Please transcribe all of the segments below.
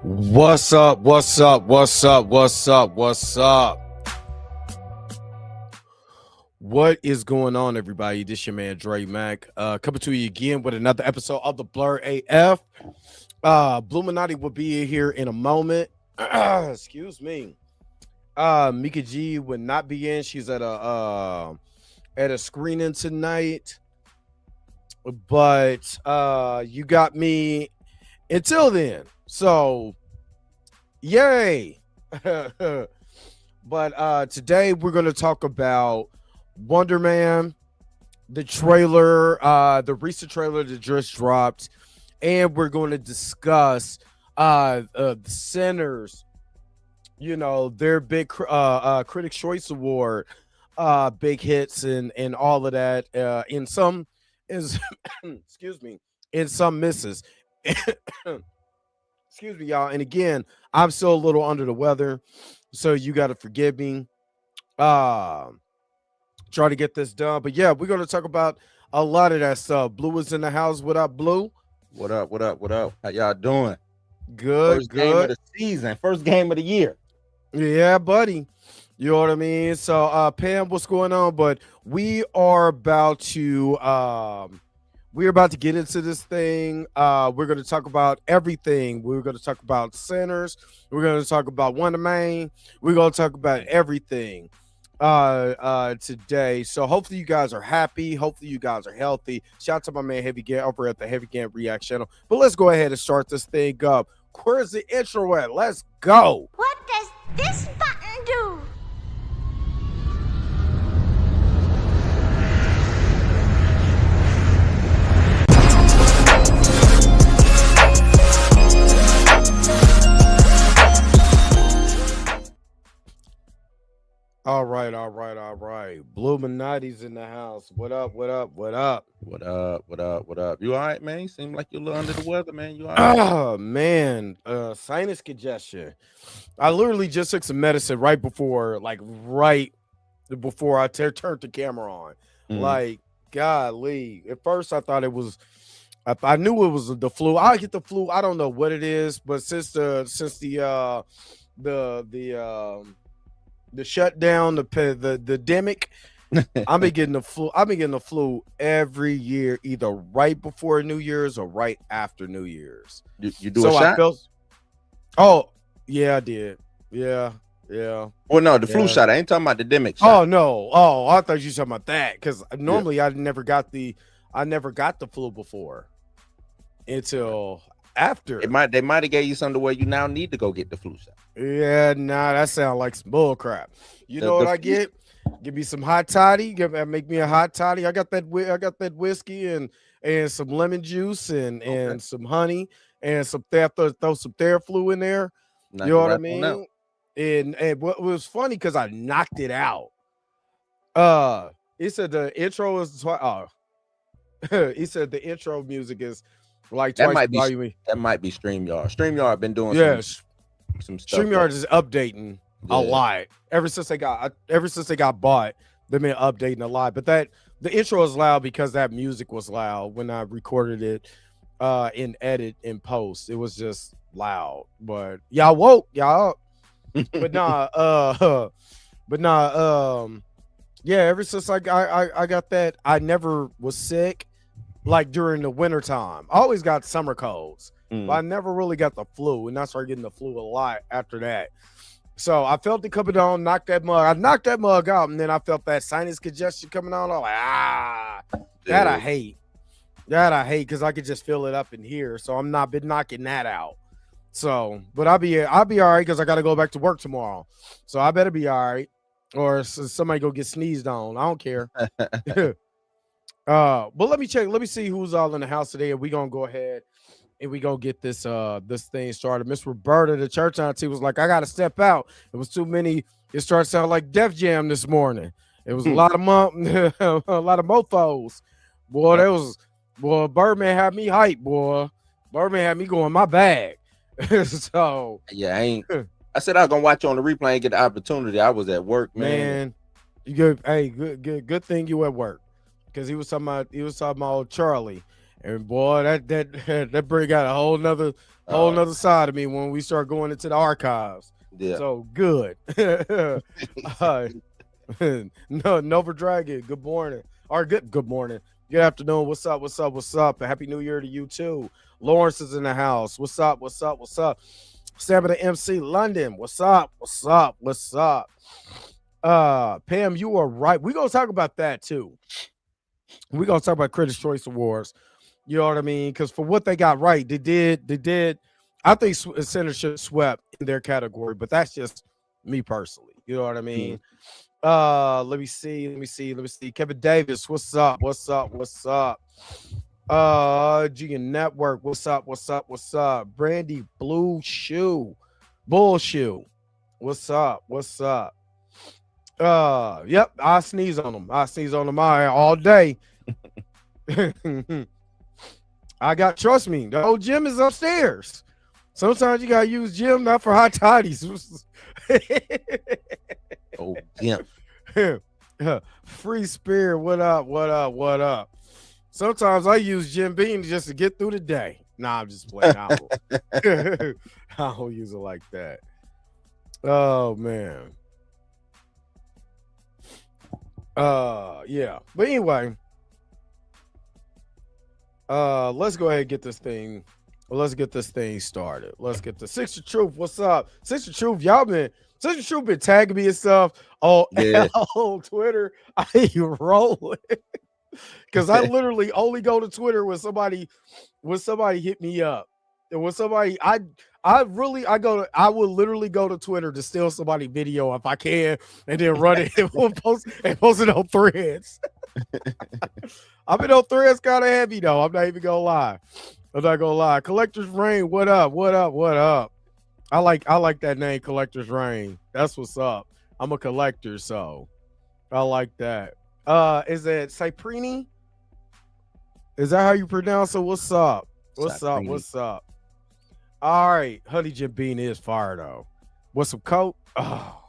What's up? What's up? What's up? What's up? What's up? What is going on, everybody? This your man Dre Mac, coming to you again with another episode of the Blur AF. Bluminati will be here in a moment. Excuse me. Mika G would not be in. She's at a screening tonight. But you got me until then. So yay. But today we're going to talk about Wonder Man, the trailer, the recent trailer that just dropped, and we're going to discuss the Sinners, their big Critics' Choice Award, big hits and all of that. In some is excuse me, in some misses. Excuse me, y'all. And again, I'm still a little under the weather, so you got to forgive me. Try to get this done, but yeah, we're gonna talk about a lot of that stuff. Blue is in the house. What up, Blue? What up? What up? What up? How y'all doing? Good, First game of good. the season. First game of the year. Yeah, buddy. You know what I mean? So, Pam, what's going on? But we're about to get into this thing. We're going to talk about everything. We're going to talk about Sinners. We're going to talk about Wonder Man. We're going to talk about everything today. So hopefully you guys are happy. Hopefully you guys are healthy. Shout out to my man Heavy Gant over at the Heavy Gant React channel. But let's go ahead and start this thing up. Where's the intro at? Let's go. What does this button do? All right. Bluminati's in the house. What up? What up? What up? What up? What up? What up? You all right, man? You seem like you're a little under the weather, man. You all right? Oh man, sinus congestion. I literally just took some medicine right before I turned the camera on. Mhm. Like, golly. At first, I thought it was. I knew it was the flu. I get the flu. I don't know what it is, but since the shutdown, the demic, I've been getting the flu. I've been getting the flu every year, either right before New Year's or right after New Year's. You do a shot? I felt. Oh yeah, I did. Yeah. Well, no, the flu shot. I ain't talking about the demic Oh shot. no. Oh, I thought you were talking about that because normally I never got the flu before until after. They might have gave you something where you now need to go get the flu shot. Yeah, nah, that sounds like some bull crap. You know what I get? Give me some hot toddy. Make me a hot toddy. I got that whiskey and some lemon juice and some honey and some throw some Theraflu in there. Knock You know it what I right on mean? out. And what was funny because I knocked it out. He said the intro is he said the intro music is like That twice might the be volume. that might be StreamYard. StreamYard been doing some stuff. StreamYard is updating a Yeah. lot. Ever since they got bought, they've been updating a lot. But the intro is loud because that music was loud when I recorded it in edit in post. It was just loud. But y'all woke, y'all up. But yeah, ever since I got that, I never was sick like during the winter time. I always got summer colds. But I never really got the flu, and I started getting the flu a lot after that. So I felt it coming on, knocked that mug. I knocked that mug out, and then I felt that sinus congestion coming on. I'm like, that I hate. That I hate because I could just feel it up in here. So I'm not been knocking that out. So, but I'll be all right because I got to go back to work tomorrow. So I better be all right, or somebody go get sneezed on. I don't care. But let me check. Let me see who's all in the house today, and we gonna go ahead. And we gonna get this thing started. Miss Roberta, the church auntie, was like, I gotta step out. It was too many. It started sounding like Def Jam this morning. It was a lot of mofos. Boy, Birdman had me hyped, boy. Birdman had me going my bag. So yeah, I said I was gonna watch on the replay and get the opportunity. I was at work, man. You good? Hey, good thing you at work because he was talking about Charlie. And boy, that bring out a whole nother side of me when we start going into the archives. Yeah. So good. No, Nova Dragon. Good morning. Or good morning. Good afternoon. What's up? What's up? What's up? And Happy New Year to you too. Lawrence is in the house. What's up? What's up? What's up? Stamina MC London. What's up? What's up? What's up? Pam, you are right. We're gonna talk about that too. We're gonna talk about Critics' Choice Awards. You know what I mean? Because for what they got right, they did. I think Center should have swept in their category, but that's just me personally. You know what I mean? Let me see. Kevin Davis, what's up? What's up? What's up? G Network, what's up? What's up? What's up? Brandy Blue Shoe, Bull Shoe, what's up? What's up? Yep, I sneeze on them. I sneeze on them all day. Trust me, the old gym is upstairs. Sometimes you gotta use gym not for hot toddies. Oh, yeah. Free Spirit, what up? What up? What up? Sometimes I use Jim Beam just to get through the day. Nah, I'm just playing. I don't use it like that. Oh man. Yeah. But anyway, let's go ahead and get this thing. Let's get this thing started. Let's get the Six of Truth. What's up? Six of Truth, Six of Truth been tagging me and stuff on, on Twitter. I ain't rolling. Because I literally only go to Twitter when somebody hit me up. And when somebody I will literally go to Twitter to steal somebody's video if I can and then run it and post it on threads. I've been on threads kind of heavy though. I'm not even gonna lie. Collector's Reign, what up? What up? What up? I like that name, Collector's Reign. That's what's up. I'm a collector, so I like that. Is it Cyprini? Is that how you pronounce it? What's up? What's up? What's up? All right, Honey Jim Bean is fire though. What's some coat? Oh,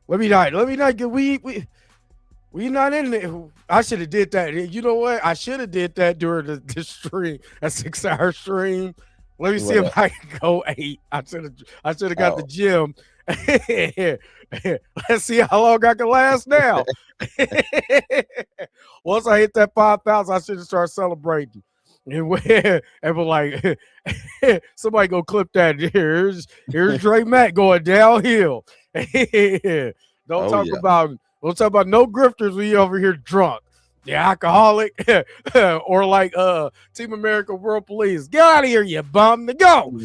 let me not get we not in it. I should have did that. You know what? I should have did that during the stream, a 6-hour stream. Let me see if I can go 8. I should have got the gym. Let's see how long I can last now. Once I hit that 5,000, I should have started celebrating. And we're like, somebody go clip that. Here's Dre Mack going downhill. Don't talk about no grifters when you over here drunk. The alcoholic or like Team America World Police. Get out of here, you bum, to go.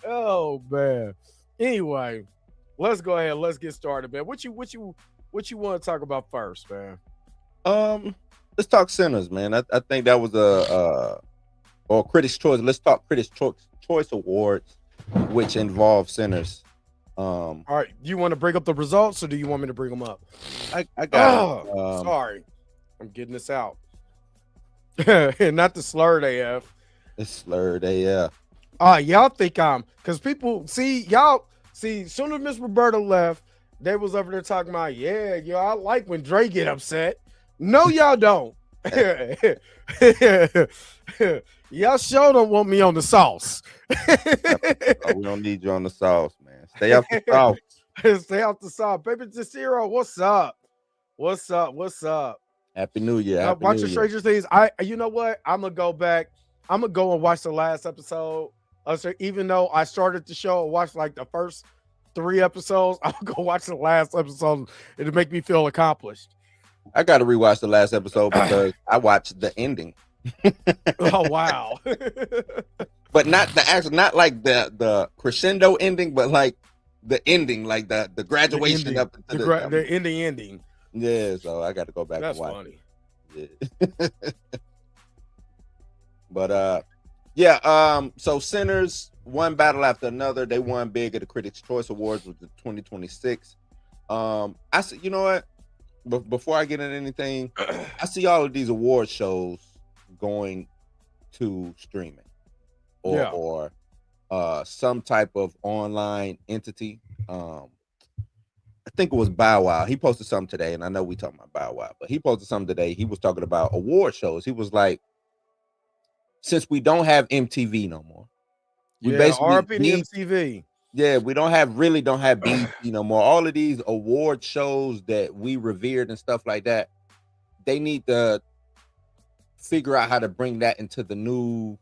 Oh man. Anyway, let's go ahead. Let's get started, man. What you want to talk about first, man? Let's talk Sinners, man. I think that was or Critics' Choice. Let's talk Critics' Choice Awards, which involve Sinners. All right, do you want to bring up the results or do you want me to bring them up? I got it. Sorry, I'm getting this out. Not the slurred AF. It's slurred AF. Y'all think because people see soon as Miss Roberta left, they was over there talking about, I like when Dre get upset. No, y'all don't. Y'all sure don't want me on the sauce. We don't need you on the sauce, man. Stay off the sauce. Stay off the sauce. Baby Zero, what's up? What's up? What's up? Happy New Year. Watching Stranger Things. You know what? I'm gonna go back. I'm gonna go and watch the last episode. Even though I started the show and watched like the first 3 episodes, I'm gonna go watch the last episode. It'll make me feel accomplished. I got to rewatch the last episode because I watched the ending. Oh wow! But not like the crescendo ending, but like the ending, like the graduation up to the ending. Yeah, so I got to go back and watch. That's funny. Yeah. But so Sinners, one battle after another. They won big at the Critics' Choice Awards with the 2026. I said, you know what? Before I get into anything, I see all of these award shows going to streaming or some type of online entity. think it was Bow Wow. He posted something today, and I know we talking about Bow Wow, but he posted something today. He was talking about award shows. He was like, since we don't have MTV no more, we Yeah, basically RP and MTV. Yeah, we don't have BET no more. All of these award shows that we revered and stuff like that, they need to figure out how to bring that into the new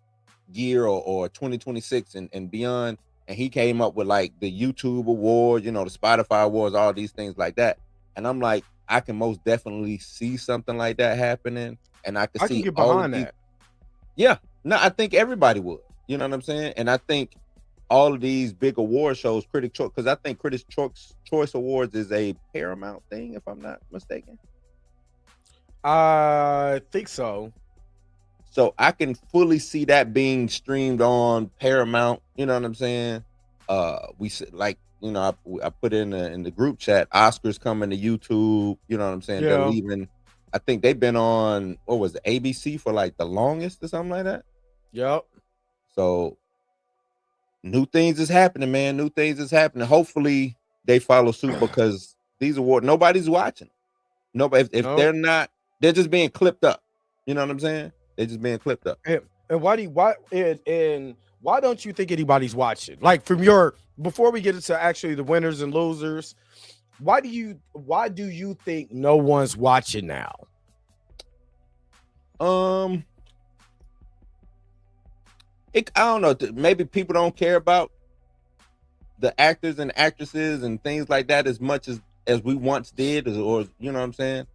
year or 2026 and beyond. And he came up with like the YouTube award, the Spotify awards, all these things like that. And I'm like, I can most definitely see something like that happening. And I can see get all behind of these. that. Yeah, no, I think everybody would. You know what I'm saying? And I think all of these big award shows, Critics' Choice, because I think Critics' Choice Awards is a Paramount thing, if I'm not mistaken. I think so. So I can fully see that being streamed on Paramount. You know what I'm saying? We like, I put in the group chat, Oscars coming to YouTube. You know what I'm saying? Yeah. They're leaving. I think they've been on, what was it, ABC for like the longest or something like that. Yep. So new things is happening, man. New things is happening. Hopefully they follow suit because these awards, nobody's watching. Nobody, if they're not, they're just being clipped up. You know what I'm saying? They're just being clipped up. And why don't you think anybody's watching? Like before we get into actually the winners and losers, why do you think no one's watching now? I don't know. Maybe people don't care about the actors and actresses and things like that as much as we once did, or you know what I'm saying?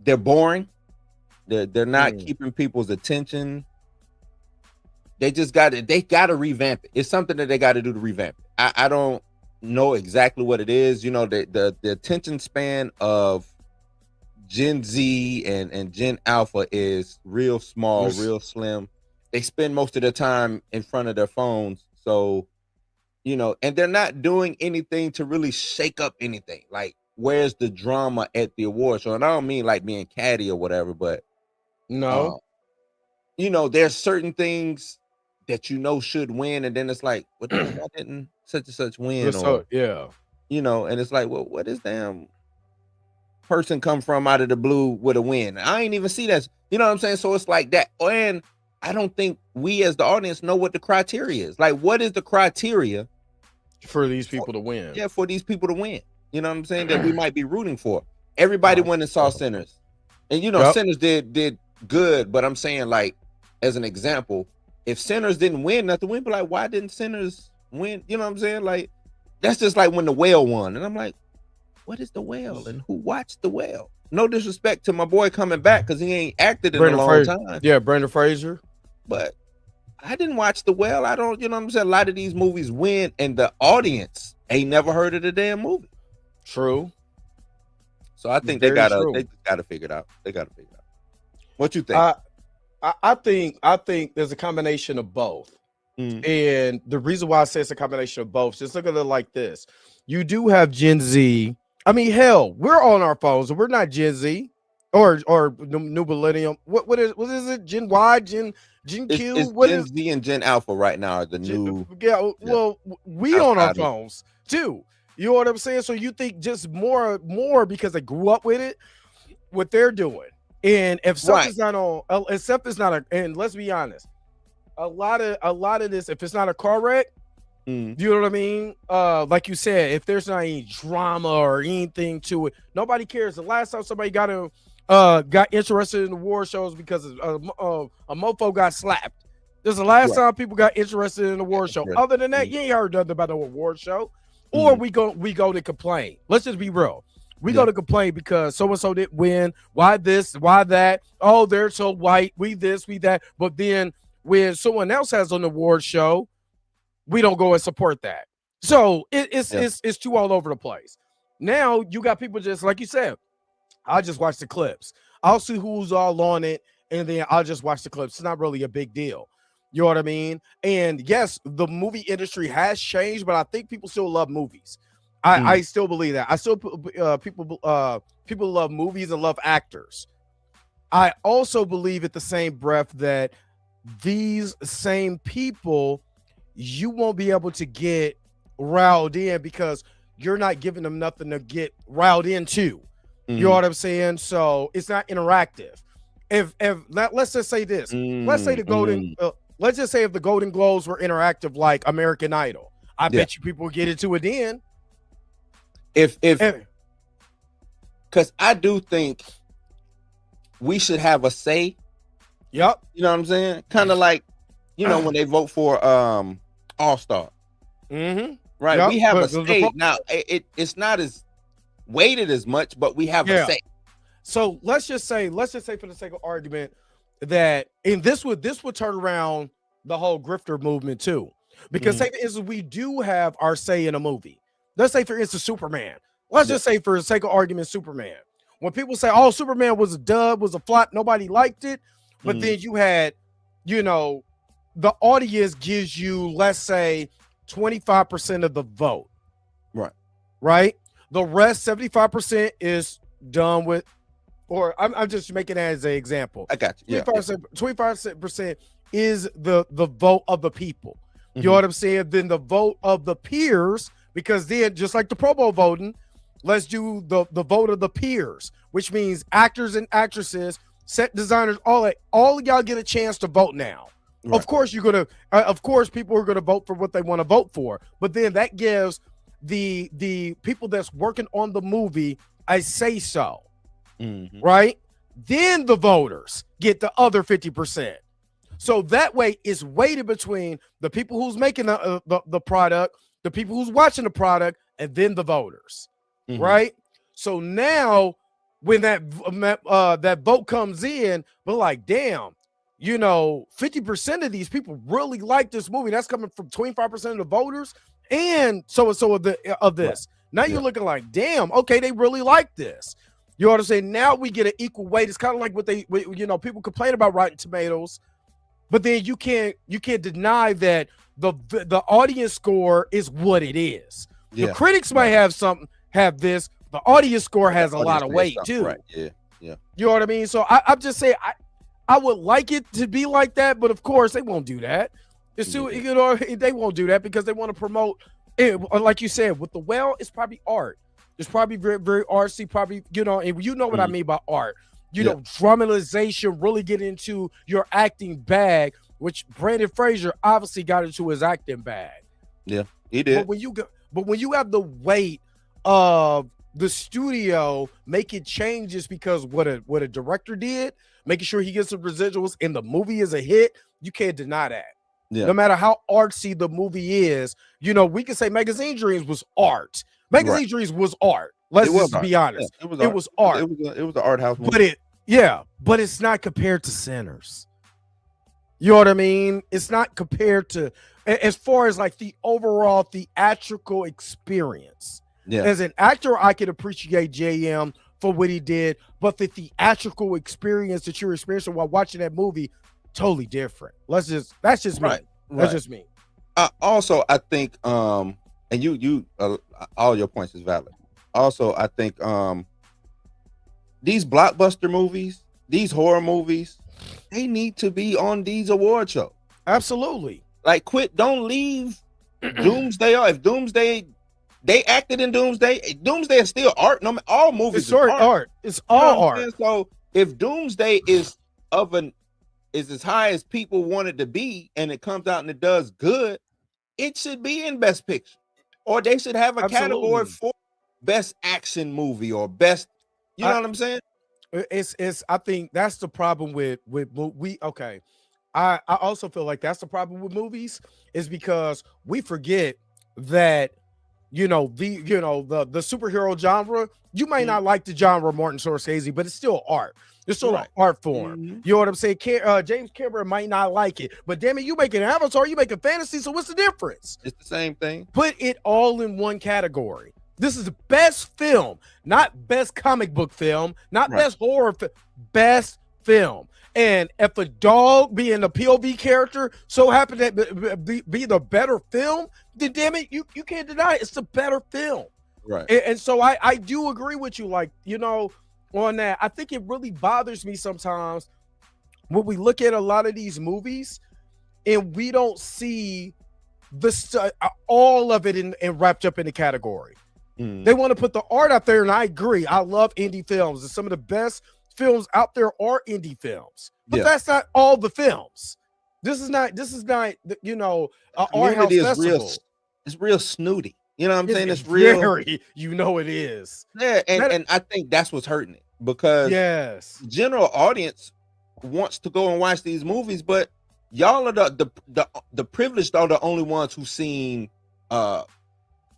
They're boring. They're not keeping people's attention. They got to revamp it. It's something that they got to do to revamp it. I don't know exactly what it is. The attention span of Gen Z and Gen Alpha is real small, real slim. They spend most of their time in front of their phones. So, and they're not doing anything to really shake up anything. Like, where's the drama at the award show? And I don't mean like being catty or whatever, but no, there's certain things that should win, and then it's like, why didn't such and such win? and it's like, well, what is damn person come from out of the blue with a win? I ain't even see that. You know what I'm saying? So it's like that. And I don't think we as the audience know what the criteria is. Like, what is the criteria for these people to win? Yeah, for these people to win. You know what I'm saying? That we might be rooting for. Everybody went and saw Sinners. And Sinners did good, but I'm saying, like, as an example, if Sinners didn't win nothing, we'd be like, why didn't Sinners win? You know what I'm saying? Like, that's just like when The Whale won. And I'm like, what is The Whale? And who watched The Whale? No disrespect to my boy coming back because he ain't acted in a long time. Yeah, Brendan Fraser. But I didn't watch The Whale. I don't, you know what I'm saying? A lot of these movies win and the audience ain't never heard of the damn movie. True. So I think they gotta figure it out. They gotta figure it out. What you think? I think there's a combination of both. And the reason why I say it's a combination of both, just look at it like this. You do have Gen Z. I mean, hell, we're on our phones and we're not Gen Z or new millennium. What is it? Gen Y, Gen Q? It's Gen Z and Gen Alpha right now are the new. Yeah, well, we on our phones too. You know what I'm saying? So you think just more because they grew up with it, what they're doing. And if something's not on, except it's not and let's be honest, a lot of this, if it's not a car wreck, you know what I mean? Like you said, if there's not any drama or anything to it, nobody cares. The last time somebody got interested in award shows because a mofo got slapped. This is the last time people got interested in an award show. Other than that, you ain't heard nothing about no award show. Or we go to complain. Let's just be real. We go to complain because so-and-so didn't win. Why this? Why that? Oh, they're so white. We this, we that. But then when someone else has an award show, we don't go and support that. So it's too all over the place. Now you got people just like you said. I'll just watch the clips. I'll see who's all on it, and then I'll just watch the clips. It's not really a big deal. You know what I mean? And yes, the movie industry has changed, but I think people still love movies. I still believe that. I still people love movies and love actors. I also believe at the same breath that these same people you won't be able to get riled in because you're not giving them nothing to get riled into. You Mm-hmm. know what I'm saying? So it's not interactive. If let's just say this. Let's say the Golden. Let's just say if the Golden Globes were interactive like American Idol, I bet you people would get into it then. Because I do think we should have a say. Yep. You know what I'm saying? Kind of like, when they vote for All-Star. Mm-hmm. Right. Yep. We have a say. Now, it's not as weighted as much, but we have a say. So let's just say for the sake of argument that, and this would turn around the whole grifter movement too. Because say for instance, we do have our say in a movie. Let's say for instance, Superman. Let's just say for the sake of argument, Superman. When people say, oh, Superman was a dub, was a flop, nobody liked it. But then you had, the audience gives you, let's say, 25% of the vote. Right? The rest, 75% is done with, or I'm just making that as an example. I got you. 25% is the vote of the people. You know what I'm saying? Then the vote of the peers, because then just like the Pro Bowl voting, let's do the vote of the peers, which means actors and actresses, set designers, all of y'all get a chance to vote now. Right. Of course, people are gonna vote for what they want to vote for, but then that gives the people that's working on the movie a say so, right? Then the voters get the other 50%. So that way it's weighted between the people who's making the product, the people who's watching the product, and then the voters, right? So now when that vote comes in, we're like, damn, 50% of these people really like this movie. That's coming from 25% of the voters and so of this. Right. Now you're looking like, damn, okay, they really like this. You know what I'm saying? Now we get an equal weight. It's kind of like what people complain about Rotten Tomatoes, but then you can't deny that the audience score is what it is. Yeah. The critics might have this. The audience score has a lot of weight too. Right. Yeah. Yeah. You know what I mean? So I'm just saying I would like it to be like that, but of course they won't do that. It's too, they won't do that because they want to promote it. Like you said, with the well, it's probably art. It's probably very, very artsy, probably, and what I mean by art. Dramatization, really get into your acting bag, which Brandon Fraser obviously got into his acting bag. Yeah, he did. But when you have the weight of the studio making changes because what a director did, making sure he gets some residuals and the movie is a hit, you can't deny that. Yeah. No matter how artsy the movie is, we can say Magazine Dreams was art. Magazine Dreams was art. Let's just be honest. Yeah, it was art. It was an art house movie. But it's not compared to Sinners. You know what I mean? It's not compared to, as far as like the overall theatrical experience. Yeah. As an actor, I can appreciate JM for what he did, but the theatrical experience that you're experiencing while watching that movie, totally different. That's just me. That's just me. Also, I think, and you all your points is valid. Also, I think these blockbuster movies, these horror movies, they need to be on these award shows. Absolutely. Like, don't leave Doomsday off. If Doomsday, they acted in Doomsday. Doomsday is still art. No, all movies it's art. It's all art. So if Doomsday is as high as people want it to be, and it comes out and it does good, it should be in Best Picture, or they should have a category for Best Action Movie or Best. You know what I'm saying? It's. I think that's the problem with okay. I also feel like that's the problem with movies is because we forget that the superhero genre. You might not like the genre Martin Scorsese, but it's still art. It's still an art form. You know what I'm saying? James Cameron might not like it, but damn it, you make an Avatar, you make a fantasy. So what's the difference? It's the same thing. Put it all in one category. This is the best film, not best comic book film, not best horror film, best film. And if a dog being a POV character so happened to be the better film, then damn it, you can't deny it. It's the better film. Right. And so I do agree with you, like, on that. I think it really bothers me sometimes when we look at a lot of these movies and we don't see all of it and wrapped up in the category. They want to put the art out there, and I agree. I love indie films, and some of the best films out there are indie films. But that's not all the films. This is not. You know, art house festival. It's real snooty. You know what I'm saying? It's real. Very, you know, it is. Yeah, and I think that's what's hurting it, because general audience wants to go and watch these movies, but y'all are the privileged are the only ones who've seen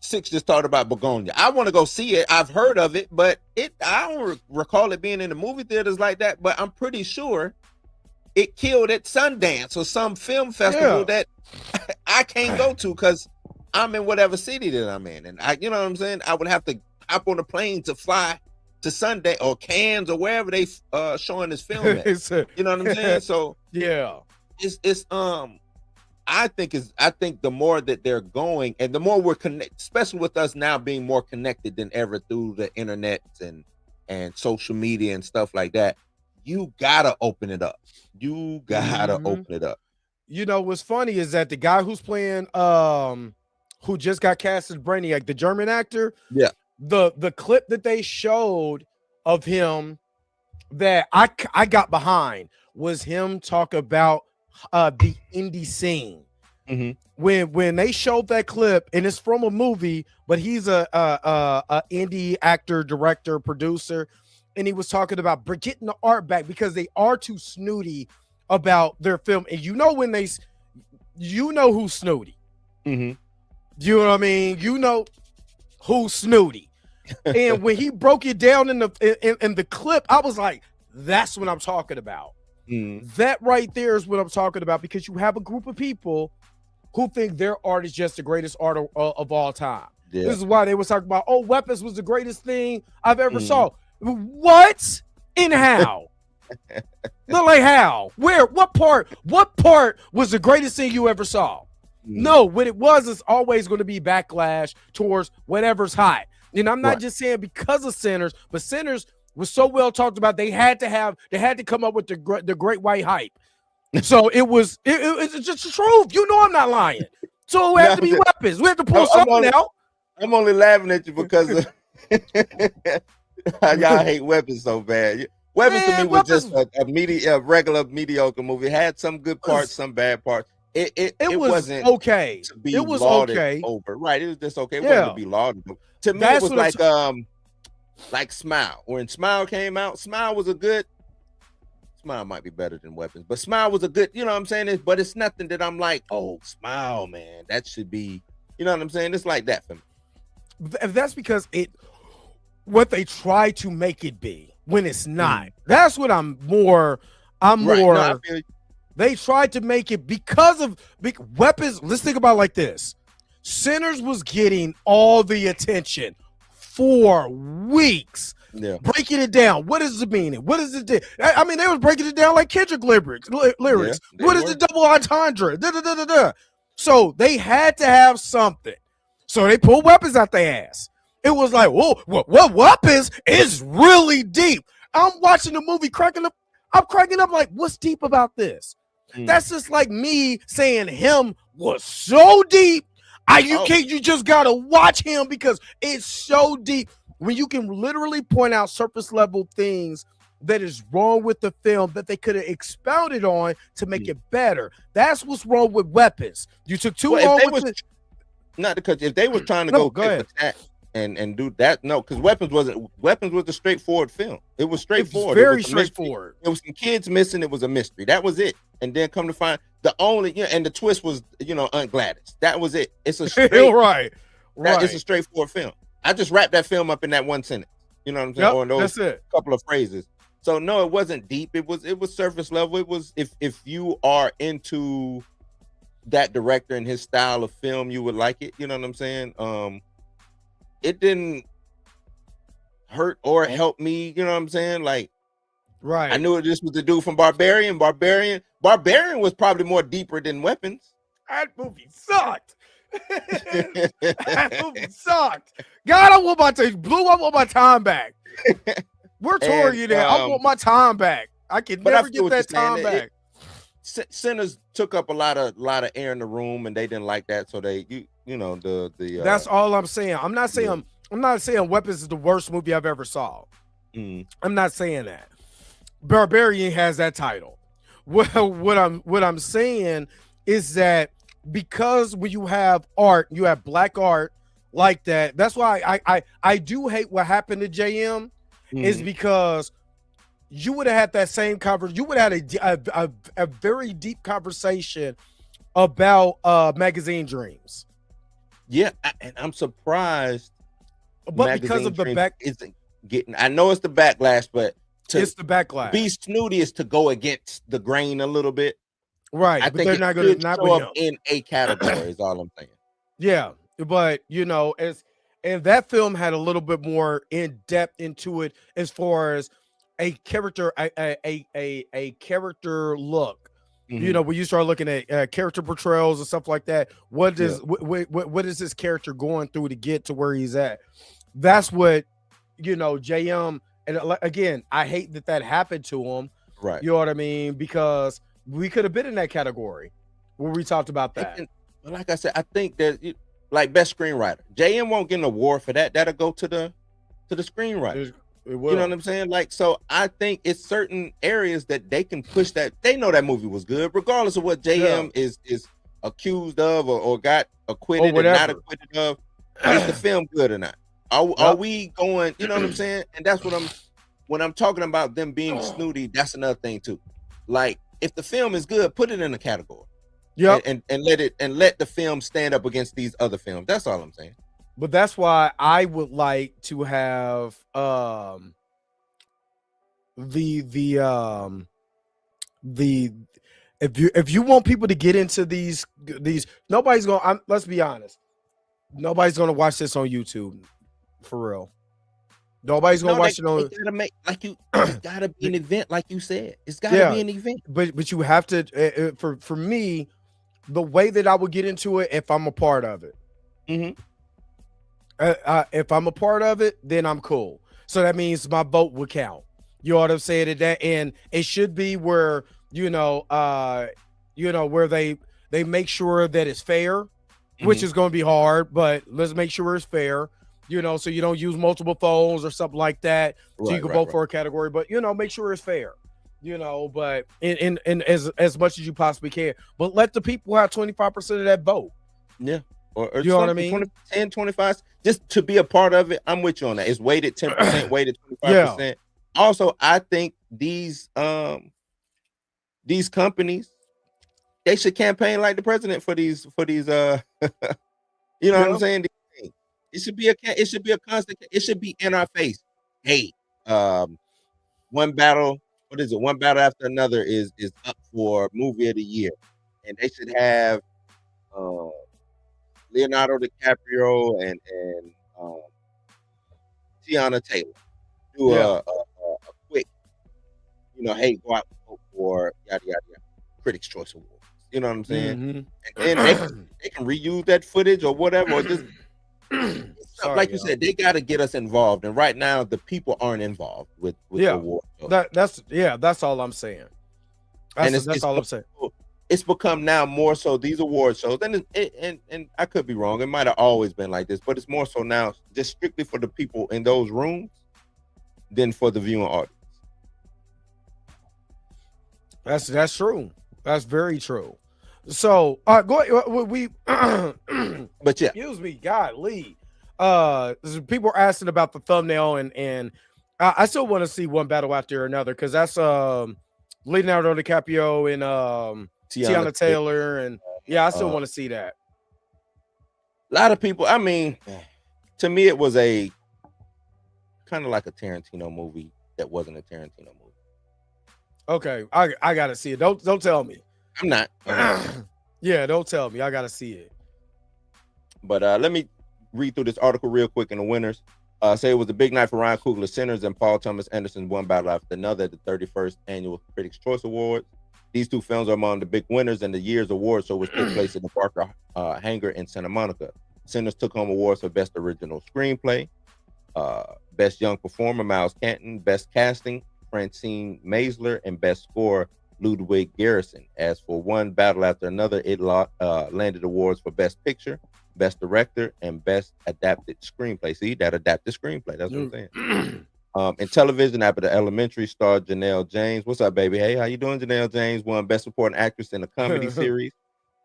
Six Just Thought About Begonia. I want to go see it. I've heard of it, but I don't recall it being in the movie theaters like that. But I'm pretty sure it killed at Sundance or some film festival that I can't go to because I'm in whatever city that I'm in, and you know what I'm saying. I would have to hop on a plane to fly to Sundance or Cannes or wherever they showing this film at. You know what I'm saying? So it's I think the more that they're going, and the more we're connected, especially with us now being more connected than ever through the internet and social media and stuff like that, you gotta open it up. You gotta open it up. You know what's funny is that the guy who's playing who just got cast as Brainiac, the German actor, the clip that they showed of him that I got behind was him talk about the indie scene. When they showed that clip, and it's from a movie, but he's a indie actor, director, producer, and he was talking about getting the art back because they are too snooty about their film. And you know when you know who's snooty. You know what I mean? You know who's snooty. And when he broke it down in the clip, I was like, that's what I'm talking about. That right there is what I'm talking about, because you have a group of people who think their art is just the greatest art of all time. This is why they was talking about, Weapons was the greatest thing I've ever saw. What? And how? Look, like how? Where? What part was the greatest thing you ever saw? No, what it was is always going to be backlash towards whatever's hot. And I'm not just saying because of Sinners, but Sinners was so well talked about. They had to come up with the great white hype. So it's just the truth. You know I'm not lying. So it has to be Weapons. We have to pull something out. I'm only laughing at you because of y'all hate Weapons so bad. Weapons to me was just a regular mediocre movie. It had some good parts, some bad parts. It wasn't okay. To be lauded over. Right. It was just okay. It wasn't to be lauded. To me, it was like Smile. When Smile came out, Smile might be better than Weapons, but Smile was a good, you know what I'm saying? But it's nothing that I'm like, Smile, man, that should be, you know what I'm saying? It's like that for me. That's because what they try to make it be when it's not. That's what I'm more. No, they tried to make it because of big Weapons. Let's think about it like this. Sinners was getting all the attention for weeks. Breaking it down. What is the meaning? What is it? I mean, they was breaking it down like Kendrick lyrics. What is the double entendre? So they had to have something. So they pulled Weapons out their ass. It was like, whoa, what Weapons is really deep. I'm watching the movie cracking up. I'm cracking up like, what's deep about this? That's just like me saying Him was so deep. You just gotta watch Him because it's so deep. When you can literally point out surface level things that is wrong with the film that they could have expounded on to make it better. That's what's wrong with Weapons. You took too long with it. Not because if they were trying to go ahead and do that, because Weapons was a straightforward film. It was straightforward. It was very straightforward. It was some kids missing. It was a mystery. That was it. And then come to find the only, and the twist was, Aunt Gladys. That was it. It's a straight, right. It's a straightforward film. I just wrapped that film up in that one sentence. You know what I'm saying? Or those couple of phrases. So no, it wasn't deep. It was surface level. It was if you are into that director and his style of film, you would like it. You know what I'm saying? It didn't hurt or help me. You know what I'm saying? Like, right. I knew this was the dude from Barbarian. Barbarian was probably more deeper than Weapons. That movie sucked. That movie sucked. God, I want my time back. We're touring you there. I want my time back. I can never get that time back. Sinners took up a lot of air in the room, and they didn't like that. So they, that's all I'm saying. I'm not saying I'm not saying Weapons is the worst movie I've ever saw. Mm. I'm not saying that. Barbarian has that title. What I'm saying is that because when you have art, you have black art like that. That's why I do hate what happened to JM is because you would have had that same conversation. You would have had a very deep conversation about magazine dreams. Yeah, and I'm surprised. But because of the back, isn't getting. I know it's the backlash, but it's the backlash. Be snooty is to go against the grain a little bit, right? I but think they're it not going should to not show with up him. in a category. Is all I'm saying. Yeah, but and that film had a little bit more in depth into it as far as a character, a character look. You know, when you start looking at character portrayals and stuff like that, what is this character going through to get to where he's at? That's what JM. And again, I hate that happened to him. Right. You know what I mean? Because we could have been in that category where we talked about that. But like I said, I think that like best screenwriter, JM won't get an award for that. That'll go to the screenwriter. It will. You know what I'm saying? Like, so I think it's certain areas that they can push that. They know that movie was good, regardless of what JM is accused of or got acquitted or not acquitted of. Is the film good or not? Are we going? You know what I'm saying? And that's when I'm talking about them being snooty. That's another thing too. Like, if the film is good, put it in a category. Yeah, and let the film stand up against these other films. That's all I'm saying. But that's why I would like to have if you want people to get into these nobody's gonna let's be honest, nobody's gonna watch this on YouTube for real. Nobody's gonna watch it on. It gotta be an event, like you said. It's gotta be an event. But you have to for me, the way that I would get into it if I'm a part of it. If I'm a part of it, then I'm cool. So that means my vote would count. You know what I'm saying? And it should be where where they make sure that it's fair, which is going to be hard, but let's make sure it's fair. So you don't use multiple phones or something like that. So you can vote for a category, but make sure it's fair. But in as much as you possibly can, but let the people have 25% of that vote. Yeah. Or you know what I mean? 10, 25, just to be a part of it. I'm with you on that. It's weighted 10%, weighted 25%. Yeah. Also, I think these companies, they should campaign like the president for these you know what I'm saying? It should be a constant, it should be in our face. Hey, one battle after another is up for movie of the year. And they should have Leonardo DiCaprio and Tiana Taylor do a quick, hey, go out and vote for yada yada yada, Critics' Choice Awards. You know what I'm saying? And they can reuse that footage or whatever. Or just like you said, they got to get us involved. And right now, the people aren't involved with the award. That's all I'm saying. That's all I'm saying. It's become now more so these award shows, and I could be wrong. It might have always been like this, but it's more so now, just strictly for the people in those rooms than for the viewing audience. That's true. That's very true. So, go. We, but yeah, excuse me, golly. People are asking about the thumbnail, and I still want to see one battle after another because that's Leonardo DiCaprio and Tiana Taylor, and I still want to see that. A lot of people, I mean, to me, it was a kind of like a Tarantino movie that wasn't a Tarantino movie. Okay, I gotta see it. Don't tell me. I'm not. Yeah, don't tell me. I gotta see it. But let me read through this article real quick. In the winners, say it was a big night for Ryan Coogler. Sinners and Paul Thomas Anderson's one battle after another at the 31st Annual Critics' Choice Awards. These two films are among the big winners in the year's awards show, which took place in the Parker Hangar in Santa Monica. Sinners took home awards for Best Original Screenplay, Best Young Performer, Miles Canton, Best Casting, Francine Maisler, and Best Score, Ludwig Garrison. As for One Battle After Another, it landed awards for Best Picture, Best Director, and Best Adapted Screenplay. See, that adapted screenplay. That's what I'm saying. In television, after the Elementary star Janelle James. What's up, baby? Hey, how you doing? Janelle James won Best Supporting Actress in a Comedy Series.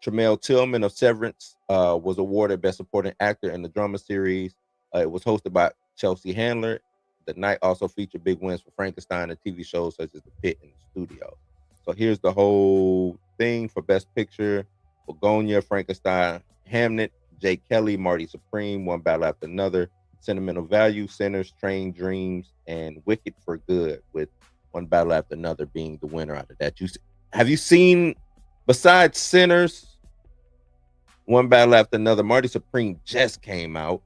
Tremel Tillman of Severance was awarded Best Supporting Actor in the Drama Series. It was hosted by Chelsea Handler. The night also featured big wins for Frankenstein and TV shows such as The Pit and The Studio. So here's the whole thing for Best Picture. Begonia, Frankenstein, Hamnet, Jay Kelly, Marty Supreme, One Battle After Another, Sentimental Value, Sinners, Train Dreams, and Wicked for Good, with One Battle After Another being the winner out of that. Have you seen, besides Sinners, One Battle After Another, Marty Supreme just came out.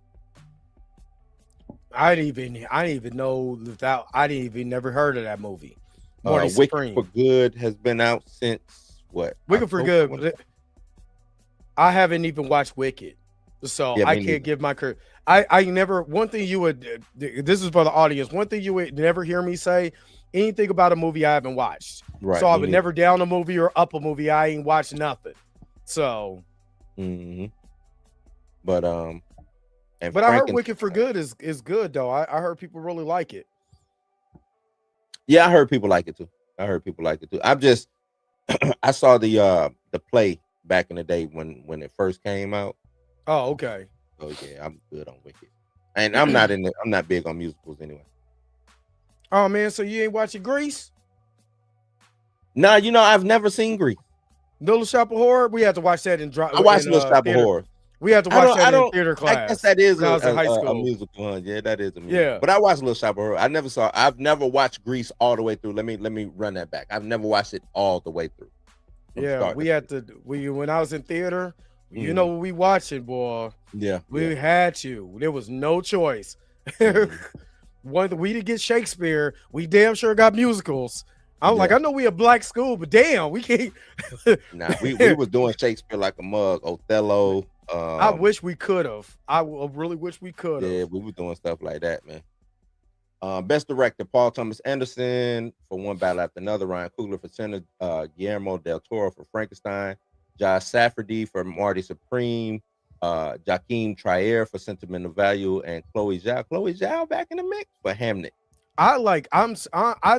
I didn't even know that. I didn't even never heard of that movie. Marty Supreme. Wicked for Good has been out since what? Wicked for Good. But I haven't even watched Wicked, so yeah, I can't neither. Give my credit. I never. One thing you would. This is for the audience. One thing you would never hear me say anything about a movie I haven't watched. Right. So I would never down a movie or up a movie. I ain't watched nothing. So. Mm-hmm. But I heard Wicked for Good is good though. I heard people really like it. Yeah, I heard people like it too. I'm just I saw the play back in the day when it first came out. Oh, okay. So yeah, I'm good on Wicked. And I'm not big on musicals anyway. Oh man, so you ain't watching Grease? Nah, I've never seen Grease. Little Shop of Horror? We had to watch that in I watched Little Shop of Horror. We had to watch that in theater class. I guess that is a musical. Yeah, that is a musical. Yeah. But I watched Little Shop of Horror. I've never watched Grease all the way through. Let me run that back. I've never watched it all the way through. Yeah, when I was in theater, you know what we watching, boy. Yeah. We had to. There was no choice. We didn't get Shakespeare. We damn sure got musicals. I'm like, I know we a black school, but damn, we can't. Nah, we was doing Shakespeare like a mug, Othello. I wish we could have. I really wish we could have. Yeah, we were doing stuff like that, man. Best Director, Paul Thomas Anderson for One Battle After Another, Ryan Coogler for Sinner, Guillermo del Toro for Frankenstein, Josh Safdie for Marty Supreme, Joaquin Trier for Sentimental Value, and Chloe Zhao back in the mix for Hamnet. I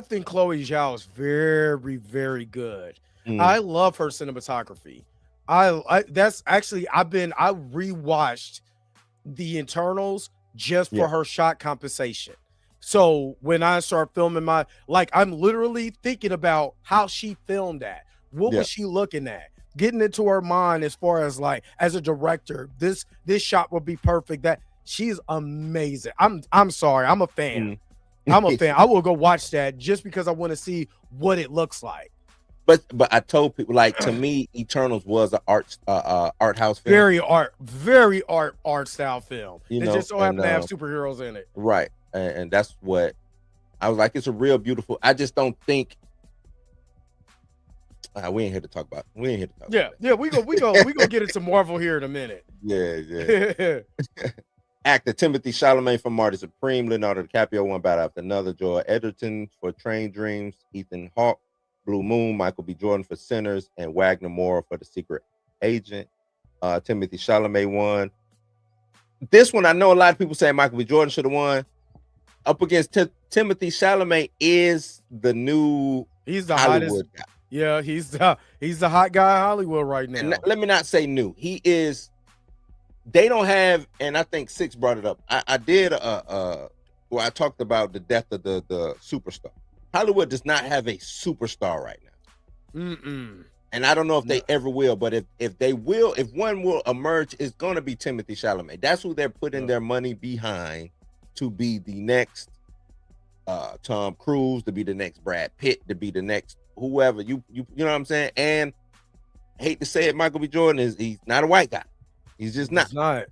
think Chloe Zhao is very, very good. I love her cinematography. I rewatched The Internals just for her shot compensation. So when I start filming I'm literally thinking about how she filmed that. What was she looking at? Getting into her mind as far as as a director, this shot would be perfect. That she's amazing. I'm sorry. I'm a fan. I'm a fan. I will go watch that just because I want to see what it looks like. But I told people, to me, Eternals was an art house film. Very art style film. It just so happened to have superheroes in it. Right. And that's what I was like. It's a real beautiful. I just don't think we ain't here to talk about. Yeah. We gonna get into Marvel here in a minute. Yeah. Actor Timothy Chalamet for Marty Supreme, Leonardo DiCaprio, One Battle After Another, Joel Edgerton for Train Dreams, Ethan Hawke, Blue Moon, Michael B. Jordan for Sinners, and Wagner Moore for The Secret Agent. Timothy Chalamet won. This one, I know a lot of people say Michael B. Jordan should have won. Up against Timothy Chalamet is the new he's the Hollywood hottest guy. Yeah, he's the hot guy in Hollywood right now. And let me not say new. He is. They don't have, and I think Six brought it up. I did where I talked about the death of the superstar. Hollywood does not have a superstar right now. And I don't know if they ever will, but if they will, if one will emerge, it's going to be Timothy Chalamet. That's who they're putting their money behind to be the next Tom Cruise, to be the next Brad Pitt, to be the next whoever. You know what I'm saying? And I hate to say it, Michael B. Jordan he's not a white guy. He's just not. He's not.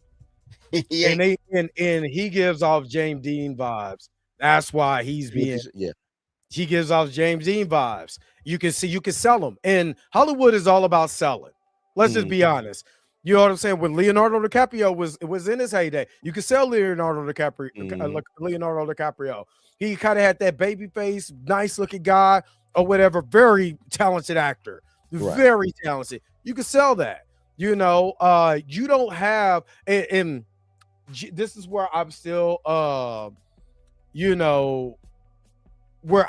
and he gives off James Dean vibes. That's why he's being. Yeah. He gives off James Dean vibes. You can sell him. And Hollywood is all about selling. Let's just be honest. You know what I'm saying? When Leonardo DiCaprio was in his heyday, you could sell Leonardo DiCaprio. He kind of had that baby face, nice looking guy or whatever. Very talented actor. Very talented. You could sell that. You don't have, and this is where I'm still, where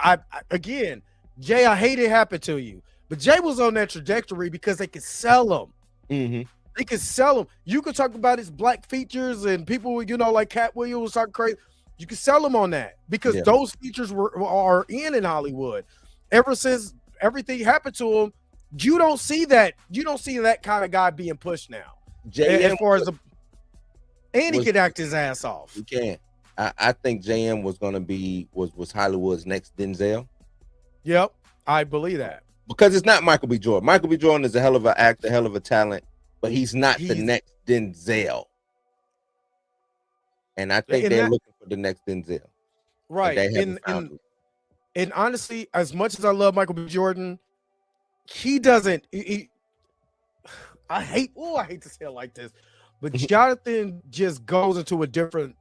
again, Jay, I hate it happened to you, but Jay was on that trajectory because they could sell him. Mm-hmm. They could sell him. You could talk about his black features and people, like Cat Williams talking crazy. You can sell him on that because those features are in Hollywood. Ever since everything happened to him, you don't see that. You don't see that kind of guy being pushed now. JM as far as he could act his ass off. He can. I think JM was going to be was Hollywood's next Denzel. Yep, I believe that because it's not Michael B. Jordan. Michael B. Jordan is a hell of an actor, hell of a talent, but he's not the next Denzel. And I think they're looking for the next Denzel. Right. And honestly, as much as I love Michael B. Jordan, he doesn't. I hate to say it like this, but Jonathan just goes into a different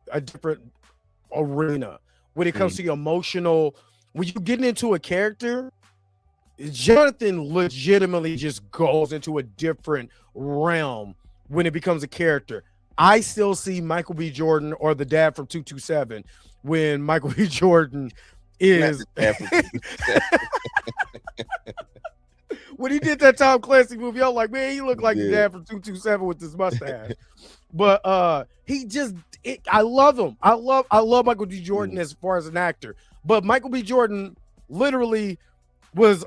arena when it comes to the emotional. When you're getting into a character, Jonathan legitimately just goes into a different realm when it becomes a character. I still see Michael B. Jordan or the dad from 227 when Michael B. Jordan is when he did that Tom Clancy movie. I was like, man, he looked like the dad from 227 with this mustache. But I love him. I love Michael B. Jordan as far as an actor. But Michael B. Jordan literally was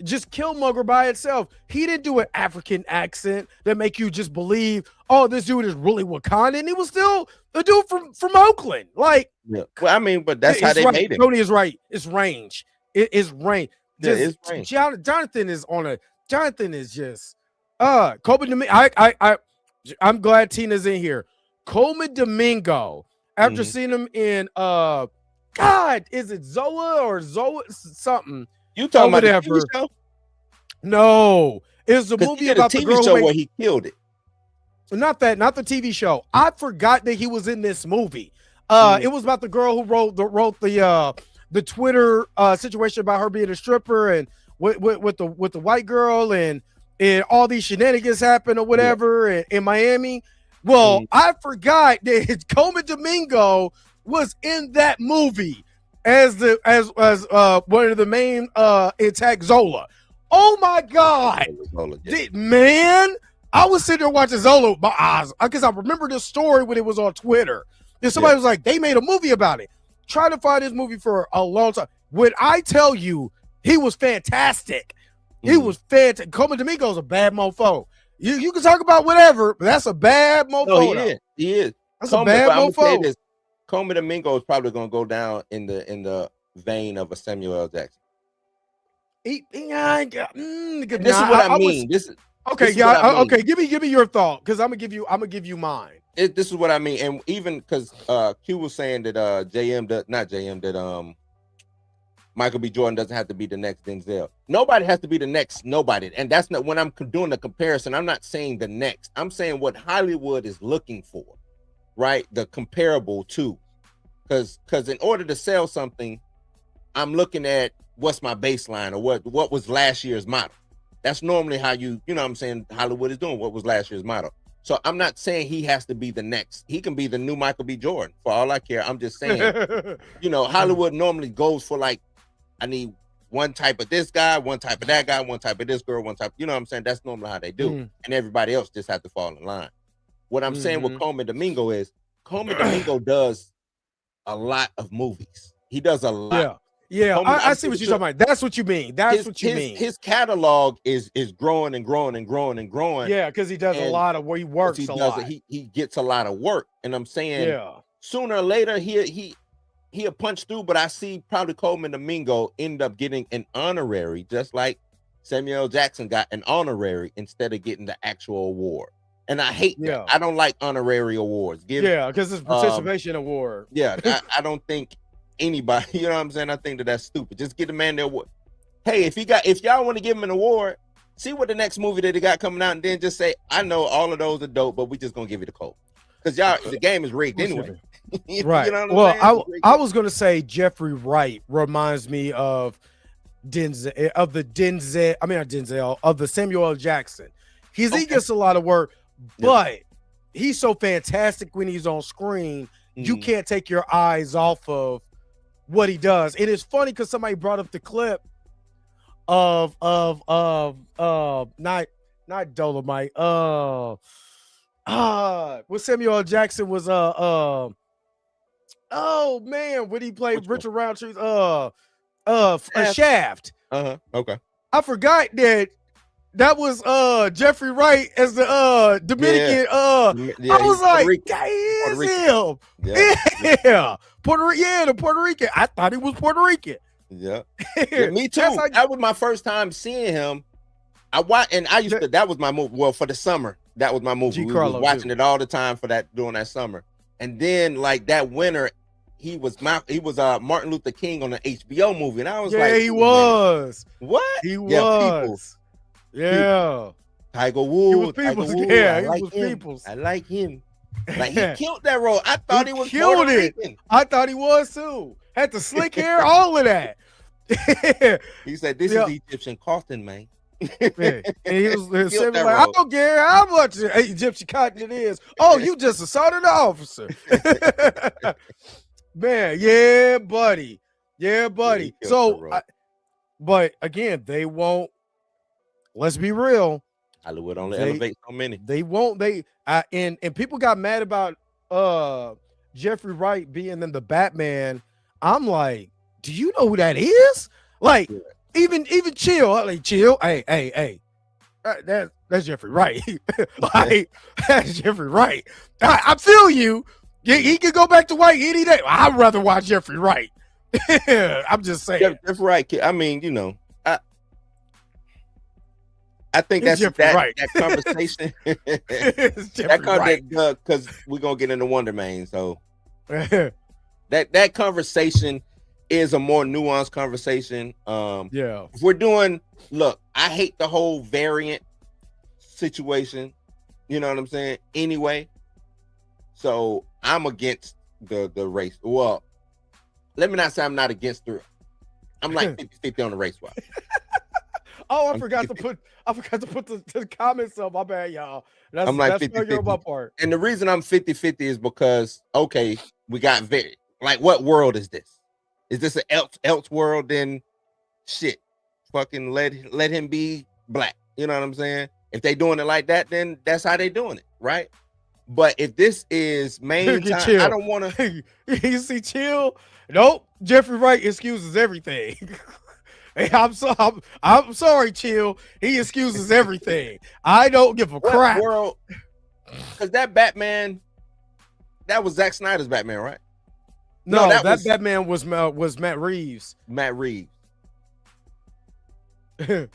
just Killmonger by itself. He didn't do an African accent that make you just believe, oh, this dude is really Wakandan. He was still a dude from Oakland. Like, well, I mean, but that's how they made it. Tony is right. It's range. It is range. It's range. Jonathan is just Coleman Domingo. I'm glad Tina's in here. Coleman Domingo, after seeing him in God, is it Zola or Zola something? You talking about the TV show? No, it's the movie about the girl where he killed it. Not the TV show. I forgot that he was in this movie. It was about the girl who wrote the Twitter situation about her being a stripper and with the white girl and all these shenanigans happened or whatever in Miami. Well, I forgot that Coleman Domingo was in that movie as one of the main attack Zola. Oh my God, man! I was sitting there watching Zola with my eyes because I remember this story when it was on Twitter. And somebody was like, they made a movie about it. Trying to find this movie for a long time. When I tell you, he was fantastic. He was fantastic. Coleman Domingo's a bad mofo. You can talk about whatever, but that's a bad mofo. No, he is. That's a bad mofo. Coleman Domingo is probably going to go down in the vein of a Samuel L. Jackson. This is what I mean. Okay. Give me your thought because I'm gonna give you mine. This is what I mean, and even because Q was saying that Michael B. Jordan doesn't have to be the next Denzel. Nobody has to be the next nobody, and that's not when I'm doing the comparison. I'm not saying the next. I'm saying what Hollywood is looking for, right? The comparable to, because in order to sell something, I'm looking at what's my baseline or what was last year's model. That's normally how you know what I'm saying Hollywood is doing. What was last year's model? So I'm not saying he has to be the next. He can be the new Michael B. Jordan for all I care. I'm just saying, Hollywood normally goes for like, I need one type of this guy, one type of that guy, one type of this girl, one type. You know what I'm saying? That's normally how they do. And everybody else just have to fall in line. What I'm saying with Coleman Domingo is Coleman Domingo does a lot of movies. He does a lot. Yeah, I see what you're talking about. That's what you mean. What you mean. His catalog is growing and growing and growing and growing. Yeah, because he does a lot of where he works a lot. He gets a lot of work, and I'm saying, sooner or later he'll punch through. But I see probably Coleman Domingo end up getting an honorary, just like Samuel L. Jackson got an honorary instead of getting the actual award. And I hate that. I don't like honorary awards. Because it's a participation award. Yeah, I don't think anybody, you know what I'm saying? I think that's stupid. Just get the man the award. Hey, if y'all want to give him an award, see what the next movie that they got coming out, and then just say, I know all of those are dope, but we just gonna give you the code. Because the game is rigged anyway. Right. You know what I'm saying? I was gonna say Jeffrey Wright reminds me of the Samuel L. Jackson. He gets a lot of work, but he's so fantastic when he's on screen. You can't take your eyes off of what he does. It is funny because somebody brought up the clip of not Dolomite. When Samuel L. Jackson was oh man, when he played Richard Roundtree's Shaft. Okay. I forgot that was Jeffrey Wright as the Dominican. I was like, that is him. Yeah. The Puerto Rican. I thought he was Puerto Rican. Yeah. Me too. That was my first time seeing him. I watched, and I used to. That was my movie. Well, for the summer, that was my movie. We was watching it all the time for that during that summer. And then like that winter, he was Martin Luther King on the HBO movie, and I was like, he was. What? He was. Yeah. Tiger Woods. He was people's. I like him. Like he killed that role. I thought he was killed it. Rican. I thought he was too. Had the slick hair, all of that. He said, "This is Egyptian cotton, man." And he was like, "I don't care how much Egyptian cotton it is. Oh, you just assaulted the officer." Man, yeah, buddy. So, but again, they won't. Let's be real. Hollywood only elevates so many. They won't. And people got mad about Jeffrey Wright being in the Batman. I'm like, do you know who that is? Like, even Chill. Like, Chill. Hey. That's Jeffrey Wright. Like, that's Jeffrey Wright. I feel you. He could go back to white any day. I'd rather watch Jeffrey Wright. I'm just saying. That's right. I mean, you know, I think that's that conversation. Because we're gonna get into Wonder Man. So that conversation is a more nuanced conversation. If we're doing, look, I hate the whole variant situation. You know what I'm saying? Anyway, so I'm against the race. Well, let me not say I'm not against the. I'm like 50-50 on the race wise. Oh, I forgot to put the comments up. My bad, y'all. I'm like 50-50. On my part. And the reason I'm 50-50 is because, okay, we got like, what world is this? Is this an else world? Then shit, fucking let him be black. You know what I'm saying? If they doing it like that, then that's how they doing it, right? But if this is main time, I don't want to. You see, Chill. Nope. Jeffrey Wright excuses everything. Hey, I'm sorry, Chill. He excuses everything. I don't give a crap. World? Because that Batman, that was Zack Snyder's Batman, right? No, that Batman was Matt Reeves. Matt Reeves. I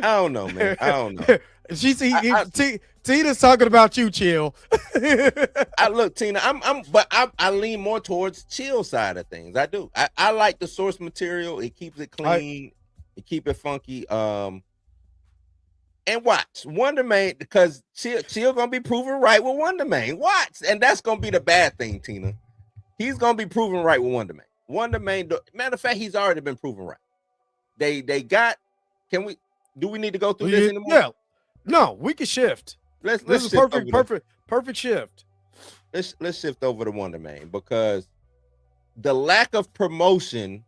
don't know, man. I don't know. Tina's talking about you, Chill. Look, Tina, I lean more towards Chill side of things. I do. I like the source material. It keeps it clean. It keep it funky. And watch Wonder Man, because Chill gonna be proven right with Wonder Man. Watch, and that's gonna be the bad thing, Tina. He's gonna be proven right with Wonder Man. Wonder Man, matter of fact, he's already been proven right. They got. Do we need to go through this anymore? Yeah. No, we can shift. This is perfect shift. Let's shift over to Wonder Man, because the lack of promotion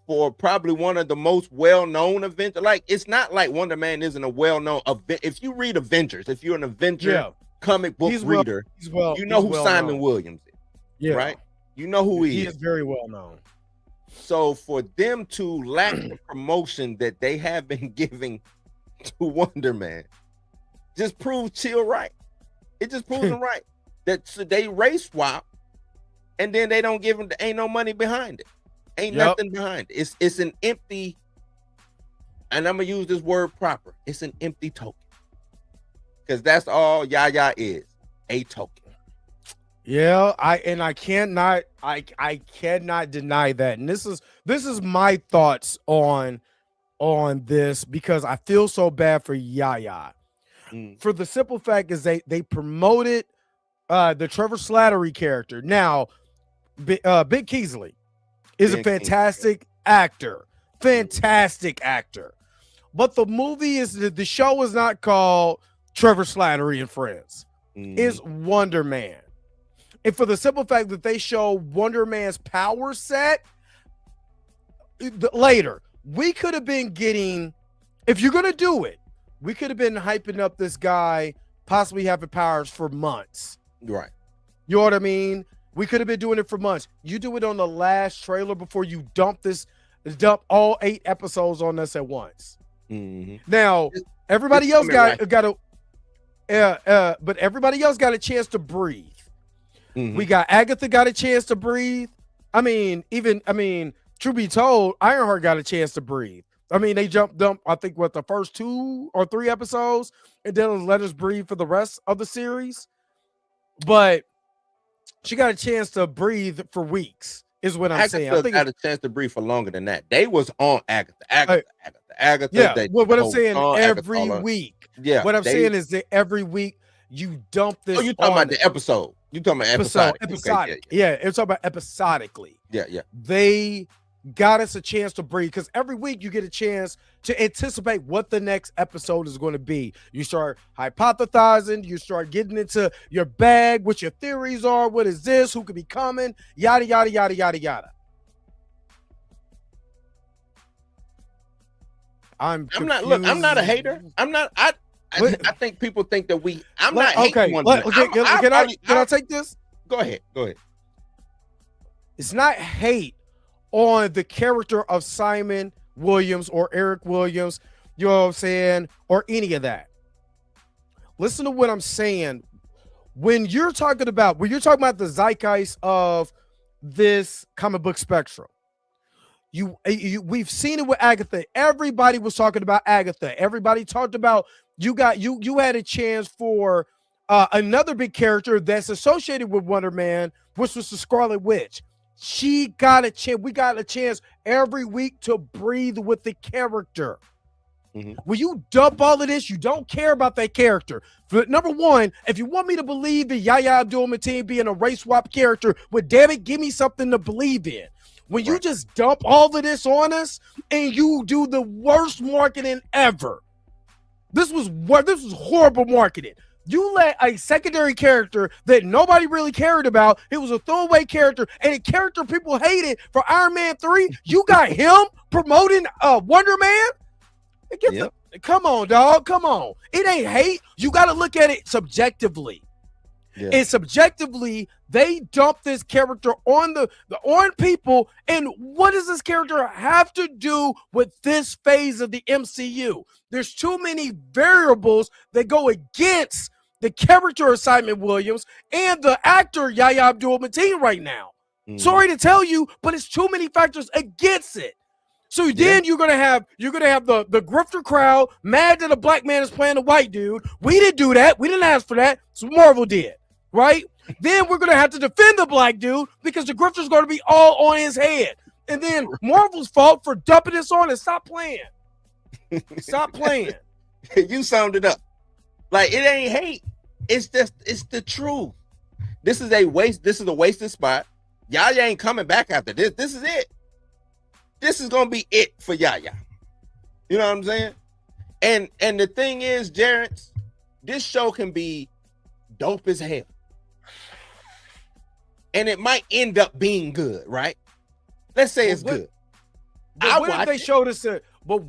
for probably one of the most well-known Avengers, like, it's not like Wonder Man isn't a well-known event. If you read Avengers, if you're an Avenger comic book reader, you know who Simon Williams is, right? You know who he is. He is very well known. So for them to lack the promotion that they have been giving to Wonder Man, just proves Chill right. It just proves him right. That they race swap, and then they don't give him. Ain't no money behind it. Ain't nothing behind it. It's an empty. And I'm gonna use this word proper. It's an empty token, because that's all Yaya is, a token. Yeah, I cannot deny that. And this is my thoughts on this, because I feel so bad for Yaya. For the simple fact is they promoted the Trevor Slattery character. Now, Big Keesley is a fantastic actor. fantastic actor. But the movie the show is not called Trevor Slattery and Friends. It's Wonder Man. And for the simple fact that they show Wonder Man's power set later, we could have been getting, if you're going to do it, we could have been hyping up this guy possibly having powers for months. Right. You know what I mean? We could have been doing it for months. You do it on the last trailer before you dump all 8 episodes on us at once. Now, everybody else got to, but everybody else got a chance to breathe. We got Agatha got a chance to breathe. I mean, truth be told, Ironheart got a chance to breathe. I mean, they dumped, I think, the first 2 or 3 episodes, and then let us breathe for the rest of the series. But she got a chance to breathe for weeks, is what I'm saying. I think got a chance to breathe for longer than that. They was on Agatha. Yeah, what I'm saying, every week. Yeah. What I'm saying is that every week you dump this. Oh, you talking about the episode. You talking about episodic. Episodic. Okay, yeah, it's talking about episodically. Yeah. They got us a chance to breathe because every week you get a chance to anticipate what the next episode is going to be. You start hypothesizing, you start getting into your bag, what your theories are, what is this, who could be coming, yada, yada, yada, yada, yada. I'm not a hater. I think people think that I'm not hating one. Can I take this? Go ahead. It's not hate on the character of Simon Williams or Eric Williams, you know what I'm saying, or any of that. Listen to what I'm saying. When you're talking about the zeitgeist of this comic book spectrum, we've seen it with Agatha. Everybody was talking about Agatha. Everybody talked about you had a chance for another big character that's associated with Wonder Man, which was the Scarlet Witch. She got a chance. We got a chance every week to breathe with the character. When you dump all of this, you don't care about that character. For number one, if you want me to believe in Yahya Abdul-Mateen being a race swap character, well, damn it, give me something to believe in. When you just dump all of this on us and you do the worst marketing ever, this was horrible marketing. You let a secondary character that nobody really cared about, it was a throwaway character, and a character people hated for Iron Man 3, you got him promoting Wonder Man? Come on, dog. Come on. It ain't hate. You got to look at it subjectively. Yeah. And subjectively, they dump this character on on people. And what does this character have to do with this phase of the MCU? There's too many variables that go against the character of Simon Williams and the actor Yahya Abdul-Mateen right now. Sorry to tell you, but it's too many factors against it. So then you're gonna have the grifter crowd mad that a black man is playing a white dude. We didn't do that. We didn't ask for that. So Marvel did, right? Then we're gonna have to defend the black dude because the grifter's gonna be all on his head. And then Marvel's fault for dumping this on and stop playing. Stop playing. You summed it up. Like, it ain't hate. It's the truth. This is a wasted spot. Yahya ain't coming back after this. This is it. This is gonna be it for Yahya. You know what I'm saying? And the thing is, Jared, this show can be dope as hell. And it might end up being good, right? Let's say it's good. But what have they showed us? What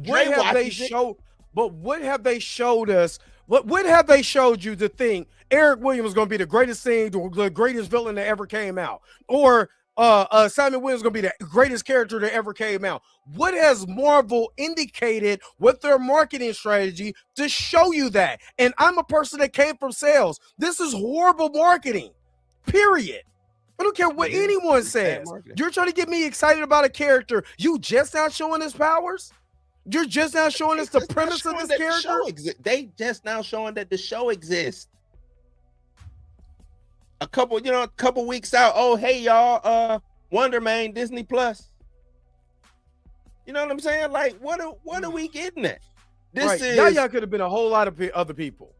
have they showed us? What have they showed you to think Eric Williams is going to be the greatest thing, the greatest villain that ever came out, or Simon Williams is going to be the greatest character that ever came out? What has Marvel indicated with their marketing strategy to show you that? And I'm a person that came from sales. This is horrible marketing, period. I don't care what anyone says. You're trying to get me excited about a character. You just now showing his powers? You're just now showing us the premise of this character? They just now showing that the show exists. A couple weeks out. Oh, hey, y'all. Wonder Man, Disney Plus. You know what I'm saying? Like, what are we getting at? Yahya could have been a whole lot of other people.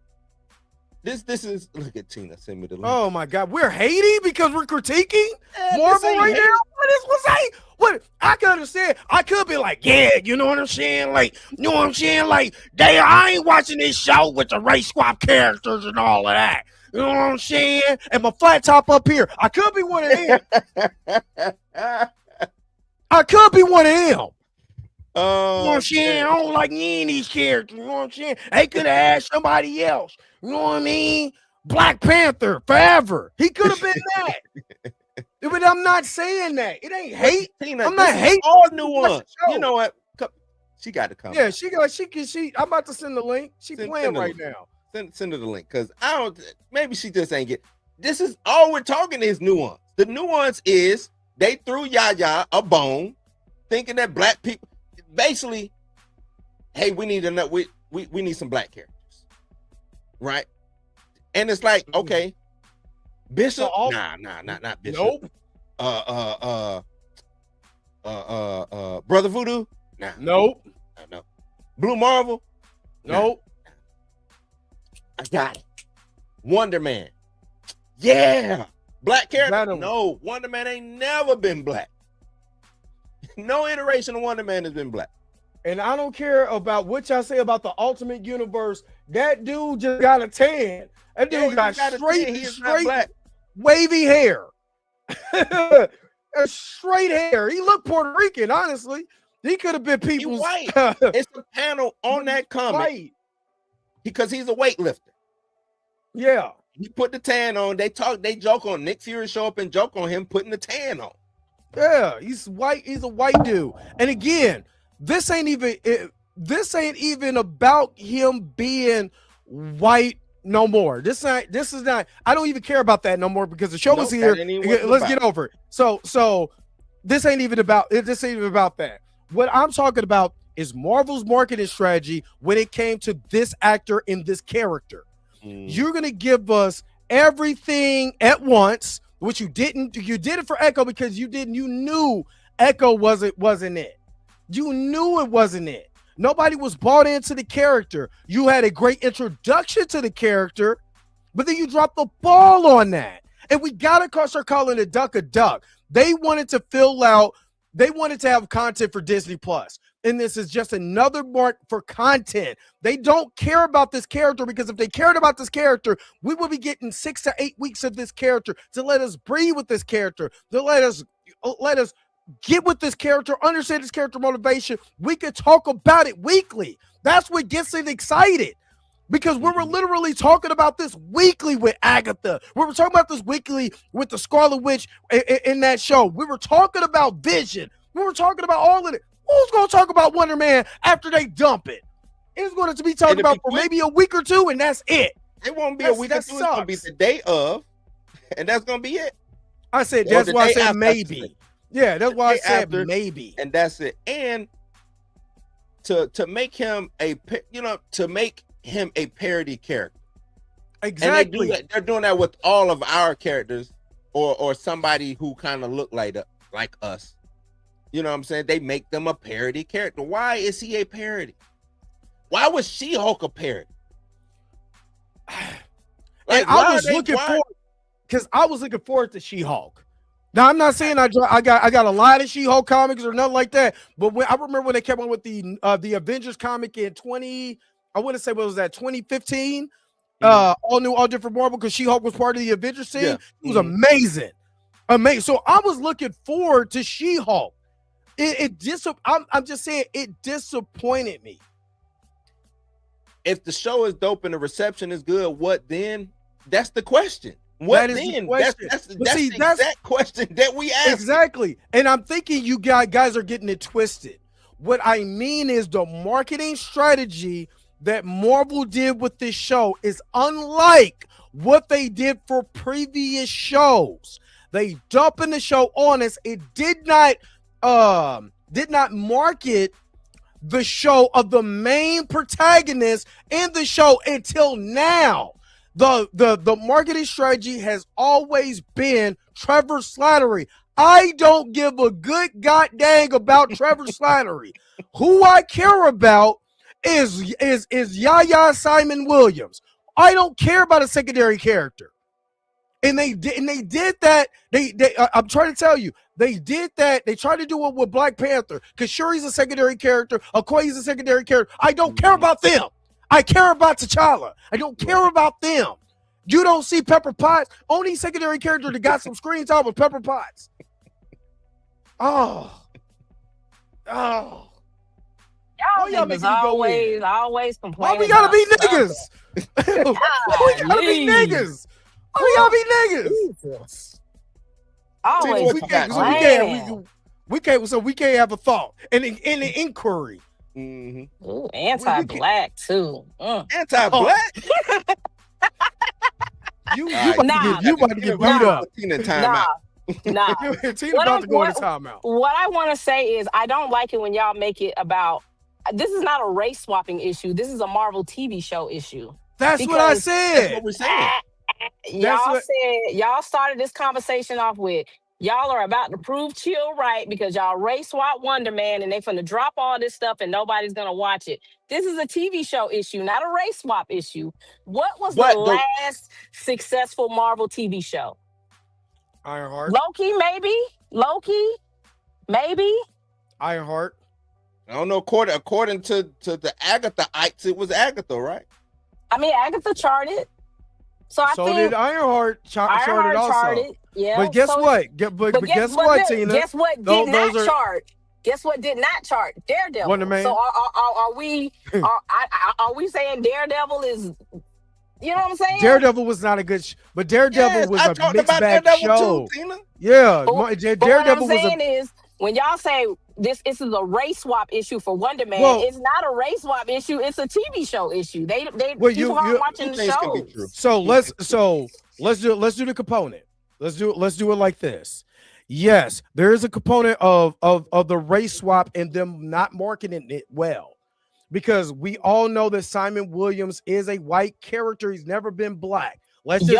This is look at Tina. Send me the link. Oh my God, we're hating because we're critiquing Man, Marvel this ain't right hate. now. What I could understand. I could be like, yeah, you know what I'm saying? Like, you know what I'm saying? Like, I ain't watching this show with the race swap characters and all of that. You know what I'm saying? And my flat top up here. I could be one of them. I could be one of them. You know what I'm saying? I don't like any of these characters. You know what I'm saying? They could have had somebody else. You know what I mean? Black Panther forever. He could have been that. But I'm not saying that. It ain't hate. Tina, I'm not hating. all nuance. You know what? She got to come. Yeah, she. I'm about to send the link. She playing right now. Send her the link because I don't. Maybe she just ain't get. This is all we're talking is nuance. The nuance is they threw Yaya a bone, thinking that black people basically, hey, we need we need some black characters, right? And it's like, okay, Bishop, not Bishop. Nope. Brother Voodoo, Nope. No. Blue Marvel, Nope. I got it. Wonder Man, yeah. Black character, Venom. no. Wonder Man ain't never been black. No iteration of Wonder Man has been black. And I don't care about what y'all say about the Ultimate Universe. That dude just got a tan. That dude got straight wavy hair. Straight hair. He looked Puerto Rican, honestly. He could have been people's. White. It's a panel on that comic. White. Because he's a weightlifter. Yeah. He put the tan on. They joke on Nick Fury show up and joke on him putting the tan on. Yeah, he's white. He's a white dude. And again, this ain't even about him being white no more. This is not. I don't even care about that no more because the show is here. Let's get over it. So this ain't even about it. This ain't even about that. What I'm talking about is Marvel's marketing strategy when it came to this actor and this character. You're gonna give us everything at once, which you didn't. You did it for Echo because you knew Echo wasn't it. You knew it wasn't it. Nobody was bought into the character. You had a great introduction to the character, but then you dropped the ball on that. And we gotta start calling a duck a duck. They wanted to fill out. They wanted to have content for Disney Plus. And this is just another mark for content. They don't care about this character because if they cared about this character, we would be getting 6 to 8 weeks of this character to let us breathe with this character, to let us get with this character, understand this character motivation. We could talk about it weekly. That's what gets it excited. Because we were literally talking about this weekly with Agatha. We were talking about this weekly with the Scarlet Witch in that show. We were talking about Vision. We were talking about all of it. Who's going to talk about Wonder Man after they dump it? It's going to be talked about for maybe a week or two, and that's it. It won't be a week or two. It's going to be the day of, and that's going to be it. I said, that's why I said maybe. Yeah, that's why I said maybe. And that's it. And to make him a parody character. Exactly. And they're doing that with all of our characters or somebody who kind of look like us. You know what I'm saying? They make them a parody character. Why is he a parody? Why was She-Hulk a parody? Like, I was looking forward to She-Hulk. Now I'm not saying I got a lot of She-Hulk comics or nothing like that, but I remember when they came on with the Avengers comic in 2015. All new, all different Marvel because She-Hulk was part of the Avengers team. Yeah. It was amazing. So I was looking forward to She-Hulk. I'm just saying it disappointed me. If the show is dope and the reception is good, what then? That's the question. What then? That's the exact question that we asked. Exactly. And I'm thinking you guys are getting it twisted. What I mean is the marketing strategy that Marvel did with this show is unlike what they did for previous shows. They dumping the show on us. It did not market the show of the main protagonist in the show until now. The marketing strategy has always been Trevor Slattery. I don't give a good goddamn about Trevor Slattery. Who I care about is Yaya Simon Williams. I don't care about a secondary character. And they did that. I'm trying to tell you, they did that. They tried to do it with Black Panther because Shuri's a secondary character. Okoye's a secondary character. I don't care about them. I care about T'Challa. I don't care about them. You don't see Pepper Potts. Only secondary character that got some screen time was Pepper Potts. Oh. Y'all niggas always complaining. Why we gotta be niggas? Why we gotta be niggas? Why we gotta be niggas? Jesus. Always we can't have a thought and an inquiry. Mm-hmm. Ooh, anti-black too. Anti-black? You about to get beat up. Tina, time out. Nah. Tina about to go into timeout. What I want to say is I don't like it when y'all make it about. This is not a race swapping issue. This is a Marvel TV show issue. That's what I said. That's what we're saying. Y'all started this conversation off with y'all are about to prove Chill right because y'all race swap Wonder Man and they finna drop all this stuff and nobody's gonna watch it. This is a TV show issue, not a race swap issue. What was the last successful Marvel TV show? Ironheart. Loki, maybe. Ironheart. I don't know. According to the Agatha-ites, it was Agatha, right? I mean, Agatha charted. So think did Ironheart charted also. Charted. Yeah. But guess what? But guess what, Tina? Guess what did not chart? Guess what did not chart? Daredevil. Wonder Man. So are we saying Daredevil is? You know what I'm saying? Daredevil was not a good, but Daredevil was a mixed bag show. Too, Tina. Yeah, Daredevil what I'm saying is when y'all say this is a race swap issue for Wonder Man, it's not a race swap issue. It's a TV show issue. People are watching the show. So let's do the component. Let's do it like this. Yes, there is a component of the race swap and them not marketing it well. Because we all know that Simon Williams is a white character. He's never been black. It is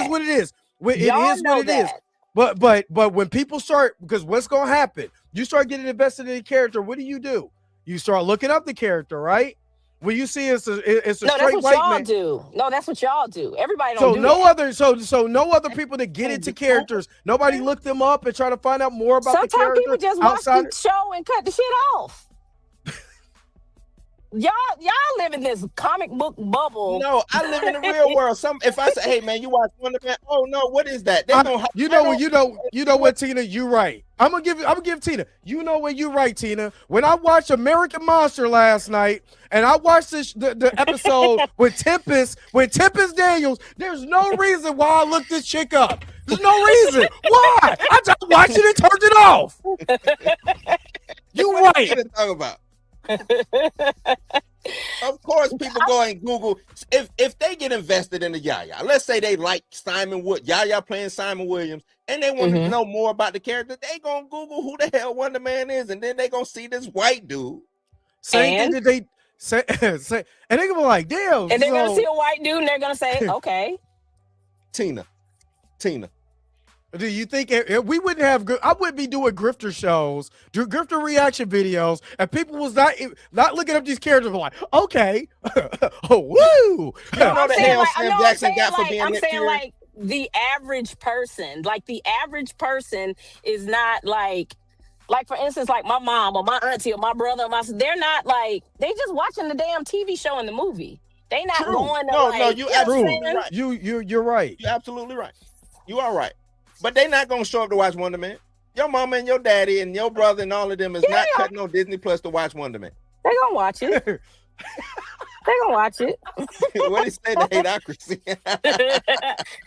what it is. It is what it is. But when people start, because what's gonna happen? You start getting invested in the character. What do? You start looking up the character, right? When you see it's a straight white man. No, that's what y'all do. Everybody don't so do no that. other so no other people that get into characters. Nobody looked them up and try to find out more about the character. Sometimes people just watch the show and cut the shit off. Y'all live in this comic book bubble. No, I live in the real world. If I say, "Hey man, you watch Wonder Man?" Oh no, what is that? You know what, Tina? You right. I'm gonna give Tina. You know what? You right, Tina. When I watched American Monster last night, and I watched the episode with Tempest Daniels, there's no reason why I looked this chick up. There's no reason. Why? I just watched it and turned it off. You right. What are you talking about? Of course, people go and Google if they get invested in the Yaya. Let's say they like Yaya playing Simon Williams, and they want to know more about the character. They gonna Google who the hell Wonder Man is, and then they gonna see this white dude. Same thing that they say, and they gonna be like, "Damn!" And they're gonna see a white dude, and they're gonna say, "Okay." Tina. Do you think we wouldn't have? I wouldn't be doing grifter shows, grifter reaction videos, and people was not looking up these characters. Like, okay, oh woo! I'm saying like the average person, is not like for instance, like my mom or my auntie or my brother or they're not like they just watching the damn TV show and the movie. They not going to no, you absolutely right. You're right. You're absolutely right. You are right. But they not gonna show up to watch Wonder Man. Your mama and your daddy and your brother and all of them is not cutting on Disney Plus to watch Wonder Man. They gonna watch it. What do you say? The hateocracy.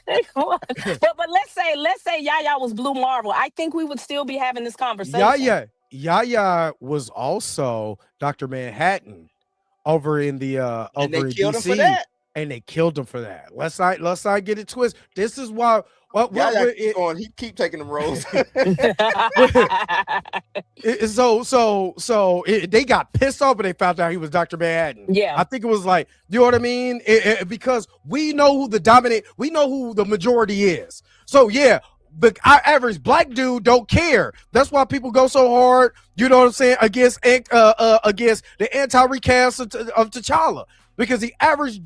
They gonna watch it. But let's say Yaya was Blue Marvel. I think we would still be having this conversation. Yaya was also Dr. Manhattan over in the and they killed DC. Him for that. And they killed him for that. Let's not get it twisted. This is why. He keep taking them roles. They got pissed off when they found out he was Dr. Manhattan. Yeah, I think it was like, you know what I mean? Because we know who the majority is. So yeah, our average black dude don't care. That's why people go so hard. You know what I'm saying against the anti-recast of T'Challa. because the average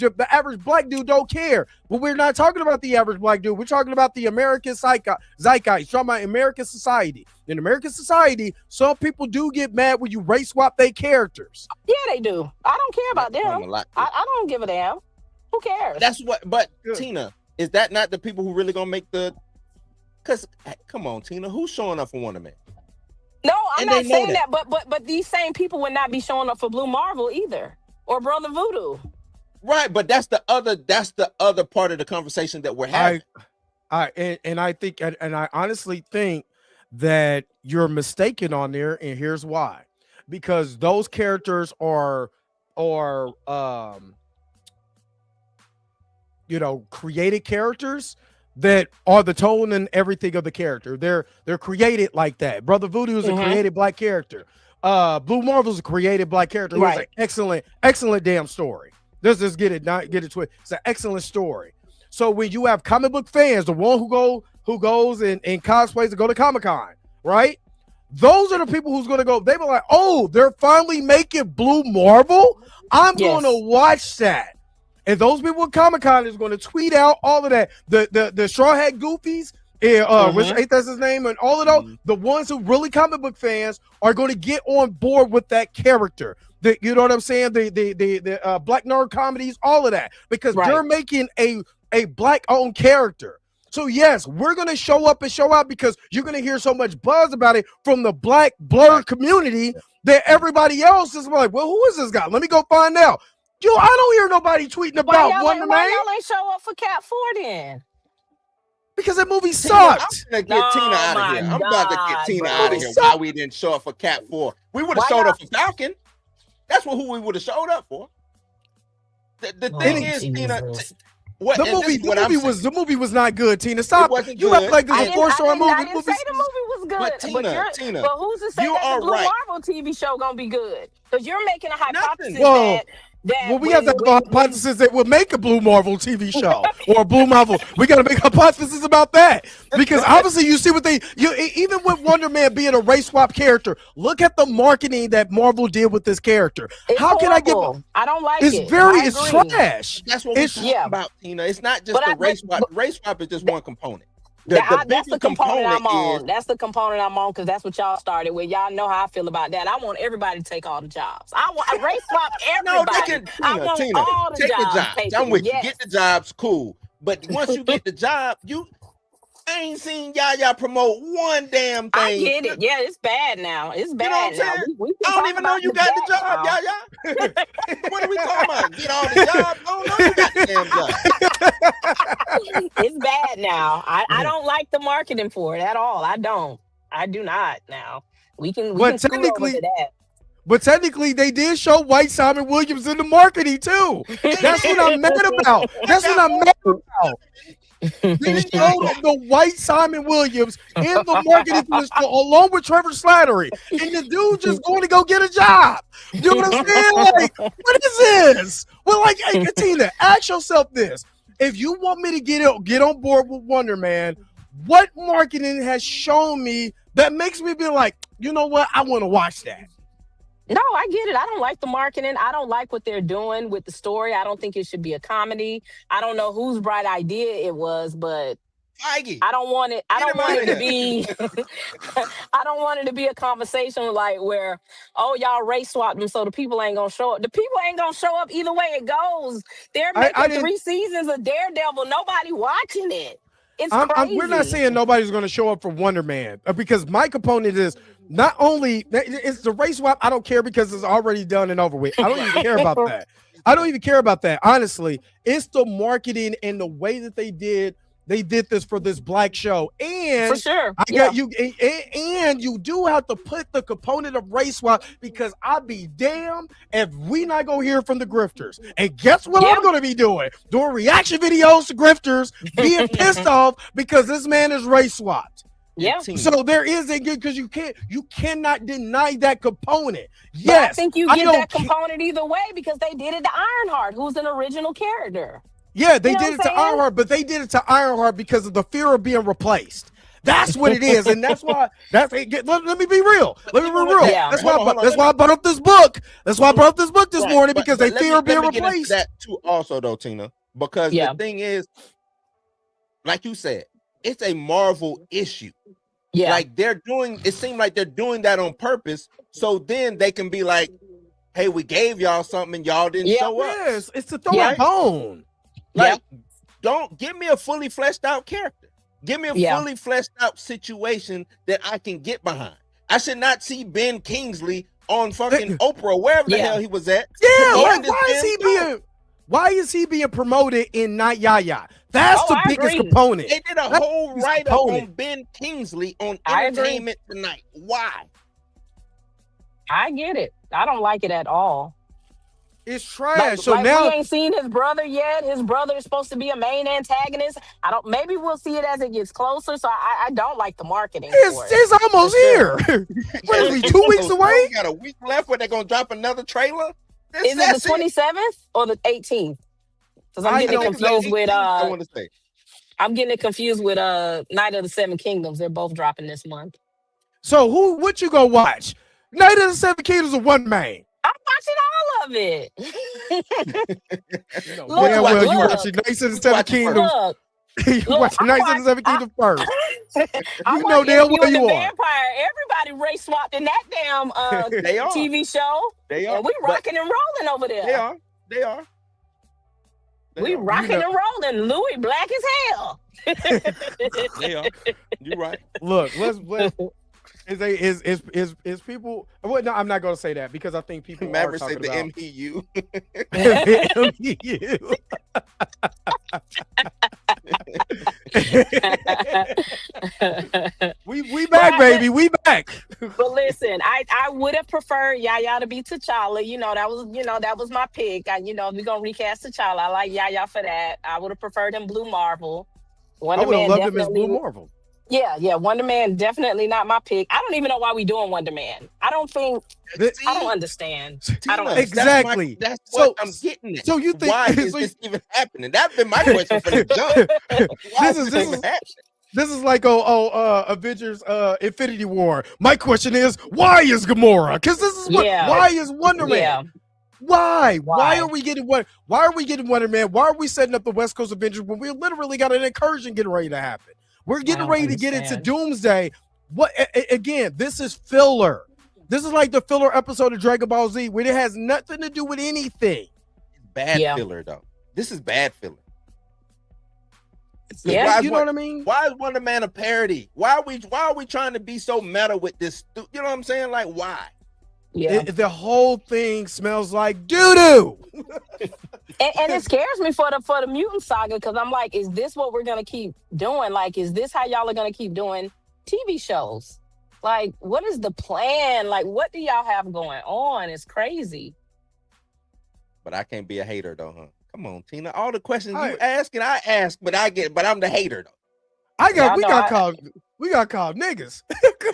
black dude don't care. But we're not talking about the average black dude. We're talking about the American zeitgeist. Talking about American society. In American society, some people do get mad when you race swap their characters. Yeah, they do. I don't care about them. I don't give a damn. Who cares? That's what. But Tina, is that not the people who really gonna make the? Because come on, Tina, who's showing up for Wonder Man? No, I'm not saying that. But these same people would not be showing up for Blue Marvel either, or Brother Voodoo. Right, but that's the other part of the conversation that we're having. I think, and I honestly think that you're mistaken on there, and here's why: because those characters are created characters that are the tone and everything of the character. They're created like that. Brother Voodoo is a created black character. Blue Marvel's a created black character. Right. It's an excellent damn story. Let's just get it twisted. It's an excellent story. So when you have comic book fans, the one who goes and cosplays to go to Comic-Con, right? Those are the people who's gonna go. They were like, oh, they're finally making Blue Marvel. I'm gonna watch that. And those people at Comic-Con is going to tweet out all of that. The Straw Hat Goofies, which ain't that's his name, and all of those, the ones who really comic book fans are going to get on board with that character. You know what I'm saying? The black nerd comedies, all of that, because they're making a black-owned character. So yes, we're going to show up and show out because you're going to hear so much buzz about it from the black blurred community that everybody else is like, well, who is this guy? Let me go find out. Yo, I don't hear nobody tweeting about Wonder Man. Why y'all ain't show up for Cat 4 then? Because that movie sucked. I'm gonna get Tina out of here. I'm about to get Tina out of here. Why we didn't show up for Cat 4? We would have showed up for Falcon. That's who we would have showed up for. The thing is, Tina. The movie was not good, Tina. Stop. You act like this is a 4-star movie. I didn't say the movie was good. Tina, but who's to say that the Blue Marvel TV show gonna be good? Because you're making a hypothesis we have that hypothesis that we'll make a Blue Marvel TV show or a Blue Marvel. We got to make a hypothesis about that because obviously you see what even with Wonder Man being a race swap character, look at the marketing that Marvel did with this character. It's horrible. I don't like it. It's trash. That's what we're talking about, Tina. It's not just the race swap. Race swap is just one component. That's the component I'm on. That's the component I'm on because that's what y'all started with. Y'all know how I feel about that. I want everybody to take all the jobs. I want a race swap everybody. I want all the jobs. I'm with you. Get the jobs, cool. But once you get the job, I ain't seen y'all promote one damn thing. I get it. Yeah, it's bad now. It's bad now. I don't even know you got the job, y'all. What are we talking about? Get all the jobs? I don't know you got the damn job. It's bad now. I don't like the marketing for it at all. I do not now. We can technically that. But technically, they did show White Simon Williams in the marketing too. That's what I'm mad about. They showed the White Simon Williams in the marketing for this show, along with Trevor Slattery, and the dude just going to go get a job. You know what I'm saying? Like, what is this? Well, like, hey, Tina, ask yourself this: if you want me to get on board with Wonder Man, what marketing has shown me that makes me be like, you know what? I want to watch that. No, I get it. I don't like the marketing. I don't like what they're doing with the story. I don't think it should be a comedy. I don't know whose bright idea it was, but I don't want it. I don't want it to be. I don't want it to be a conversation like where, oh, y'all race swapped them, so the people ain't gonna show up. The people ain't gonna show up either way it goes. They're making 3 seasons of Daredevil. Nobody watching it. It's crazy. We're not saying nobody's going to show up for Wonder Man because my component is not only it's the race swap. I don't care because it's already done and over with. I don't even care about that. I don't even care about that. Honestly, it's the marketing and the way that they did this for this black show. And for sure, I got you. And you do have to put the component of race swap because I'll be damned if we not gonna hear from the grifters. And guess what I'm gonna be doing? Doing reaction videos to grifters, being pissed off because this man is race swapped. Yeah. So there is a good because you cannot deny that component. Yes, but I think you get that component either way because they did it to Ironheart, who's an original character. Yeah, they did it to Ironheart, but they did it to Ironheart because of the fear of being replaced. That's what it is, and that's why. Let me be real. Let me be real. Yeah. That's why I brought up this book. That's why I brought up this book this morning because they fear being replaced. That too, also though, Tina, because the thing is, like you said, it's a Marvel issue. Yeah. Like they're doing. It seems like they're doing that on purpose, so then they can be like, "Hey, we gave y'all something, and y'all didn't show up." Yes, it's to throw a bone. Like, don't give me a fully fleshed out character. Give me a fully fleshed out situation that I can get behind. I should not see Ben Kingsley on fucking Oprah, wherever the hell he was at. Yeah, like why is he being promoted in Not Yaya? That's the biggest component. They did a whole write up on Ben Kingsley on Entertainment Tonight. Why? I get it. I don't like it at all. It's trash. So now we ain't seen his brother yet. His brother is supposed to be a main antagonist. Maybe we'll see it as it gets closer. So I don't like the marketing. It's almost here. What is he, 2 weeks away? We got a week left where they're gonna drop another trailer. Is it the 27th or the 18th? Because I'm getting it confused with I'm getting it confused with Night of the Seven Kingdoms. They're both dropping this month. So what you gonna watch? Night of the Seven Kingdoms or One Man? I'm watching all of it. You watching Knights of the Seven Kingdoms. You watching Knights of the Seven Kingdoms first. You know damn well you are. Vampire. Everybody race swapped in that damn TV show. They are. And we rocking and rolling over there. They are. We rocking and rolling. Louis black as hell. They are. You're right. Look, let's is people? Well, no, I'm not going to say that because I think people Maverick are talking said about the MPU. we back, baby. We back. But listen, I would have preferred Yaya to be T'Challa. That was my pick. We're gonna recast T'Challa. I like Yaya for that. I would have preferred him Blue Marvel. I would have loved him as Blue Marvel. Yeah, Wonder Man definitely not my pick. I don't even know why we doing Wonder Man. I don't understand. I don't understand. Exactly. That's what I'm getting at. So you think why is this even happening? That's been my question for the jump. This is like Avengers Infinity War. My question is, why is Gamora? Because this is why is Wonder Man? Yeah. Why are we getting Wonder Man? Why are we setting up the West Coast Avengers when we literally got an incursion getting ready to happen? We're getting ready to get into Doomsday. Again, this is filler. This is like the filler episode of Dragon Ball Z where it has nothing to do with anything. Bad filler, though. This is bad filler. Yeah, you know what I mean? Why is Wonder Man a parody? Why are we trying to be so meta with this? You know what I'm saying? Like, why? Yeah, the whole thing smells like doo-doo. and it scares me for the mutant saga because I'm like, is this what we're gonna keep doing? Like, is this how y'all are gonna keep doing TV shows? Like, what is the plan? Like, what do y'all have going on? It's crazy. But I can't be a hater though, huh? Come on, Tina. All the questions you ask and I ask, but I'm the hater though. We got called niggas.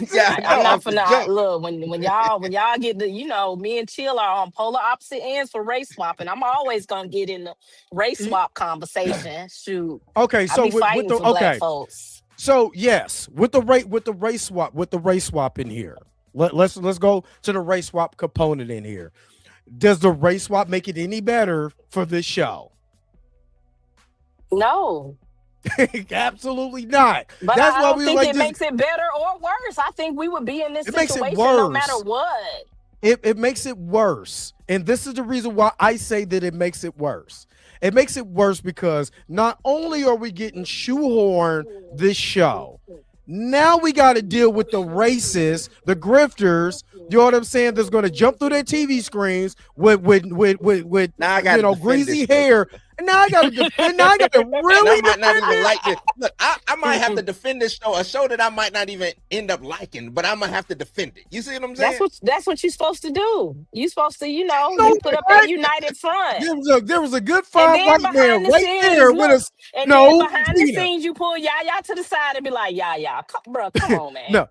I'm not finna look when y'all get the me and Chill are on polar opposite ends for race swapping. I'm always gonna get in the race swap conversation. Shoot. Okay, so with the black folks. So yes, with the race swap in here. Let's go to the race swap component in here. Does the race swap make it any better for this show? No. Absolutely not. But that's I don't think it makes it better or worse. I think we would be in this situation no matter what. It makes it worse. And this is the reason why I say that it makes it worse. It makes it worse because not only are we getting shoehorned this show, now we got to deal with the racists, the grifters, you know what I'm saying, that's going to jump through their TV screens with greasy hair. And now I got to defend. Now I got to really I might not even like this. Look, I might have to defend this show, a show that I might not even end up liking, but I'm gonna have to defend it. You see what I'm saying? That's what you're supposed to do. You're supposed to, you put up that united front. There was a good fine white man right there with us. And then behind the scenes, you pull Yaya to the side and be like, Yaya, bro, come on, man. No.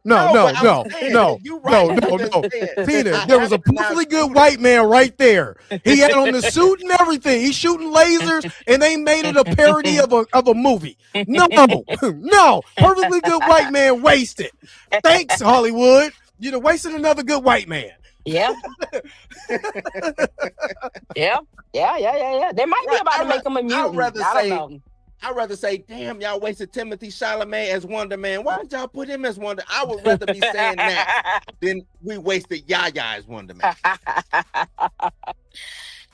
Tina, there was a perfectly good white man right there. He had on the suit and everything. He's shooting lasers years and they made it a parody of a movie. No, no. Perfectly Good White Man wasted. Thanks, Hollywood. You'd have wasted another good white man. Yeah. Yeah. They might be about to make him a mutant. I don't know. I'd rather say, damn, y'all wasted Timothy Chalamet as Wonder Man. Why did y'all put him as Wonder? I would rather be saying that than we wasted Yaya as Wonder Man.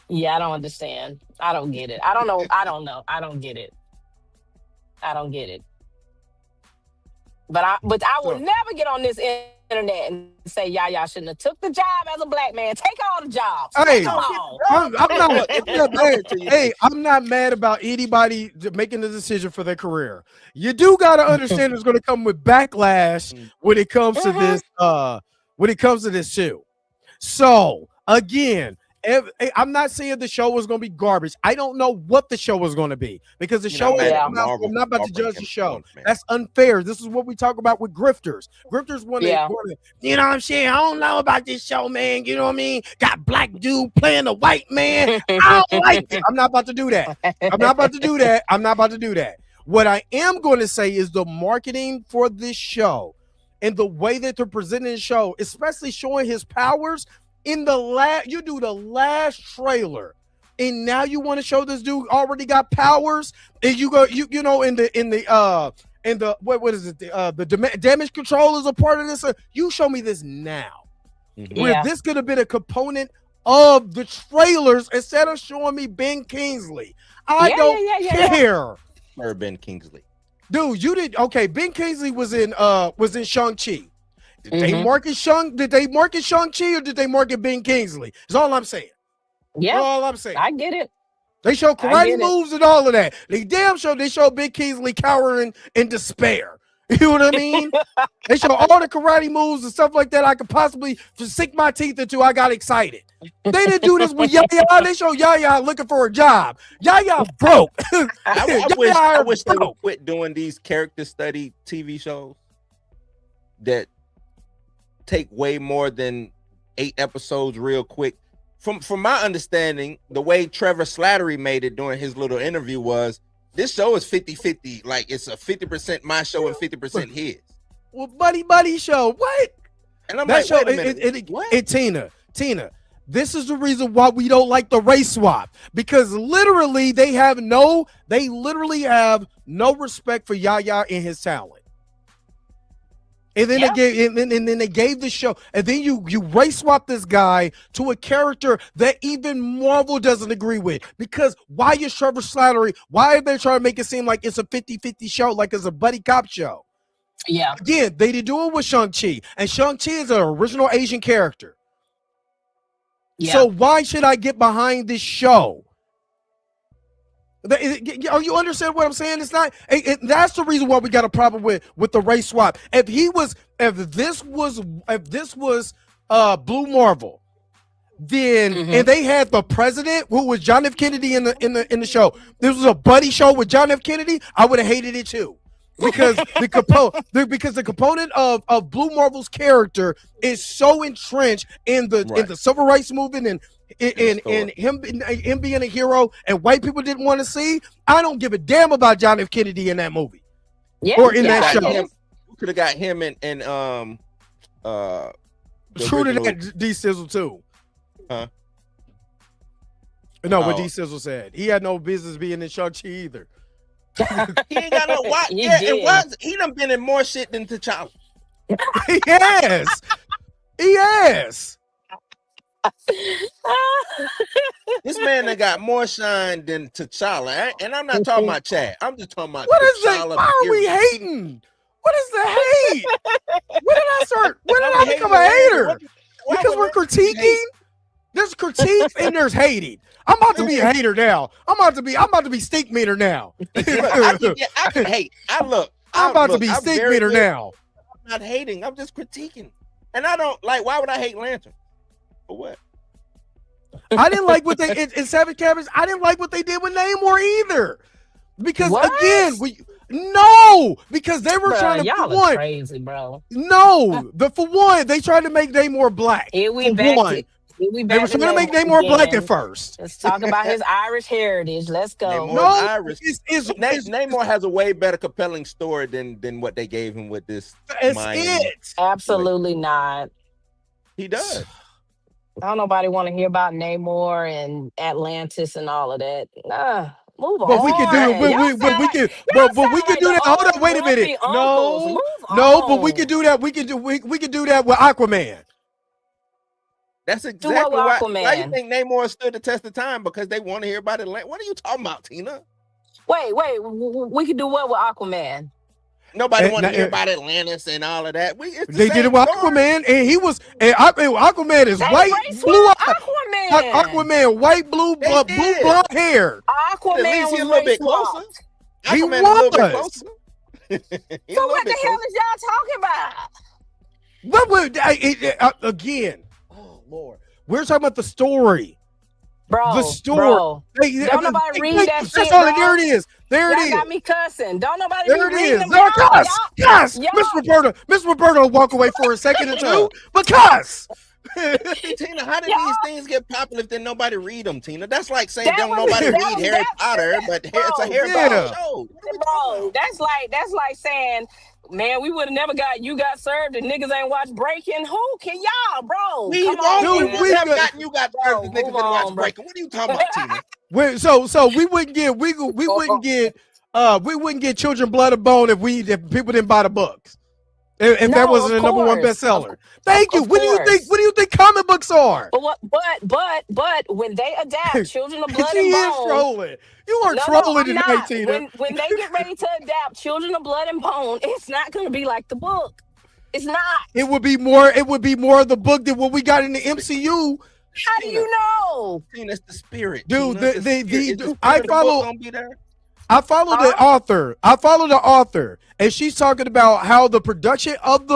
Yeah, I don't understand. I don't get it. I don't know. I don't get it. I don't get it. But I will never get on this internet and say Yaya shouldn't have took the job as a black man. Take all the jobs. Hey, I'm not mad about anybody making the decision for their career. You do got to understand it's going to come with backlash when it comes to this. When it comes to this too. So again, I'm not saying the show was going to be garbage. I don't know what the show was going to be because the show. I'm not about to judge the show. That's unfair. This is what we talk about with grifters. Grifters want to, you know what I'm saying? I don't know about this show, man. You know what I mean? Got black dude playing a white man. I don't like it. I'm not about to do that. I'm not about to do that. What I am going to say is the marketing for this show and the way that they're presenting the show, especially showing his powers. In the you do the last trailer, and now you want to show this dude already got powers, and you go, you know, in the what is it? The damage control is a part of this. You show me this now, where this could have been a component of the trailers instead of showing me Ben Kingsley. I don't care. Or Ben Kingsley, dude, you did okay. Ben Kingsley was in Shang-Chi. Did they market Shang-Chi or did they market Ben Kingsley? That's all I'm saying. Yeah. That's all I'm saying. I get it. They show karate moves and all of that. They show Ben Kingsley cowering in despair. You know what I mean? They show all the karate moves and stuff like that I could possibly sink my teeth into. I got excited. They didn't do this with Yaya. They show Yaya looking for a job. Yaya broke. I wish they would quit doing these character study TV shows that take way more than 8 episodes real quick. From my understanding, the way Trevor Slattery made it during his little interview was, this show is 50-50. Like, it's a 50% my show and 50% his. Well, buddy show. What? And I'm like, wait a minute. What? Tina, this is the reason why we don't like the race swap. Because literally, they literally have no respect for Yaya and his talent. And then they gave the show, and then you race swap this guy to a character that even Marvel doesn't agree with. Because why is Trevor Slattery? Why are they trying to make it seem like it's a 50-50 show, like it's a buddy cop show? Yeah. Again, they did do it with Shang-Chi, and Shang-Chi is an original Asian character. Yeah. So why should I get behind this show? You understand what I'm saying? It's not. That's the reason why we got a problem with the race swap. If this was Blue Marvel, then and they had the president who was John F. Kennedy in the show. This was a buddy show with John F. Kennedy. I would have hated it too. Because the component of Blue Marvel's character is so entrenched in the civil rights movement and him being a hero, and white people didn't want to see. I don't give a damn about John F. Kennedy in that movie or in that show. We could have got him and true to that, D Sizzle too. Huh? No, what D Sizzle said, he had no business being in Shang-Chi either. He ain't got no why. He done been in more shit than T'Challa. He has. This man that got more shine than T'Challa, and I'm not talking about Chad. I'm just talking about what is that? Why are we hating? What is the hate? When did I start? When did I become a hater? Because we're critiquing. There's critiques and there's hating. I'm about to be a hater now. I'm about to be stink meter now. I can hate. I'm about to be stink meter now. I'm not hating. I'm just critiquing. And I don't like. Why would I hate Lantern? For what? I didn't like what they in Savage Cabbage. I didn't like what they did with Namor either. Because again, because they were trying to y'all are crazy, bro. No, for one, they tried to make Namor black. Here we back. We They were back to trying to make Namor black at again. first. Let's talk about his Irish heritage. Let's go. Namor's No, Irish. it's Namor has a way better compelling story than what they gave him with this. Mayan. it. Absolutely not. He does. Don't nobody want to hear about Namor and Atlantis and all of that. Nah, move on. But we can do it. But we can. But we can do that. Hold on. Wait a minute. No, but we can do that. We can do that with Aquaman. That's what exactly with why you Aquaman? think Namor stood the test of time, because they want to hear about it. What are you talking about, Tina? Wait. We can do what with Aquaman? Nobody want to hear about Atlantis and all of that. They did it with Aquaman, and he was. And Aquaman is white, blue. Aquaman, white, blue, blonde hair. Aquaman At least was he a little bit closer. He Aquaman a little bit was. closer. So what the hell is y'all talking about? What would again? Oh Lord, we're talking about the story. Bro, The story. bro. Don't nobody read that shit, bro. bro. There it is. There it Y'all is. got me cussing. Don't nobody There be it reading is. them. No, cuss. y'all- Miss Roberta will walk away for a second or two, but cuss. Tina, how did these things get popular if then nobody read them, Tina? That's like saying That don't was- nobody that read was- Harry that- Potter, but it's a Harry yeah. Potter show. What are we talking Bro, that's like saying, man, we would have never got served if niggas ain't watch Breaking. Who can y'all, bro? We Come on, Dude, man. we have gotten you got Bro, served. The niggas move didn't watch on, bro. Breaking. What are you talking about, Tina? So we wouldn't get Children Blood and Bone if people didn't buy the books. If that No, wasn't of the number one course. bestseller. Thank you. Of What do you think? course. What do you think comic books are? But when they adapt Children of Blood She and is Bone, trolling. You are no, trolling I'm tonight, not. Tina. When they get ready to adapt Children of Blood and Bone, it's not going to be like the book. It's not. It would be more of the book than what we got in the MCU. How do you know? Tina, it's the spirit. Dude, Tina. the spirit I of the book follow gonna be there. I follow the author. And she's talking about how the production of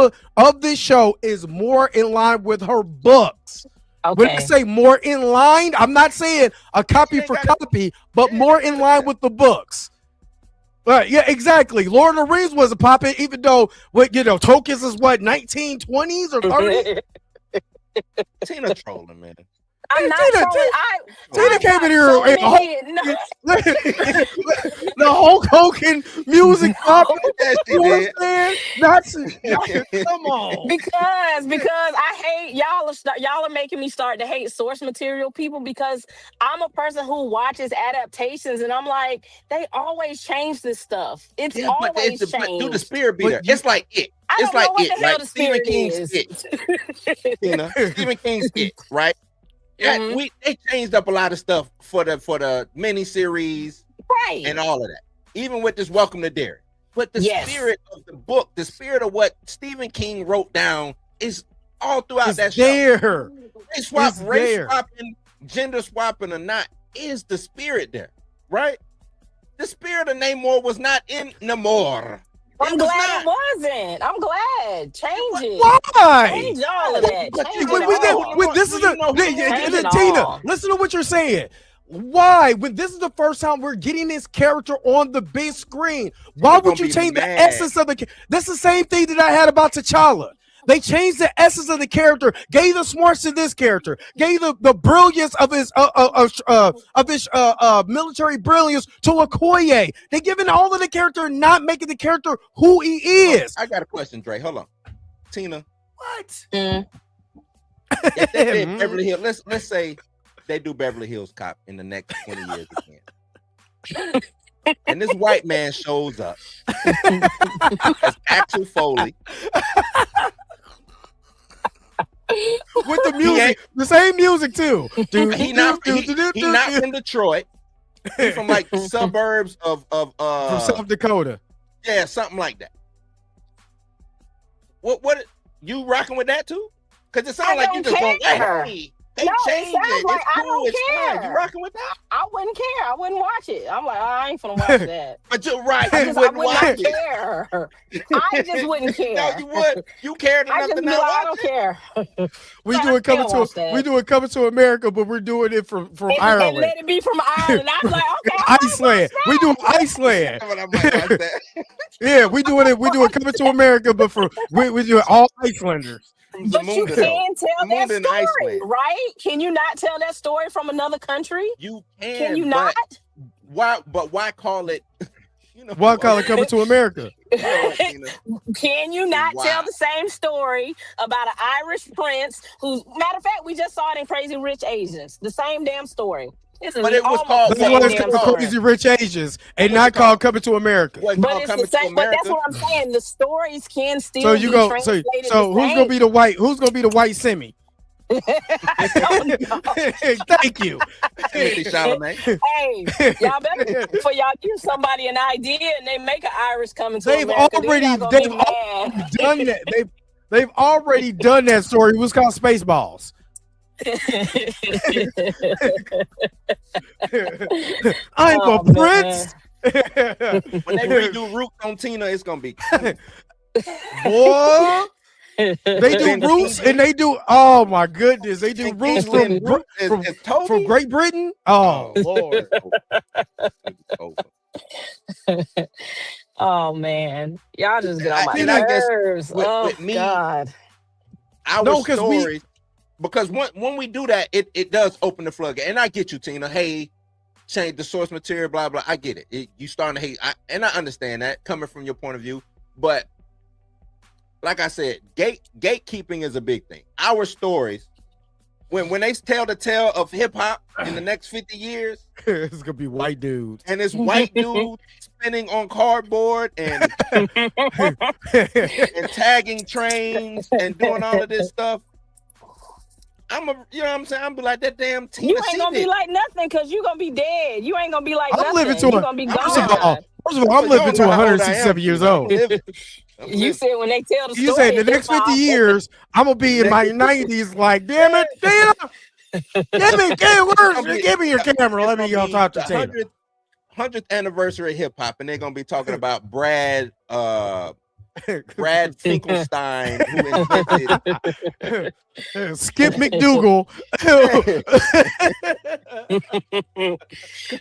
this show is more in line with her books. When I Okay. say more in line, I'm not saying a copy for copy, but more in line with the books. But yeah, exactly. Lord of the Rings was a poppin', even though Tolkien's is what 1920s or 30s. Tina trolling, man. I'm not Tina, trolling. Tina came in here so and the Hulk Hogan music popping. Yes, she You know did. what I'm saying? Come on. because I hate y'all are making me start to hate source material people, because I'm a person who watches adaptations and I'm like, they always change this stuff. It's always changed. Do the spirit be there? But you- It's like it. I It's don't know like what it, the hell right? the Stephen spirit King's is. it. Tina, Stephen King's it, right? Yeah, Mhm. they changed up a lot of stuff for the miniseries Right. and all of that. Even with this Welcome to Derry. But the Yes. spirit of the book, the spirit of what Stephen King wrote down is all throughout It's that show. there. They swap, It's race there. swapping, gender swapping or not, is the spirit there, right? The spirit of Namor was not in Namor. I'm It was glad it not. wasn't. I'm glad. Change it. Why? Change all of that. But Change When it we all. when this is You know who- Change it Tina, all. listen to what you're saying. Why, when this is the first time we're getting this character on the big screen, why You're would gonna you be change the mad. essence of the? That's the same thing that I had about T'Challa. They changed the essence of the character, gave the smarts to this character, gave the brilliance of his military brilliance to Okoye. They giving all of the character, not making the character who he is. I got a question, Dre. Hold on. Tina, What? Mm. if they did Beverly Hills, let's say they do Beverly Hills Cop in the next 20 years again. And this white man shows up as Axel Foley. With the music, the same music too. He not from Detroit. He from like suburbs of from South Dakota. yeah, something like that. What you rocking with that too? Because it sounds I like you don't just going, care. hey, they No, it changed sounds it. like It's I cool. don't It's fine. care. You rocking with that? I wouldn't care. I wouldn't watch it. I'm like, I ain't finna watch that. But you're right. I You just, I wouldn't would watch not it. care. I just wouldn't care. No, you would. You cared I enough just to be like, not I watch don't care. We I do it can't watch that. coming to America, but we're doing it from And Ireland. let it be from Ireland. I was like, okay, I might Iceland. watch We do that. Iceland. But I might watch that. Yeah, we do it coming to America, but we do it all Icelanders. The But you Munda, though. can tell The that Munda in story, Iceland. right? Can you not tell that story from another country? You Can you can, not? but why? But why call it? You know Why what? call it Coming to America? You know what, Tina? Can you not tell Why? the same story about an Irish prince who's, matter of fact, we just saw it in Crazy Rich Asians. The same damn story. It's But it was almost called. the That's same why it's damn called story. Crazy Rich Asians and What's it not called? called Coming to America. What But called it's the Coming to same. But that's America? what I'm saying. The stories can So still you be go. translated So the who's same. gonna be the white? Who's gonna be the white Simi? I don't know. Thank you. Timothy Chalamet. Hey, y'all better before y'all give somebody an idea and they make an Irish Coming to They've America. Then already y'all gonna be they've mad. already done that. They've already done that story. It was called Spaceballs. I'm Oh, a prince. When they redo Roots on Tina, it's gonna be. Boy, they do Ben Roots Kingsley. and they do. Oh my goodness, they do Ben Roots Kingsley from and Root is Toby. from Great Britain. Oh Lord. Oh man, y'all just get on my And I guess nerves. Oh with me, God. our No, 'cause we- stories, because when we do that, it does open the floodgate. And I get you, Tina. Hey, change the source material, blah blah. I get it. You starting to hate, and I understand that coming from your point of view. But like I said, gatekeeping is a big thing. Our stories, when they tell the tale of hip hop in the next 50 years, It's gonna be white dudes. and it's white dudes spinning on cardboard and tagging trains and doing all of this stuff. You know what I'm saying? I'm be like that damn Tina. You ain't gonna be like nothing because you gonna be dead. You ain't gonna be like I'm nothing. living to You a- gonna be First of gone. all, I'm living to 167 years old. You said when they tell the story, You said the next 50 years, I'm gonna be in my 90s. Like, damn it, Tina. Give me your camera. Let me go talk to Tina. 100th anniversary of hip hop, and they're gonna be talking about Brad Finkelstein, who invented Skip McDougal.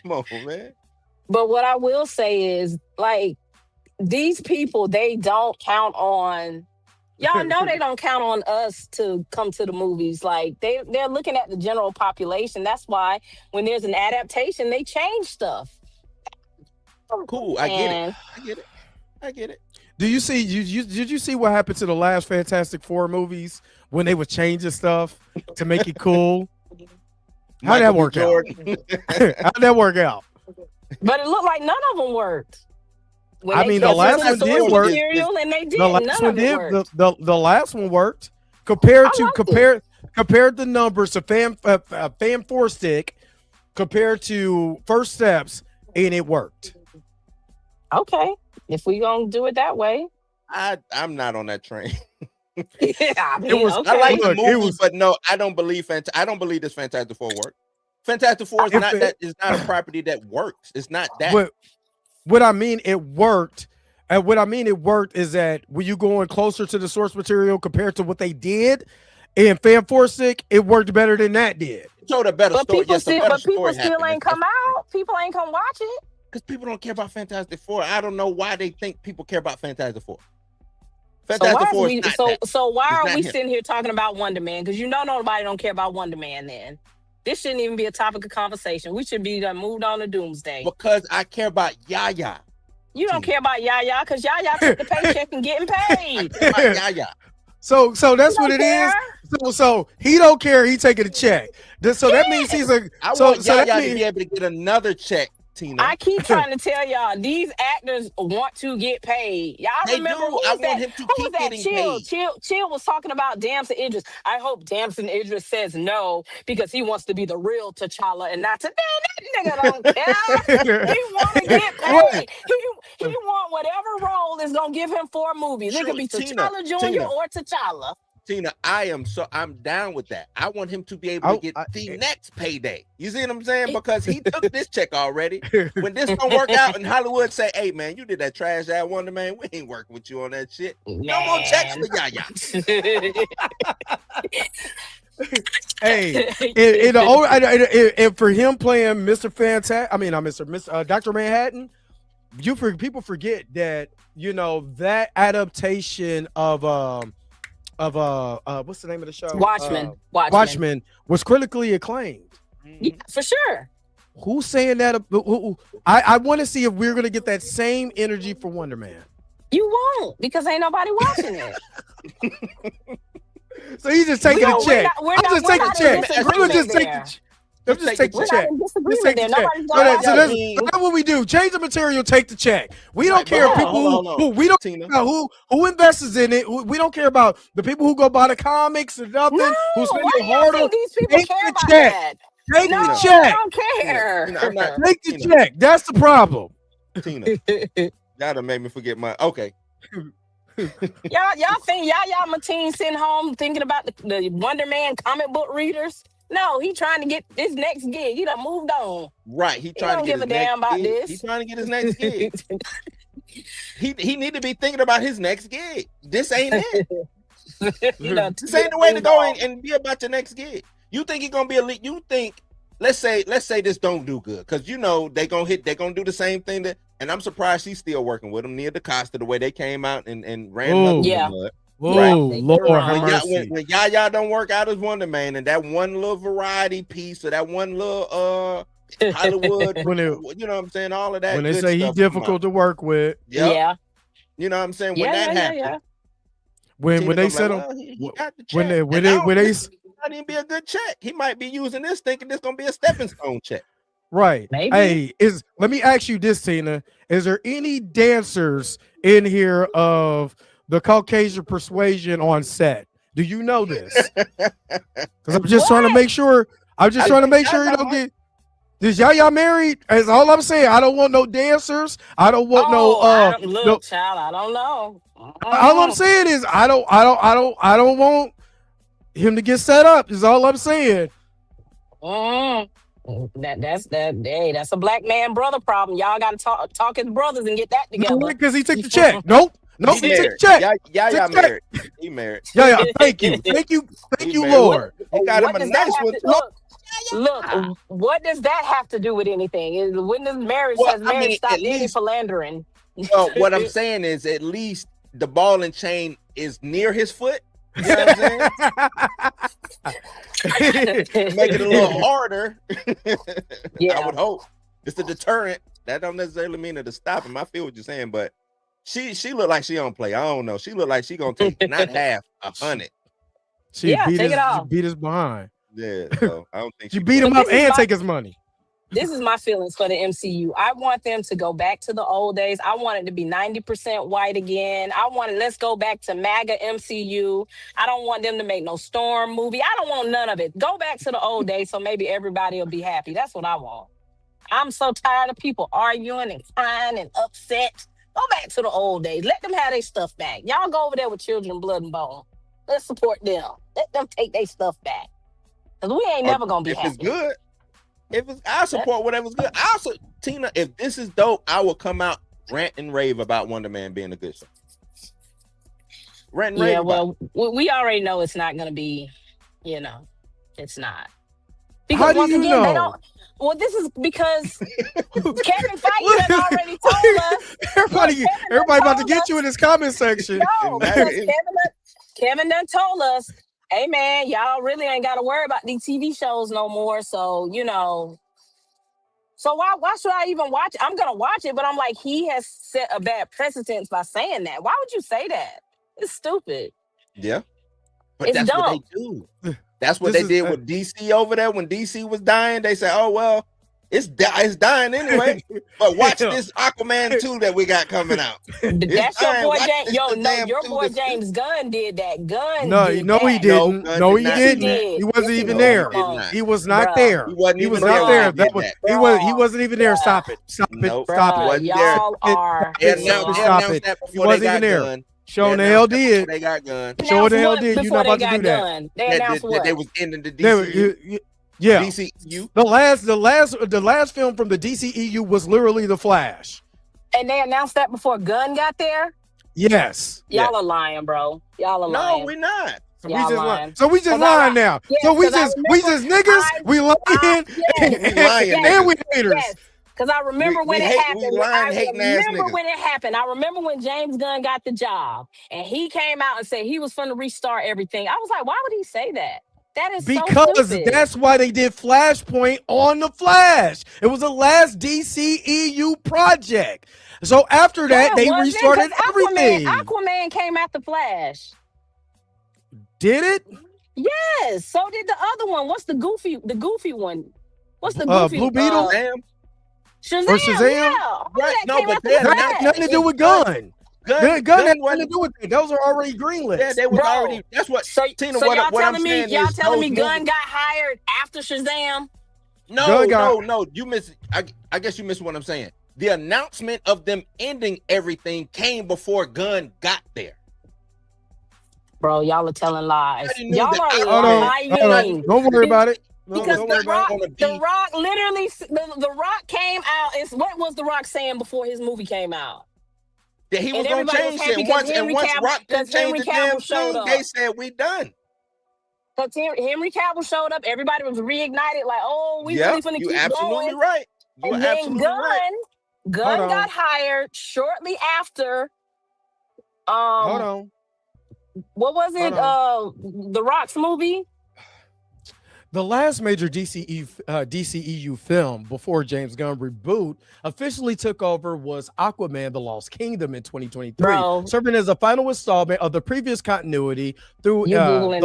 Come on, man. But what I will say is, like, these people, they don't count on. Y'all know they don't count on us to come to the movies. Like they're looking at the general population. That's why when there's an adaptation, they change stuff. Cool, I get it. Do you see? Did you see what happened to the last Fantastic Four movies when they were changing stuff to make it cool? How'd that work out? How'd that work out? But it looked like none of them worked. When I they mean, the kept last using one source did work. material and they did. The last None one of it did. worked. The last one worked. Compared to liked compared the numbers of Fan Four Stick compared to First Steps, and it worked. Okay, if we gonna do it that way, I'm not on that train. I mean, It was- okay. I like the Look, movie, it was- but no, I don't believe this Fantastic Four work. Fantastic Four is If not it- that. Is not a property that works. It's not that. But what I mean, it worked. And what I mean, it worked is that when you going closer to the source material compared to what they did in Fan Four Stick, it worked better than that did. Told a better But story. people Yes, a still, better but people story still happened. ain't come out. People ain't come watch it. Because people don't care about Fantastic Four. I don't know why they think people care about Fantastic Four. So Fantastic why, Four is not that. so why It's are not we him. sitting here talking about Wonder Man? Because you know nobody don't care about Wonder Man. Then this shouldn't even be a topic of conversation. We should be done moved on to Doomsday. Because I care about Yaya. You don't care about Yaya because Yaya took the paycheck and getting I paid. care about Yaya. So that's You what don't it is. care. So he don't care. He taking a check. So that means he's a. I So want that Yaya to means be able to get another check, Tina. I keep trying to tell y'all, these actors want to get paid. Y'all They remember do. who I was want that? him to Who keep was that? getting paid. Chill was talking about Damson Idris. I hope Damson Idris says no because he wants to be the real T'Challa and not to. Man, that nigga don't care. He want to get paid. He want whatever role is gonna give him 4 movies. It could be Tina, T'Challa Jr. Tina. or T'Challa. Tina, I'm down with that. I want him to be able to get the next payday. You see what I'm saying? Because he took this check already. When this don't work out in Hollywood, say, hey man, you did that trash ass Wonder Man. We ain't working with you on that shit. No more checks for Yaya. Hey, and for him playing Mr. Fantastic, Mr. Dr. Manhattan, people forget that that adaptation of what's the name of the show? Watchmen. Watchmen was critically acclaimed. Yeah, for sure. Who's saying that? I want to see if we're gonna get that same energy for Wonder Man. You won't, because ain't nobody watching it. So he's just taking a check. I'm just taking a check. I'm just taking a check. Let's just take the check. Let's take the check. So that's what we do. Change the material, take the check. We don't care people who we don't care about who invests in it. We don't care about the people who go buy the comics and nothing. No, who spend why it do you harder. think these people Take care the about check. that? Take No, the I check. don't care. Take the check. That's the problem. Tina, y'all done made me forget my. Okay. y'all think y'all Mateen sitting home thinking about the Wonder Man comic book readers? No, he trying to get this next gig. He done moved on. Right. He trying don't to get give a his damn next about gig. this. He trying to get his next gig. he need to be thinking about his next gig. This ain't it. This ain't the way to go and be about your next gig. You think he's gonna be elite? You think? Let's say this don't do good, because they gonna do the same thing that. And I'm surprised she's still working with him. Nia DaCosta, the way they came out and ran him yeah. the mud. Oh, Right. Lord have mercy. When Yaya don't work out as Wonder Man, and that one little variety piece or that one little Hollywood, you know what I'm saying? All of that. When they say he's difficult to work with. Yep. Yeah. You know what I'm saying? When that happened. When they said him, when they might even be a good check. He might be using this thinking this gonna be a stepping stone check. Right. Maybe. Hey, let me ask you this, Tina. Is there any dancers in here of the Caucasian persuasion on set? Do you know this? Because I'm just trying to make sure. I'm just trying to make sure you don't get. Is Yaya married? That's all I'm saying. I don't want no dancers. I don't want Look, child, I don't know. All I'm saying is I don't want him to get set up. Is all I'm saying. That's a black man brother problem. Y'all got to talk as brothers and get that together. Because he took the check. Nope, he took the check. Yeah, married. He married. Yeah. Thank you, Lord. He got him a nice one. Look, what does that have to do with anything? When does marriage stop any philandering? Well, what I'm saying is at least the ball and chain is near his foot. You know what I'm saying? Make it a little harder. Yeah. I would hope. It's a deterrent. That don't necessarily mean to stop him. I feel what you're saying, but she look like she don't play. I don't know. She look like she gonna take not half, 100. She beat us behind. Yeah, so I don't think she beat him up and take his money. This is my feelings for the MCU. I want them to go back to the old days. I want it to be 90% white again. Let's go back to MAGA MCU. I don't want them to make no Storm movie. I don't want none of it. Go back to the old days so maybe everybody will be happy. That's what I want. I'm so tired of people arguing and crying and upset. Go back to the old days. Let them have their stuff back. Y'all go over there with Children, Blood, and Bone. Let's support them. Let them take their stuff back. Because we ain't never going to be happy. If it's good. I support whatever's good. Tina, if this is dope, I will come out rant and rave about Wonder Man being a good show. Rant and rave. Yeah, well, we already know it's not going to be, it's not. Because once again, they don't. Well, this is because Kevin Feige has already told us. Everybody about to get you in this comment section. No, because Kevin done told us, hey man, y'all really ain't got to worry about these TV shows no more. So, so why should I even watch it? I'm going to watch it, but I'm like, he has set a bad precedent by saying that. Why would you say that? It's stupid. Yeah. But it's that's dumb. what they do. That's what they did with DC over there. When DC was dying, they said, oh, well, it's dying anyway. But watch this Aquaman 2 that we got coming out. That's your boy James. Your boy James Gunn did that. No, he didn't. No, he didn't. He wasn't even there. He was not there. He was not there. He wasn't even there. Stop it. Stop it. Y'all are. Stop it. He wasn't even there. Show the hell did. They got guns. Show the hell did. You're not about to do that. They announced what? They was ending the DCU. Yeah. DCU. The last film from the DCEU was literally The Flash. And they announced that before Gunn got there? Yes. Y'all are lying, bro. Y'all are lying. No, we're not. So we just lying now. Yeah, so we just niggas. We lying and we haters. Because I remember when it happened. We lying, hating ass remember niggas. when it happened. I remember when James Gunn got the job and he came out and said he was going to restart everything. I was like, why would he say that? That is so Because stupid. that's why they did Flashpoint on the Flash. It was the last DCEU project. So after that, they restarted everything. Aquaman came after Flash. Did it? Yes. So did the other one. What's the goofy one? What's the goofy Blue Beetle? Shazam. Or Shazam? Yeah. Right. No, but that had nothing to do with Gunn. Gunn had nothing to do with it. Those are already greenlit. Yeah, they was already. That's what. Tina, what y'all I'm telling me saying y'all is telling me those Gunn movies- got hired after Shazam? No. You miss. I guess you missed what I'm saying. The announcement of them ending everything came before Gunn got there. Bro, y'all are telling lies. I knew Y'all that. are lying. Don't worry about it. Because Don't worry about it. The Rock literally, the Rock came out. What was The Rock saying before his movie came out? That he was And gonna everybody was change happy it. because Once Rock can change Henry the damn Cavill showed thing, up. they said we done. Because Henry Cavill showed up, everybody was reignited, like, oh, we really finna you keep absolutely going. right. You And then absolutely right. Gunn got hired shortly after. Hold on. What was it? The Rock's movie. The last major DCEU film before James Gunn reboot officially took over was Aquaman: The Lost Kingdom in 2023, Bro. serving as a final installment of the previous continuity through Though his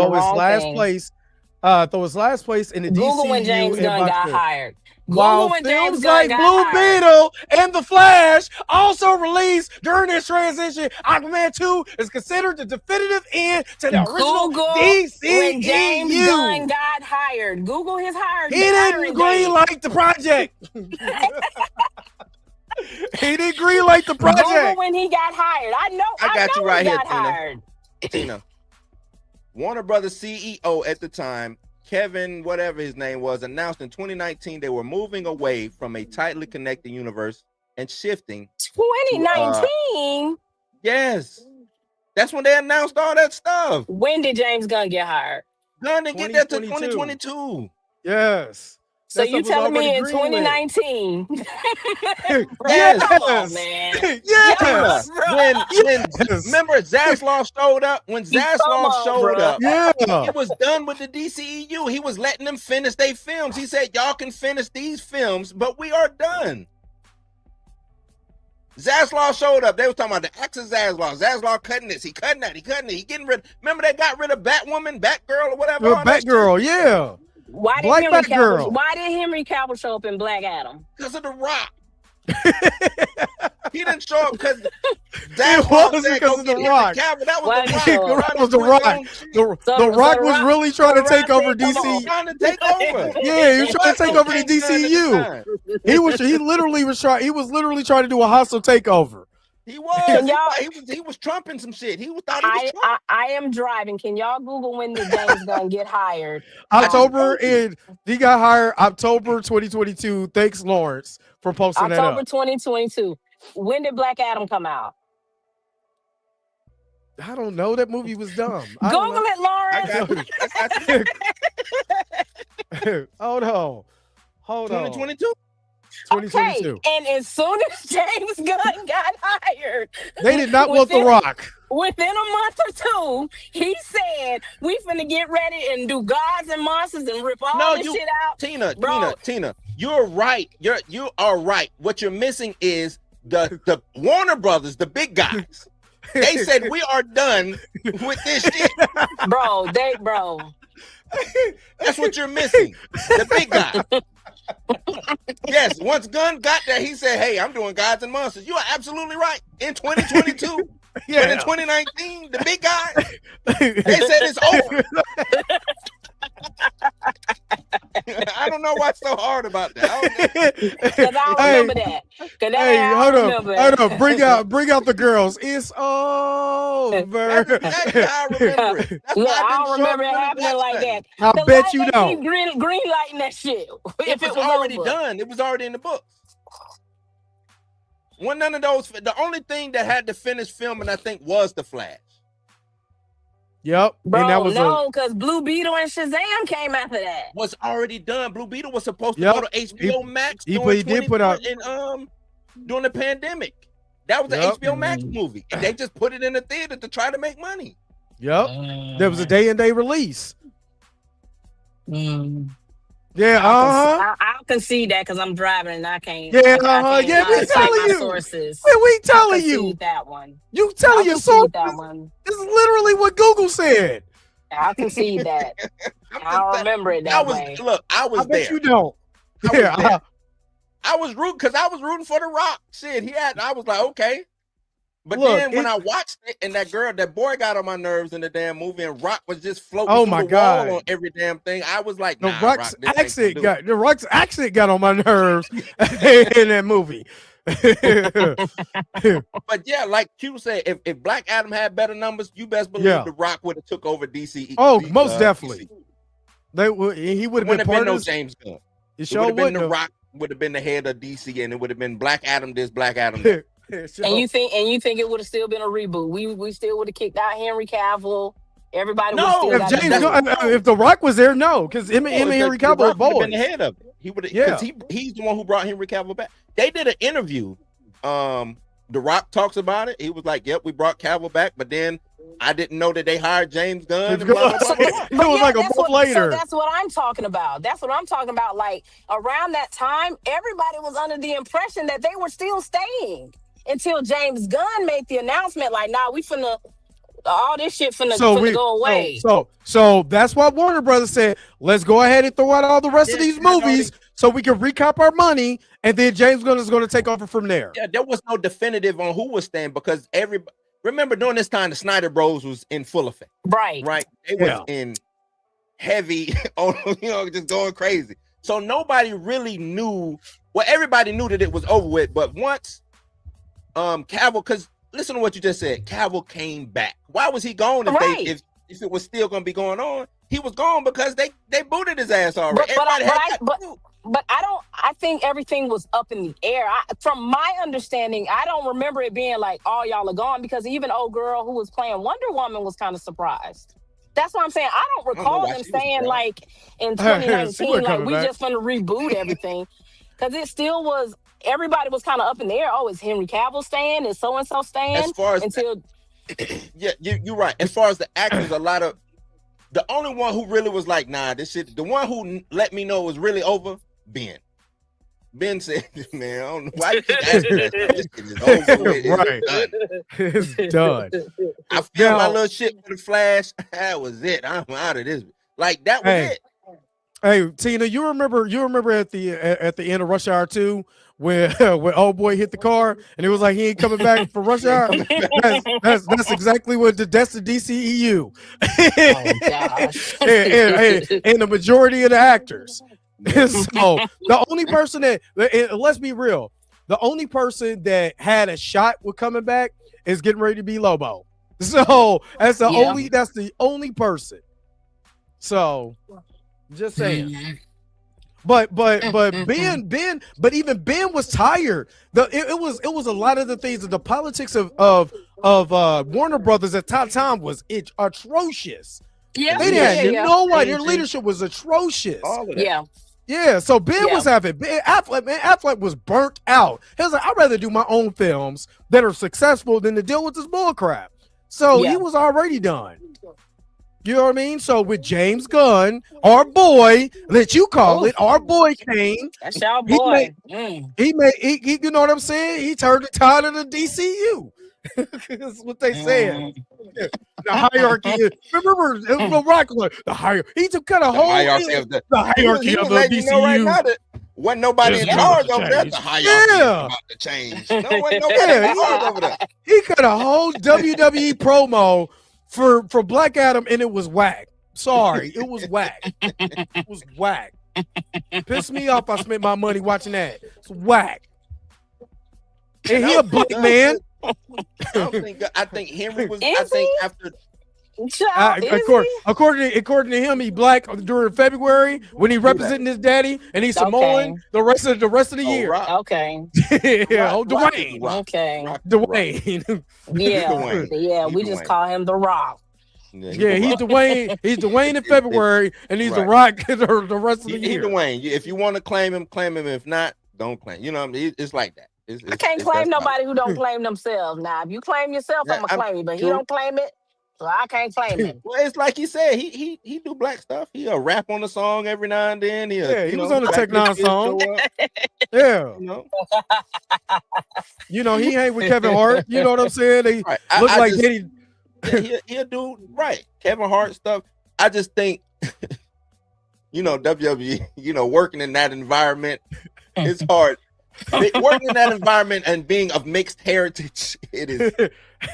last place in the Google DCU. when James Gunn got hired. While films like Blue Beetle and The Flash also released during this transition, Aquaman 2 is considered the definitive end to the original DCEU. When James Gunn got hired. Google his hiring. He didn't greenlight the project. He didn't greenlight the project. Google when he got hired. I got you right here, Tina. Tina. Warner Brothers CEO at the time, Kevin, whatever his name was, announced in 2019 they were moving away from a tightly connected universe and shifting. 2019? Yes. That's when they announced all that stuff. When did James Gunn get hired? Gunn didn't get that to 2022. Yes. So you telling me in 2019? Yes. Come on, man. Yes. Remember Zaslav showed up? When Zaslav showed up, it was done with the DCEU. He was letting them finish their films. He said, y'all can finish these films, but we are done. Zaslav showed up. They were talking about the ex of Zaslav. Zaslav cutting this. He cutting that. He cutting it. He getting rid. Remember they got rid of Batwoman, Batgirl, or whatever. Batgirl, yeah. Why did Henry Cavill show up in Black Adam? Because of The Rock. He didn't show up because it was because of The Rock. That was The Rock. The Rock was really trying to take over DC. Yeah, he was trying to take over the DCU. He was literally trying to do a hostile takeover. He was. He was trumping some shit. I am driving. Can y'all Google when did James Gunn get hired? He got hired October 2022. Thanks, Lawrence, for posting that up. October 2022. When did Black Adam come out? I don't know. That movie was dumb. Google it, Lawrence. Hold on. 2022. 2022. Okay. And as soon as James Gunn got hired, they did not want The Rock. Within a month or two, he said, we finna get ready and do gods and monsters and rip all this shit out. Tina, you're right. You are right. What you're missing is the Warner Brothers, the big guys. They said we are done with this shit. Bro. That's what you're missing. The big guy. Yes, once Gunn got there, he said, hey, I'm doing gods and monsters. You are absolutely right. In 2022, but in 2019, the big guy, they said it's over. I don't know what's so hard about that. Because I remember that. Hold on. Bring out the girls. It's over. I remember it. I don't remember it happening like that. I bet you don't. Keep green lighting that shit. If it was already done, it was already in the books. None of those. The only thing that had to finish filming, I think, was The Flash. Yep. Bro, And that was no, because Blue Beetle and Shazam came after that. Was already done. Blue Beetle was supposed to Yep. go to HBO Max he during did put out during the pandemic. That was an Yep. HBO Max movie, and they just put it in the theater to try to make money. Yep. There was a day and day release. Yeah, I'll concede that because I'm driving and I can't. Yeah, I yeah, we cite telling my you. sources. We telling I'll you. concede that one. You telling I'll your concede sources. that one. This is literally what Google said. I'll concede that. I don't remember it that way. Look, I was I bet there. you don't. I Yeah, was there. I was rooting for The Rock. Shit, I was like, okay. But Look, then when I watched it, and that boy got on my nerves in the damn movie, and Rock was just floating Oh through my the God. wall on every damn thing, I was like, the nah, Rock's Rock, this accent got on my nerves in that movie. But yeah, like Q said, if Black Adam had better numbers, you best believe Yeah. The Rock would have took over DC. Oh, most definitely. He would have been Wouldn't part have been of no James Gunn. It It sure would have been wouldn't The have. Rock would have been the head of DC, and it would have been Black Adam this, Black Adam that. And you think it would have still been a reboot? We still would have kicked out Henry Cavill. Everybody would No, still If got James Gunn, if The Rock was there, no, because him and Henry Cavill are been the boys. head of it. He would have, Yeah. because he's the one who brought Henry Cavill back. They did an interview. The Rock talks about it. He was like, "Yep, we brought Cavill back, but then I didn't know that they hired James Gunn." And blah, blah, blah, blah. It was like a month later. So that's what I'm talking about. That's what I'm talking about. Like around that time, everybody was under the impression that they were still staying until James Gunn made the announcement. Like, nah, we finna all this shit finna go away. So that's why Warner Brothers said, let's go ahead and throw out all the rest of these movies so we can recap our money, and then James Gunn is going to take over from there. Yeah, there was no definitive on who was staying because remember during this time the Snyder Bros was in full effect. Right. They was in heavy just going crazy. So nobody really knew. Well, everybody knew that it was over with, but once Cavill, because listen to what you just said, Cavill came back. Why was he gone if it was still going to be going on? He was gone because they booted his ass already. But I think everything was up in the air. From my understanding, I don't remember it being like, all y'all are gone, because even old girl who was playing Wonder Woman was kind of surprised. That's what I'm saying. I don't recall them saying like in 2019, like we just gonna reboot everything. Because it still was, everybody was kind of up in the air. Oh, is Henry Cavill staying? Is so-and-so staying? As far as yeah, you're right. As far as the actors, the only one who really was like, nah, this shit, the one who let me know it was really over, Ben. Ben said, man, I don't know why you keep asking that. This shit is over with. It's done. I feel my little shit with the Flash. That was it. I'm out of this. Like, that was it. Hey, Tina, you remember at the end of Rush Hour 2 when old boy hit the car and it was like he ain't coming back for Rush Hour? That's exactly what that's the DCEU. Oh gosh. and the majority of the actors. So the only person that, let's be real, the only person that had a shot with coming back is getting ready to be Lobo. So that's the only person. So just saying. But even Ben was tired. It was a lot of the things that the politics of Warner Brothers at that time was atrocious. Yeah, they didn't have no idea. Their leadership was atrocious. All of that. Yeah, so Ben was having Affleck was burnt out. He was like, I'd rather do my own films that are successful than to deal with this bull crap. So he was already done. You know what I mean? So with James Gunn, our boy, let you call it, our boy came. That's our boy. He you know what I'm saying? He turned the tide of the DCU. That's what they said. The hierarchy. Remember, the Rock, the hierarchy. He took kind of whole hierarchy of the hierarchy of the DCU. Right now that wasn't nobody in charge over there. The hierarchy about to change. No one nobody in charge over there. He cut a whole WWE promo for Black Adam, and it was whack. Sorry, it was whack. It was whack. Pissed me off. I spent my money watching that. It's whack. And he a black man. I think Henry was. I think after. According to him, he black during February when he representing his daddy, and he's Samoan the rest of the year. Rock. Okay. Dwayne. Okay. Dwayne. Yeah. We just call him The Rock. Yeah, he's Dwayne. He's Dwayne in February, and he's the Rock the rest of the He's year. Dwayne. If you want to claim him, claim him. If not, don't claim. You know what I mean? It's like that. I can't claim nobody who don't claim themselves. Now, if you claim yourself, I'm gonna claim you, but he don't claim it, so I can't claim him. Well, it's like he said, he do black stuff. He'll rap on the song every now and then. He was on the Tech Nine song. Yeah, he hang with Kevin Hart. You know what I'm saying? They look like he'll do right. Kevin Hart stuff. I just think, WWE, working in that environment, it's hard. Working in that environment and being of mixed heritage, it is.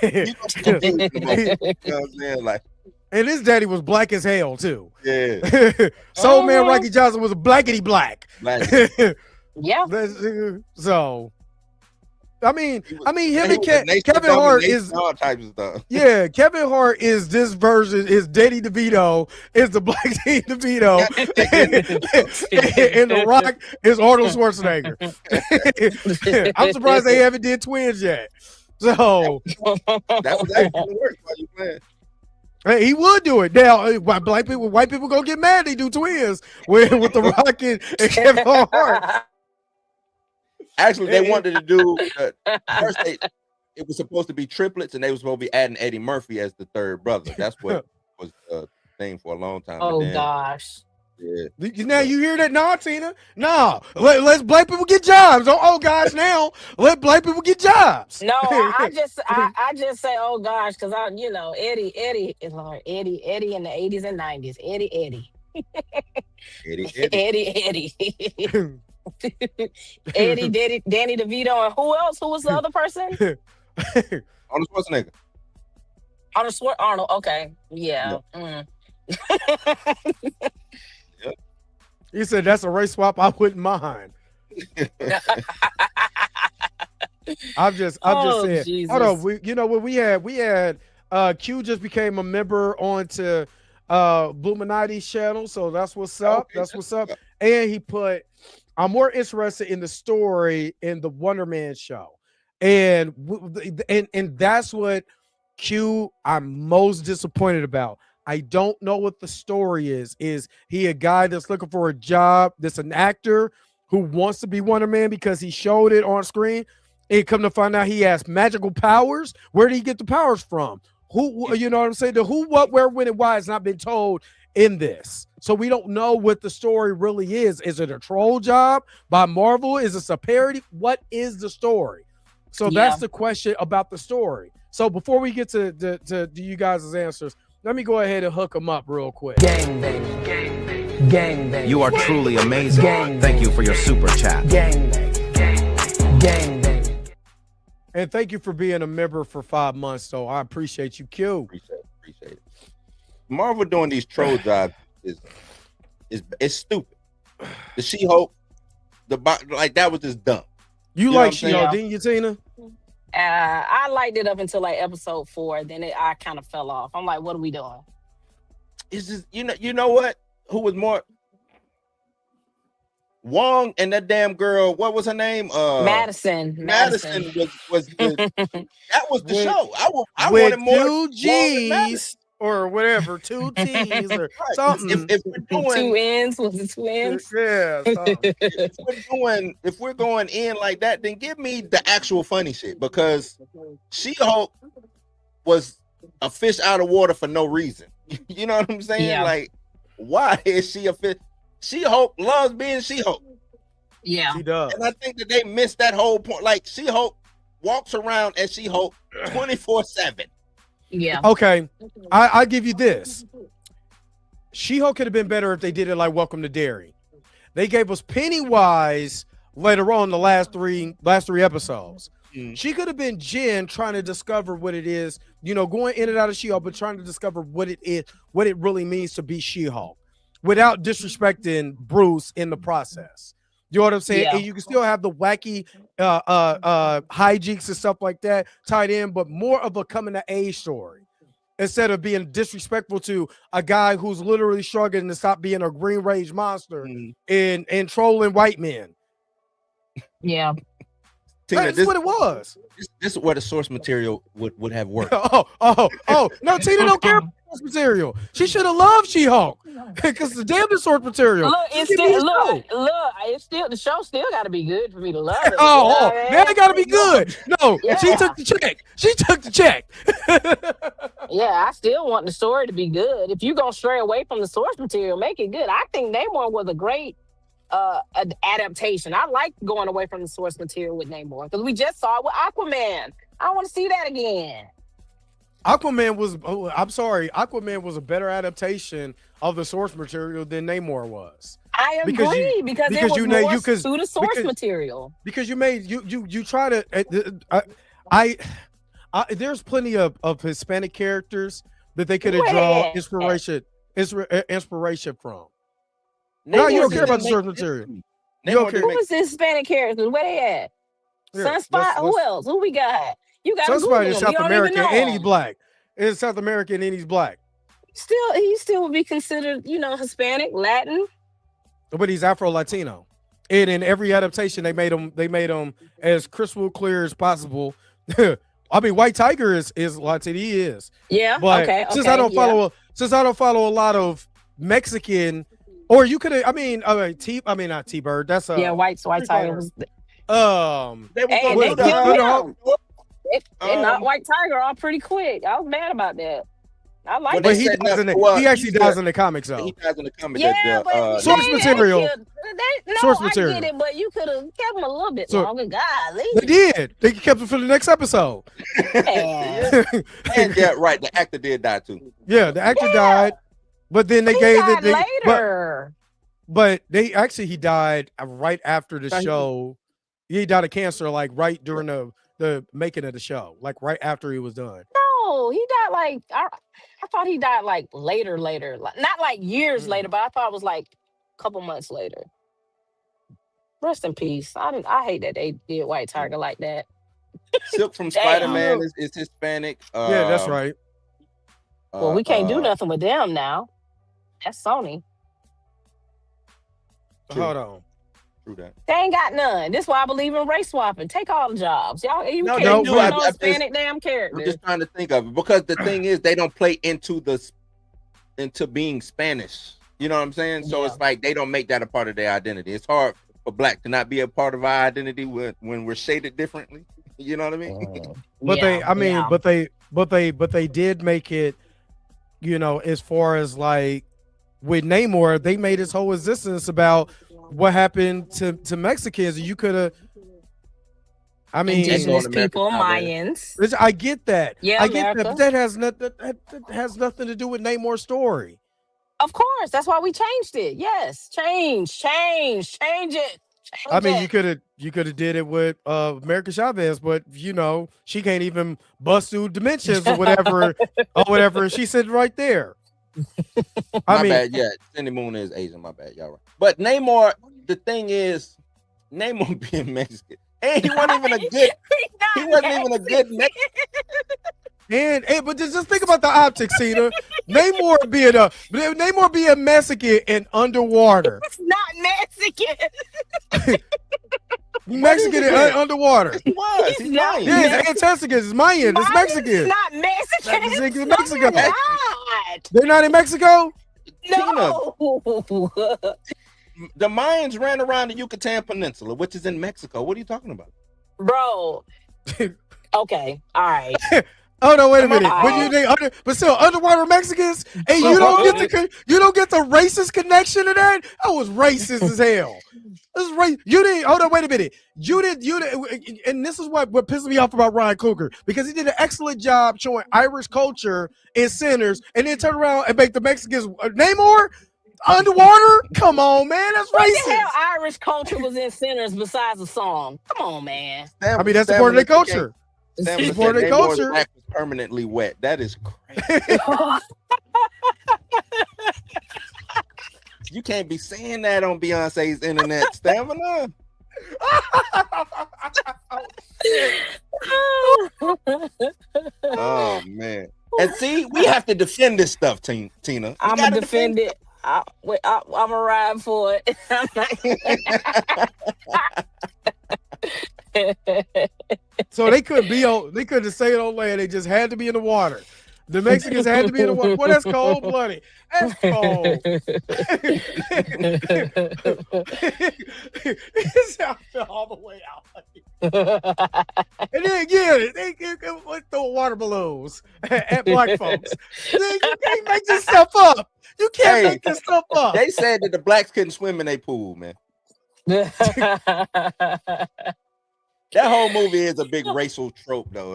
You know what I'm saying? Like, and his daddy was black as hell too. Yeah. Soul Man Rocky Johnson was blackity black. Yeah. So, him and Kevin Hart is all types of stuff. Yeah, Kevin Hart is this version. Is Danny DeVito is the black Danny DeVito, and The Rock is Arnold Schwarzenegger. I'm surprised they haven't did twins yet. So that was actually work while you playing. Hey, he would do it now. White people gonna get mad. They do twins with The Rock and Kevin Hart. Actually, they wanted to do first. It was supposed to be triplets, and they were supposed to be adding Eddie Murphy as the third brother. That's what was the thing for a long time. Oh gosh. Yeah. Now you hear that? Nah, Tina. Nah. Let's black people get jobs. Oh gosh, now let black people get jobs. No, I just say oh gosh, because Eddie is like Eddie in the 80s and 90s. Eddie. Eddie, Danny DeVito, and who else? Who was the other person? Arnold Schwarzenegger. Arnold. Okay, yeah. You said that's a race swap I wouldn't mind. I'm just saying. Jesus. Hold on, we had Q just became a member onto Bluminati's channel, so that's what's up. Okay, that's what's up. And he put, I'm more interested in the story in the Wonder Man show, and that's what Q I'm most disappointed about. I don't know what the story is. Is he a guy that's looking for a job? That's an actor who wants to be Wonder Man because he showed it on screen. And come to find out he has magical powers. Where did he get the powers from? Who, you know what I'm saying? The who, what, where, when, and why has not been told in this. So we don't know what the story really is. Is it a troll job by Marvel? Is this a parody? What is the story? So that's the question about the story. So before we get to you guys' answers, let me go ahead and hook them up real quick. Gang bang, gang bang, gang bang. You are truly amazing. Gang Thank you for your super chat. Gang bang, gang bang. And thank you for being a member for 5 months, though. I appreciate you, Q. Appreciate it. Marvel doing these troll jobs is stupid. The She-Hulk, that was just dumb. You like She-Hulk, didn't you, Tina? I liked it up until like episode 4. Then I kind of fell off. I'm like, what are we doing? It's just you know what? Who was more? Wong and that damn girl. What was her name? Madison. Madison was that was the show. I wanted more. 2 G's or whatever, 2 T's or something. If we're doing 2 N's, was it 2 N's? Yeah. if we're going in like that, then give me the actual funny shit, because She-Hulk was a fish out of water for no reason. You know what I'm saying? Yeah. Like, why is she a fish? She-Hulk loves being She-Hulk. Yeah, She does. And I think that they missed that whole point. Like, She-Hulk walks around as She-Hulk 24/7. yeah. Okay, I'll give you this. She-Hulk could have been better if they did it like Welcome to Derry. They gave us Pennywise later on the last three episodes. She could have been Jen trying to discover what it is, going in and out of She-Hulk, but trying to discover what it is, what it really means to be She-Hulk, without disrespecting Bruce in the process. You know what I'm saying? Yeah. And you can still have the wacky hijinks and stuff like that tied in, but more of a coming to age story instead of being disrespectful to a guy who's literally struggling to stop being a green rage monster and trolling white men. Yeah. Tina, That's what it was. This is where the source material would have worked. Oh, no, Tina don't care. source material. She should have loved She-Hulk because the damn the source material. Look, Just give me the show. it's still the show still got to be good for me to love it. Oh, now it got to be good. No, she Yeah. took the check. She took the check. Yeah, I still want the story to be good. If you're gonna stray away from the source material, make it good. I think Namor was a great adaptation. I like going away from the source material with Namor because we just saw it with Aquaman. I want to see that again. Aquaman was a better adaptation of the source material than Namor was. I agree because it was more to the source material. Because you try to there's plenty of Hispanic characters that they could have drawn inspiration from. No, you don't care about the source material. You don't care. Who was the Hispanic characters? Where they at? Sunspot. Who else? Who we got? You got Sunspot is South American and he's black. It's South American and he's black. He still would be considered, Hispanic, Latin. But he's Afro-Latino. And in every adaptation, they made him as crystal clear as possible. I mean, White Tiger is Latino. He is. Yeah. But okay. Since I don't follow a lot of Mexican, or you could have. I mean, not T-Bird. That's White Tiger was. They were not White Tiger all pretty quick. I was mad about that. I like. But he actually dies in the comics though. He dies in the comics. Yeah, but source material. Source material. I get it, but you could have kept him a little bit longer. Golly. They did. They kept him for the next episode. And right. The actor did die too. Yeah, the actor died, but then they gave it later. But he died right after the show. He died of cancer, like right during the making of the show, like right after he was done. No, he died like I thought he died like later, like, not like years later, but I thought it was like a couple months later. Rest in peace. I hate that they did White Tiger like that. Silk from Spider-Man is Hispanic. Yeah, that's right. Well, we can't do nothing with them now. That's Sony. Hold on. True that. They ain't got none. This is why I believe in race swapping. Take all the jobs. Y'all, you can't do no Hispanic damn character. I'm just trying to think of it because the thing is they don't play into being Spanish. You know what I'm saying? So it's like they don't make that a part of their identity. It's hard for black to not be a part of our identity when we're shaded differently. You know what I mean? But they did make it, as far as like with Namor, they made his whole existence about what happened to Mexicans. And you could have, indigenous people, Mayans. I get that. Yeah, I get that, but that has nothing to do with Namor's story. Of course, that's why we changed it. Yes, change it. You could have did it with America Chavez, but she can't even bust through dimensions or whatever. She's sitting right there. My bad. Yeah, Cindy Moon is Asian. My bad. Y'all right. But Namor, the thing is, Namor being Mexican, and he wasn't even a good Mexican. But just think about the optics, Tina. Namor being Mexican and underwater. It's not Mexican. Mexican and underwater. He was. He's Mayan. Yeah, it's Antarctica. It's Mayan. It's Mexican. It's not Mexican. It's Mexico. Not. They're not in Mexico? No. The Mayans ran around the Yucatan Peninsula, which is in Mexico. What are you talking about? Bro. Okay. All right. Oh no! Wait a minute. But still, underwater Mexicans, and you don't get the racist connection to that. That was racist as hell. This is right. You didn't. Hold on. Wait a minute. You didn't. And this is what pisses me off about Ryan Coogler, because he did an excellent job showing Irish culture in Sinners, and then turn around and make the Mexicans Namor underwater. Come on, man. That's racist. What the hell Irish culture was in Sinners besides the song? Come on, man. That's part of their culture. It's part of their culture. Was permanently wet. That is crazy. You can't be saying that on Beyonce's internet, Stamina. Oh man! And see, we have to defend this stuff, Tina. I'm gonna defend it. I'm gonna ride for it. So they couldn't say it on land. They just had to be in the water. The Mexicans had to be in the water. Boy, that's cold blooded. That's cold. It's out there all the way out. And then again, they throw water balloons at black folks. You can't make this stuff up. You can't make this stuff up. They said that the blacks couldn't swim in their pool, man. That whole movie is a big racial trope, though.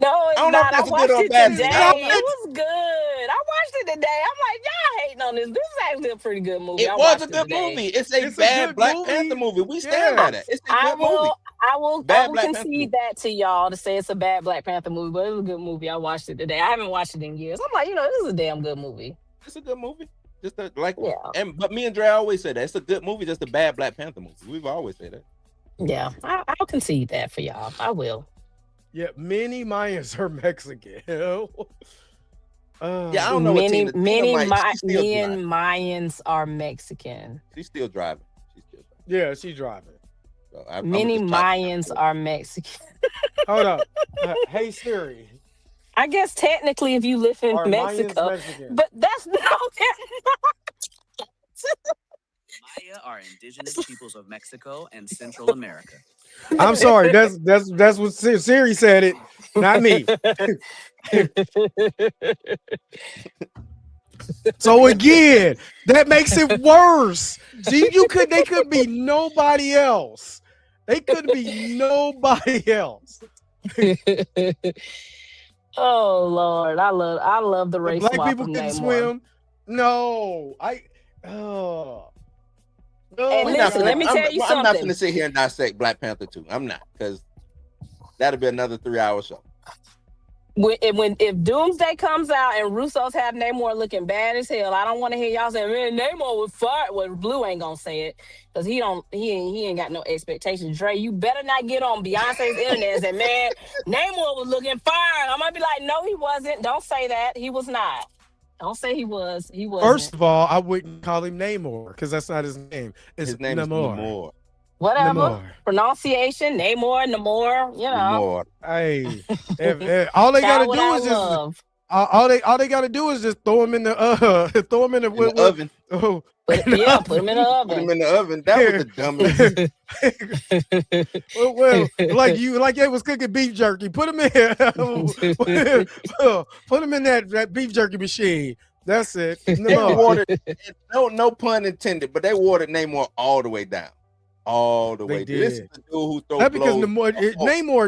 No, it's I don't know if not. I that's a watched good or it bad today. thing. It was good. I watched it today. I'm like, y'all hating on this. This is actually a pretty good movie. It I was watched a it good today. movie. It's a It's a bad good Black movie. Panther movie. We stand Yeah. by that. It's a I good movie. will Bad Black Panther concede that to y'all to say it's a bad Black Panther movie, but it was a good movie. I watched it today. I haven't watched it in years. I'm like, this is a damn good movie. It's a good movie. Just but me and Dre always say that it's a good movie, just a bad Black Panther movie. We've always said that. Yeah, I'll concede that for y'all. I will. Yeah, many Mayans are Mexican. Yeah, I don't know. Many Mayans Mayans are Mexican. She's still driving. Yeah, she's driving. So Many Mayans are Mexican. Hold up. Hey Siri. I guess technically, if you live in Are Mexico, Mayans Mexican? but that's no. Maya are indigenous peoples of Mexico and Central America. I'm sorry. That's what Siri said. It, not me. So again, that makes it worse. See, they could be nobody else. They could be nobody else. Oh Lord, I love the race. Black swap people of couldn't Namor. swim. No, And listen, let me tell you I'm not something. going to sit here and dissect Black Panther 2. I'm not, because that'll be another 3-hour show. If Doomsday comes out and Russo's have Namor looking bad as hell, I don't want to hear y'all saying, man, Namor was fired. Well, Blue ain't gonna say it because he ain't got no expectations. Dre, you better not get on Beyonce's internet and say, man, Namor was looking fired. I'm gonna be like, no, he wasn't. Don't say that. He was not. Don't say he was. He wasn't. First of all, I wouldn't call him Namor because that's not his name. His name Namor. is Namor. Whatever. Namor. Pronunciation, Namor, Namor. Hey, if all they gotta do is just all they gotta do is just throw him in the oven. Oh, put him in the Put him oven. in the oven. That was the dumbest. well, like they was cooking beef jerky. Put him in, put him in that beef jerky machine. That's it. No pun intended, but they watered Namor all the way down. All the way. Did. This is the dude who throws That's because blows.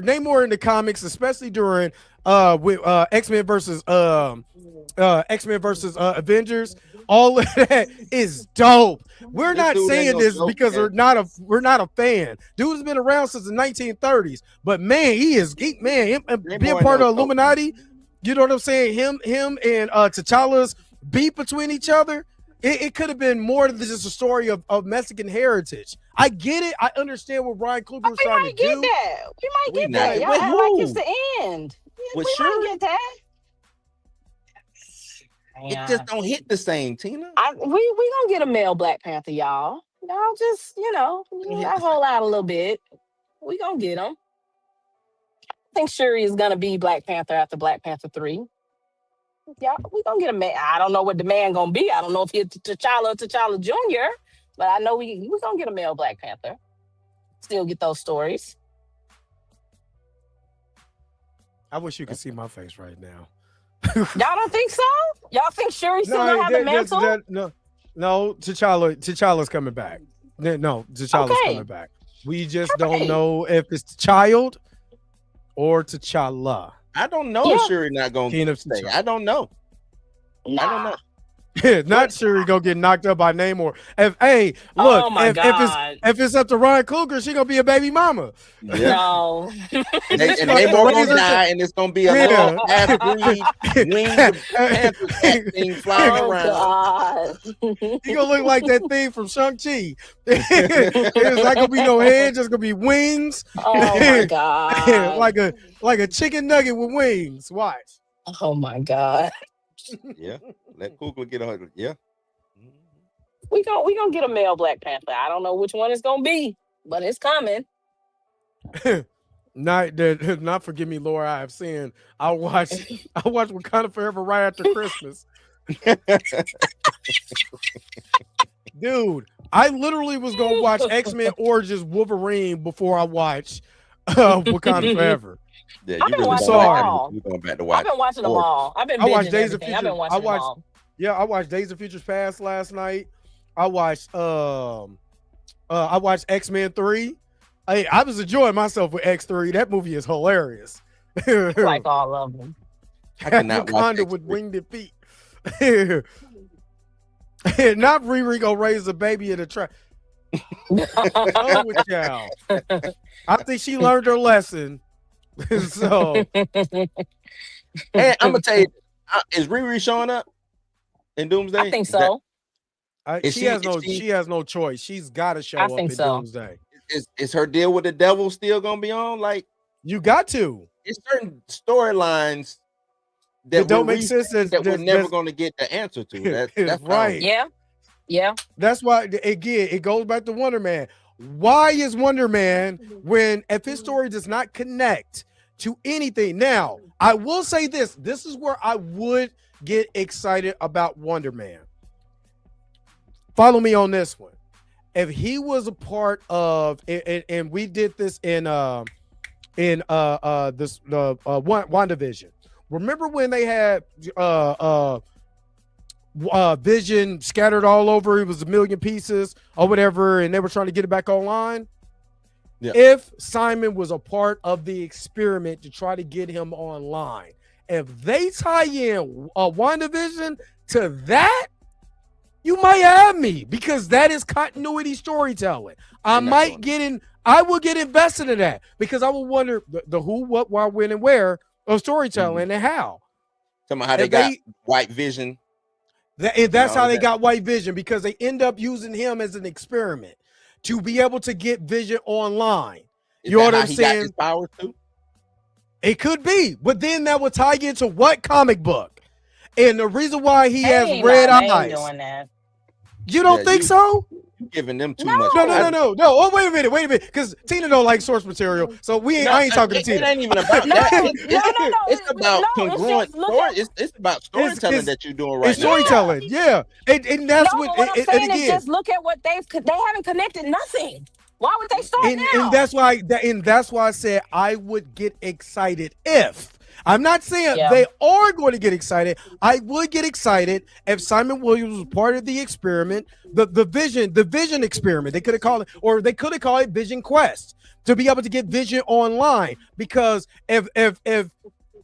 Namor in the comics, especially during with X-Men versus Avengers, all of that is dope. We're This not dude ain't saying no this joke, because man. we're not a fan. Dude's been around since the 1930s, but man, him being ain't part no of Illuminati. You know what I'm saying? Him and T'Challa's beef between each other. It could have been more than just a story of Mexican heritage. I get it. I understand what Ryan Coogler was trying to do. We might get that. Y'all With act who? like it's the end. With We Shuri? might get that. It just don't hit the same, Tina. We gonna get a male Black Panther, y'all. Y'all just that whole out a little bit. We gonna get him. I think Shuri is gonna be Black Panther after Black Panther 3. Yeah, we gonna get a man. I don't know what the man gonna be. I don't know if he's T'Challa Jr., but I know we gonna get a male Black Panther. Still get those stories. I wish you could see my face right now. Y'all don't think so? Y'all think Shuri's still gonna have the mantle? No, T'Challa's coming back. No, T'Challa's coming back. We just don't know if it's the child or T'Challa. I don't know if Shuri not gonna stay. I don't know. Nah. I don't know. Not sure he gonna get knocked up by Namor. If it's up to Ryan Coogler, she gonna be a baby mama. Yeah. No. and Namor gonna die, and it's gonna be a little half-breed winged panther cat thing flying around. God. He gonna look like that thing from Shang-Chi. There's not gonna be no head, just gonna be wings. Oh my God. like a chicken nugget with wings. Watch. Oh my God. Yeah, let Coogler get a yeah. We gonna get a male Black Panther. I don't know which one it's gonna be, but it's coming. Not forgive me, Lord, I have sinned. I watched Wakanda Forever right after Christmas. Dude, I literally was gonna watch X-Men Origins Wolverine before I watched Wakanda Forever. Yeah, I've you been really watching don't them like that all. movie. You're going back to watch. I've been watching them Origins. all. I've been I watched binging Days of everything. I've Future. been watching them all. I watched Days of Futures Past last night. I watched X-Men 3. I was enjoying myself with X3. That movie is hilarious. I like all of them. I cannot watch Wakanda with X3. winged feet. Not Riri gonna raise a baby in a trap. Oh, with y'all. I think she learned her lesson. So And I'm gonna tell you, is Riri showing up in Doomsday? I think so. Is she has no choice. She's got to show I up think in so. Doomsday. Is her deal with the devil still gonna be on? Like, You got to. it's certain storylines that It don't we're make sense that we're never gonna get the answer to. That's right. Yeah. Yeah. That's why again it goes back to Wonder Man. Why is Wonder Man when if his story does not connect to anything? Now, I will say this. This is where I would get excited about Wonder Man. Follow me on this one. If he was a part of and we did this in WandaVision. Remember when they had Vision scattered all over? It was a million pieces or whatever, and they were trying to get it back online. Yeah. If Simon was a part of the experiment to try to get him online, if they tie in WandaVision to that, you might have me, because that is continuity storytelling. I will get invested in that, because I will wonder the who, what, why, when, and where of storytelling and how. Talking about how they got White Vision. That's how they got White Vision, because they end up using him as an experiment to be able to get Vision online. You know what I'm saying? Got his powers too? It could be, but then that would tie into what comic book? And the reason why he has red eyes. Doing that. You don't think so? You're giving them too No. much. No. Oh, wait a minute. Because Tina don't like source material, so I ain't talking to Tina. It ain't even about that. It's about congruent story. It's about storytelling that you're doing right it's now. storytelling, yeah. And that's what I'm saying and is again, just look at what they haven't connected nothing. Why would they start now? and that's why I said I would get excited if. I'm not saying they are going to get excited. I would get excited if Simon Williams was part of the experiment, the Vision experiment. They could have called it, or they could have called it Vision Quest, to be able to get Vision online. Because if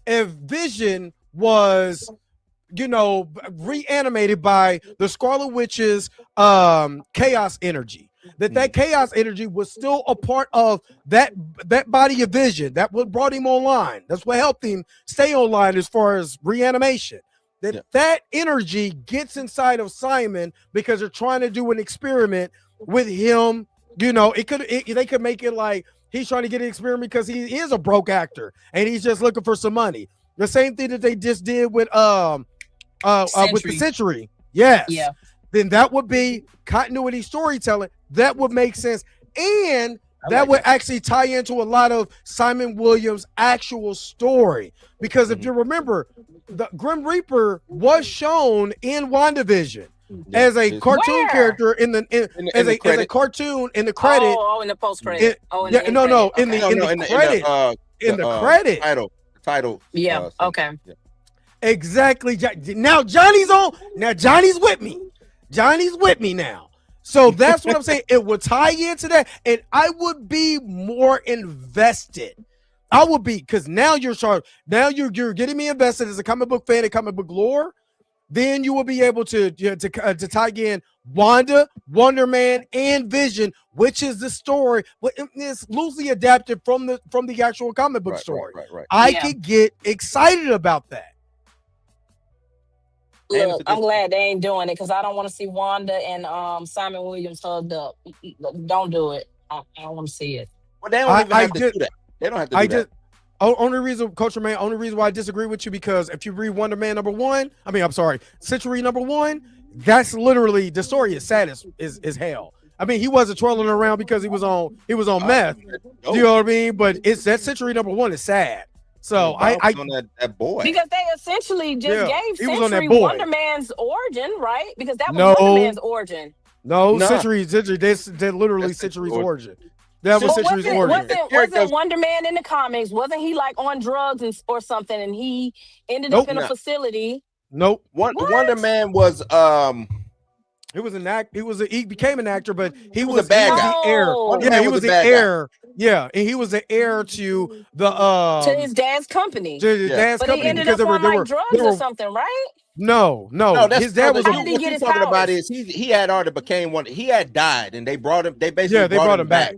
Vision was, reanimated by the Scarlet Witch's chaos energy, that chaos energy was still a part of that body of Vision. That what brought him online. That's what helped him stay online as far as reanimation. That energy gets inside of Simon because they're trying to do an experiment with him. They could make it like he's trying to get an experiment because he is a broke actor and he's just looking for some money. The same thing that they just did with the Century. Yes. Yeah. Then that would be continuity storytelling. That would make sense. And that would actually tie into a lot of Simon Williams' actual story. Because if you remember, the Grim Reaper was shown in WandaVision as a cartoon character in a cartoon in the credit. In the post credit. In the credit. Title. Yeah. Okay. Yeah. Exactly. Now Johnny's on. Now Johnny's with me. Johnny's with me now. So that's what I'm saying. It would tie into that, and I would be more invested. I would be, because now you're getting me invested as a comic book fan and comic book lore. Then you will be able to tie in Wanda, Wonder Man, and Vision, which is the story. But it's loosely adapted from the actual comic book story. Right. I could get excited about that. Look, I'm glad they ain't doing it, because I don't want to see Wanda and Simon Williams hugged up. Don't do it. I don't want to see it. Well, they don't even have to do that. They don't have to do that. Only reason why I disagree with you, because if you read Wonder Man Century #1, that's literally, the story is sad as hell. I mean, he wasn't twirling around because he was on meth. Oh, You know what I mean? But it's that Century #1 is sad. So I on that boy. Because they essentially just gave he was on that Century boy. Wonder Man's origin, right? Because that was No. Wonder Man's origin. No, Nah. Century. They're literally That's Century's Century's origin. That was Well, Century's origin. wasn't Wonder Man in the comics? Wasn't he like on drugs or something? And he ended up in a facility. Nope. Wonder Man was He was an act. He became an actor, but he was a bad guy. The heir. Wonder Yeah, Man he was was a the bad heir. Yeah, and he was the heir to the to his dad's company. to his dad's But company he ended because up they on were like drugs or something, right? No, that's his dad was How did he what get you're his talking about powers? is he had already became one. He had died, and they brought him. They basically they brought him back,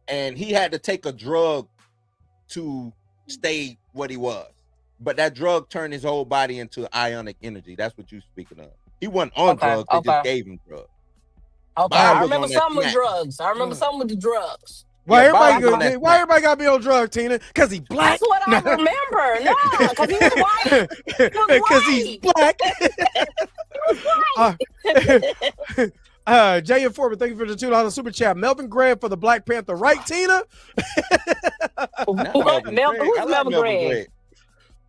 and he had to take a drug to stay what he was. But that drug turned his whole body into ionic energy. That's what you're speaking of. He wasn't on drugs. They just gave him drugs. Okay, Bob I was remember on that something with smack. drugs. I remember something with the drugs. Why Yeah, Bob was on everybody? that Why smack. everybody got to be on drugs, Tina? Because he black. That's what I remember. No, because he was white. Because he's black. Jay and Foreman, thank you for the $2 super chat. Melvin Graham for the Black Panther, right, Tina? What? Who's Melvin Gregg?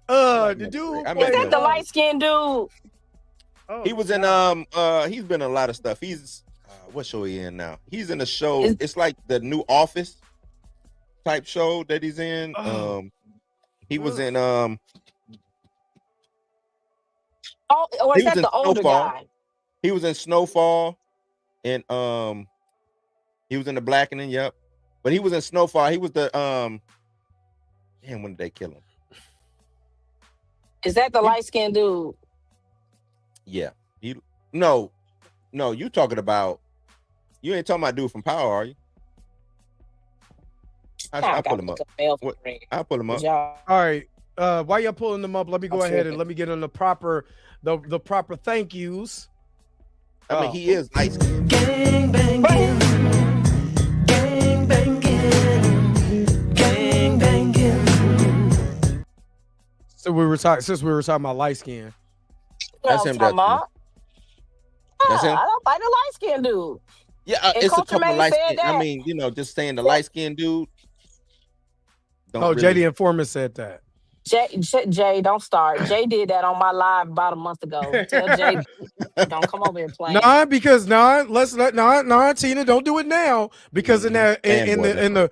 The dude. Is that the light skinned dude? Oh, He was in he's been in a lot of stuff. He's what show he in now? He's in a show. It's like the new Office type show that he's in. He was in or is that the older guy? He was in Snowfall, and he was in the Blackening. Yep, but he was in Snowfall. He was the damn. When did they kill him? Is that the light skinned dude? Yeah. No. You talking about? You ain't talking about dude from Power, are you? I'll pull him up. I'll pull him up. All right. While you're pulling them up, let me go ahead and let me get on the proper thank yous. I mean, he is nice. Gang banging, gang banging, gang banging. So we were talking about light skin. That's him. That's him. I don't like the light skinned dude. Yeah, it's a couple of light skin. I mean, just saying the light skinned dude. JD Informant said that. Jay, don't start. Jay did that on my live about a month ago. Tell Jay, don't come over and play. Tina, don't do it now because in the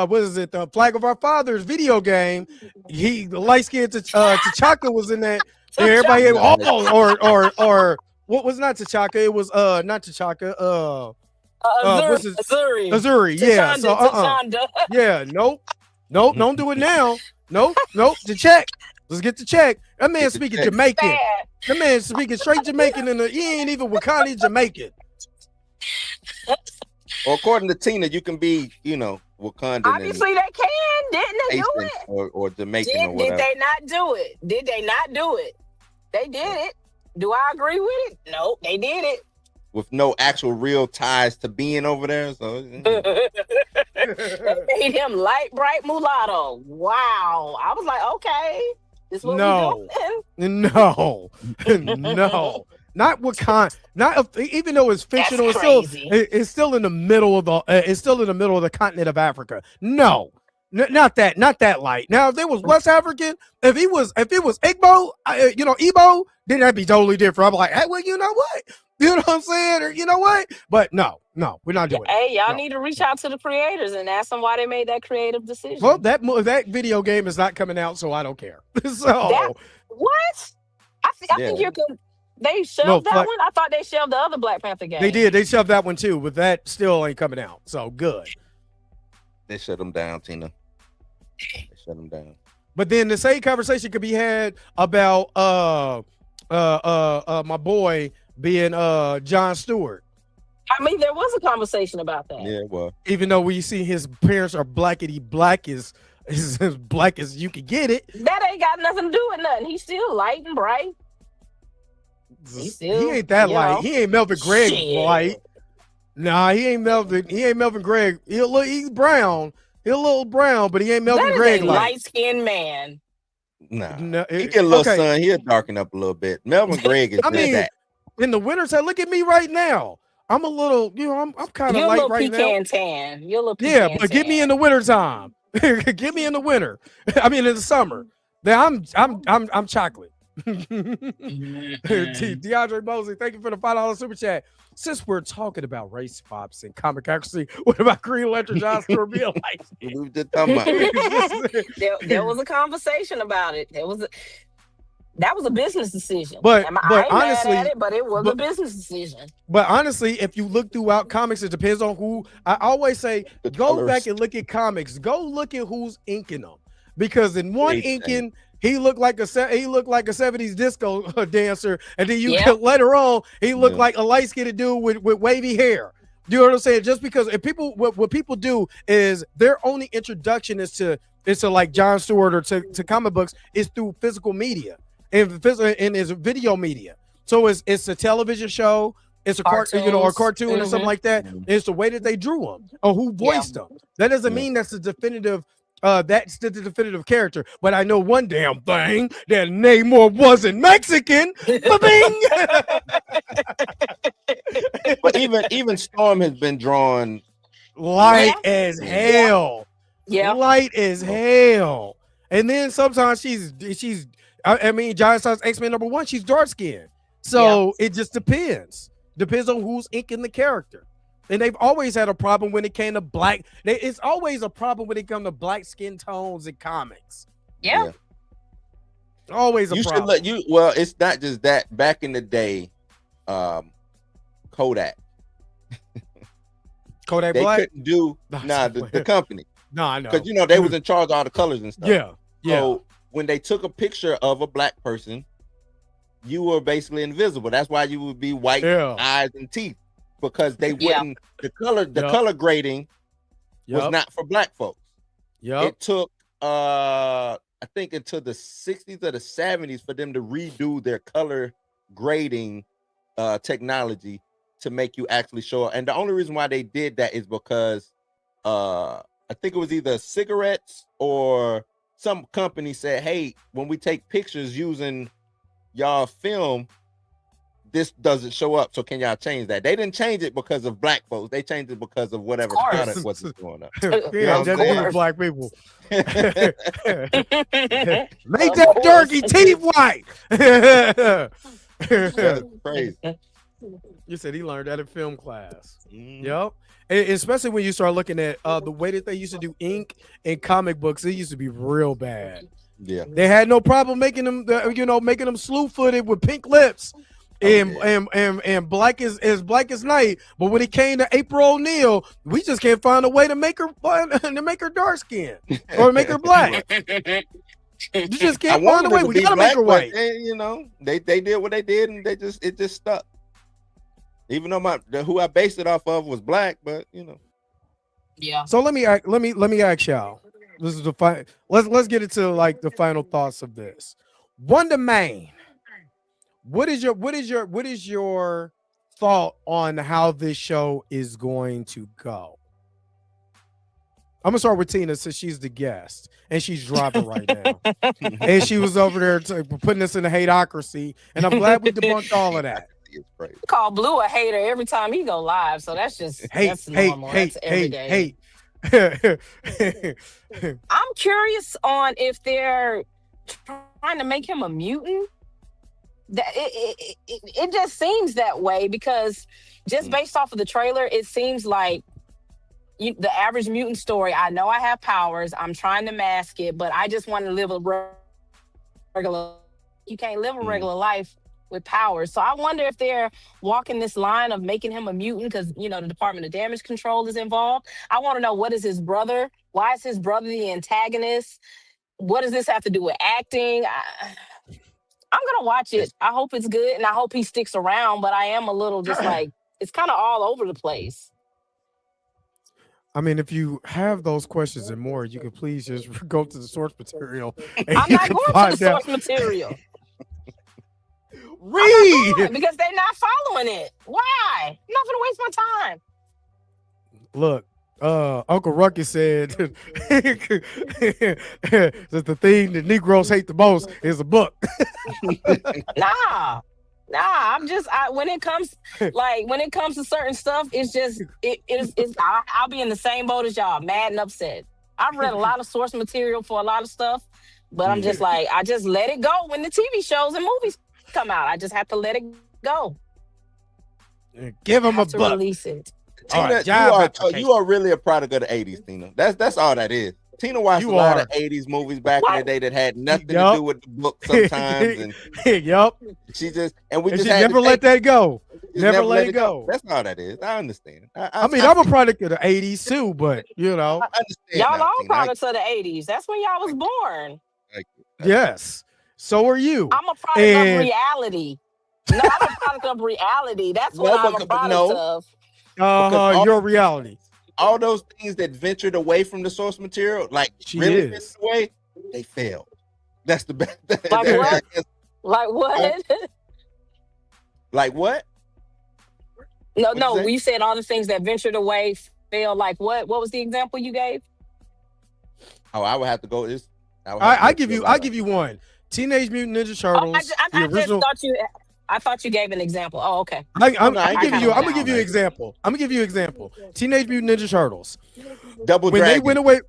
what is it? The Flag of Our Fathers video game, the light skinned T'Chaka was in that. And everybody, or what was not T'Chaka? It was not T'Chaka. Azuri. Yeah. So yeah. Nope. Don't do it now. Nope. The check. Let's get the check. That man speaking Jamaican. That man speaking straight Jamaican, and he ain't even Wakanda Jamaican. Well, according to Tina, you can be, Wakandan. Obviously, they can. Didn't they do it? Or Jamaican or whatever. Did they not do it? They did it. Do I agree with it? No, they did it. With no actual real ties to being over there. So they made him light, bright mulatto. Wow. I was like, okay. This is what we doing. No. Not Wakanda. Not even though it's fictional, it's still in the middle of the continent of Africa. No. Not that light. Now, if they was West African, if it was Igbo, Igbo, then that'd be totally different. I'm like, hey, well, you know what? You know what I'm saying? Or you know what? But no, we're not doing it. Hey, y'all need to reach out to the creators and ask them why they made that creative decision. Well, that video game is not coming out, so I don't care. So what? I think you can. They shelved that one. I thought they shelved the other Black Panther game. They did. They shelved that one too, but that still ain't coming out. So good. They shut them down, Tina. They shut them down. But then the same conversation could be had about my boy being Jon Stewart. I mean, there was a conversation about that. Yeah, well, even though we see his parents are blackety black as black as you could get it. That ain't got nothing to do with nothing. He's still light and bright. He ain't that light. He ain't Melvin Gregg light. Nah, he ain't Melvin Gregg. He's brown. He's a little brown, but he ain't Melvin Gregg light-skinned man. Nah, he get a little sun. He'll darken up a little bit. Melvin Gregg is that. In the winter time, look at me right now. I'm a little, I'm kind of You're a light little right now. pecan tan. You're a little Yeah, pecan but get me in tan. the winter time. Get me in the winter. I mean, in the summer. Then I'm chocolate. DeAndre Mosley, thank you for the $5 super chat. Since we're talking about race swaps and comic accuracy, what about Green Lantern John Stewart being like? We were just talking about. There was a conversation about it. That was a business decision. But I ain't honestly, mad at it, but it was a business decision. But honestly, if you look throughout comics, it depends on who. I always say, go back and look at comics. Go look at who's inking them, because in one inking, he looked like a 70s disco dancer, and then later on, he looked like a light-skinned dude with wavy hair. You know what I'm saying? Just because if people, what people do is their only introduction is to like Jon Stewart or to comic books is through physical media and is video media. So it's a television show, it's a cartoon, or cartoon or something like that. It's the way that they drew them or who voiced them. That doesn't mean that's the definitive. That's the definitive character. But I know one damn thing, that Namor wasn't Mexican. Ba-bing! But even Storm has been drawn light as hell. Yeah, light as hell. And then sometimes she's. I mean, Giant Size X-Men #1. She's dark skinned. So it just depends. Depends on who's inking the character. And they've always had a problem when it came to black. It's always a problem when it comes to black skin tones in comics. Yeah. Always a problem. Well, it's not just that. Back in the day, Kodak. Kodak they Black? Couldn't do the company. No, I know. Because they was in charge of all the colors and stuff. Yeah. So when they took a picture of a black person, you were basically invisible. That's why you would be white eyes and teeth. Because they wouldn't the color grading was not for black folks. It took I think until the 60s or the 70s for them to redo their color grading technology to make you actually show up. And the only reason why they did that is because I think it was either cigarettes or some company said, hey, when we take pictures using y'all film, this doesn't show up, so can y'all change that? They didn't change it because of black folks. They changed it because of whatever product was going on. Just black people. Make that turkey teeth white. That's crazy. You said he learned that in film class. Yep. And especially when you start looking at the way that they used to do ink in comic books, it used to be real bad. Yeah. They had no problem making them, making them slew-footed with pink lips. And black is black as night, but when it came to April O'Neil, we just can't find a way to make her dark skin or make her black. You just can't find a way. We gotta make her white. They did what they did, and it just stuck. Even though who I based it off of was black, but Yeah. So let me ask y'all. This is the let's get into like the final thoughts of this. Wonder Man. What is your thought on how this show is going to go? I'm gonna start with Tina since she's the guest and she's driving right now, and she was over there putting us in the hateocracy, and I'm glad we debunked all of that. Call Blue a hater every time he go live, so that's just that's normal. That's every day. I'm curious on if they're trying to make him a mutant. That it just seems that way because just based off of the trailer, it seems like the average mutant story. I know I have powers. I'm trying to mask it, but I just want to live a regular. You can't live a regular life with powers. So I wonder if they're walking this line of making him a mutant because the Department of Damage Control is involved. I want to know, what is his brother? Why is his brother the antagonist? What does this have to do with acting? I'm gonna watch it. I hope it's good, and I hope he sticks around. But I am a little just like it's kind of all over the place. I mean, if you have those questions and more, you can please just go to the source material. I'm not going to the source material. Read because they're not following it. Why? I'm not gonna waste my time. Look. Uncle Ruckus said that the thing that Negroes hate the most is a book. Nah, when it comes to certain stuff, I'll be in the same boat as y'all, mad and upset. I've read a lot of source material for a lot of stuff, but I'm just like, I just let it go when the TV shows and movies come out. I just have to let it go. Give him a to buck. Release it. Tina, you are really a product of the 80s, Tina. That's all that is. Tina watched a lot of 80s movies back in the day that had nothing to do with the book sometimes. And she just never let that go. Never let it go. That's all that is. I understand. I mean, I'm a product of the 80s too, but I understand. Y'all all products of the 80s. That's when y'all was born. Yes. So are you. I'm a product of reality. No, I'm a product of reality. That's what I'm a product of. Your reality. All those things that ventured away from the source material, like ventured away, they failed. That's the best. Like what? Like what? Like what? No. You said all the things that ventured away failed. Like what? What was the example you gave? Oh, I would have to go. I give you one. Teenage Mutant Ninja Turtles. I thought you gave an example. Oh, okay. I'm gonna give you an example. Teenage Mutant Ninja Turtles. Double when Dragon. They went away.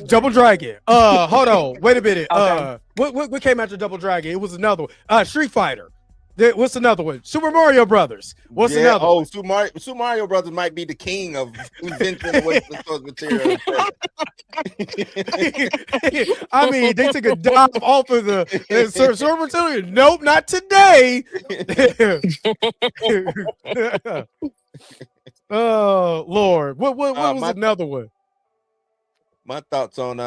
Double Dragon. Hold on. Wait a minute. Okay. What came after Double Dragon? It was another one. Street Fighter. What's another one? Super Mario Brothers. What's another one? Super Mario Brothers might be the king of venturing away from the source material. I mean, they took a dive off of the source material. Nope, not today. Oh Lord, what was another one? My thoughts on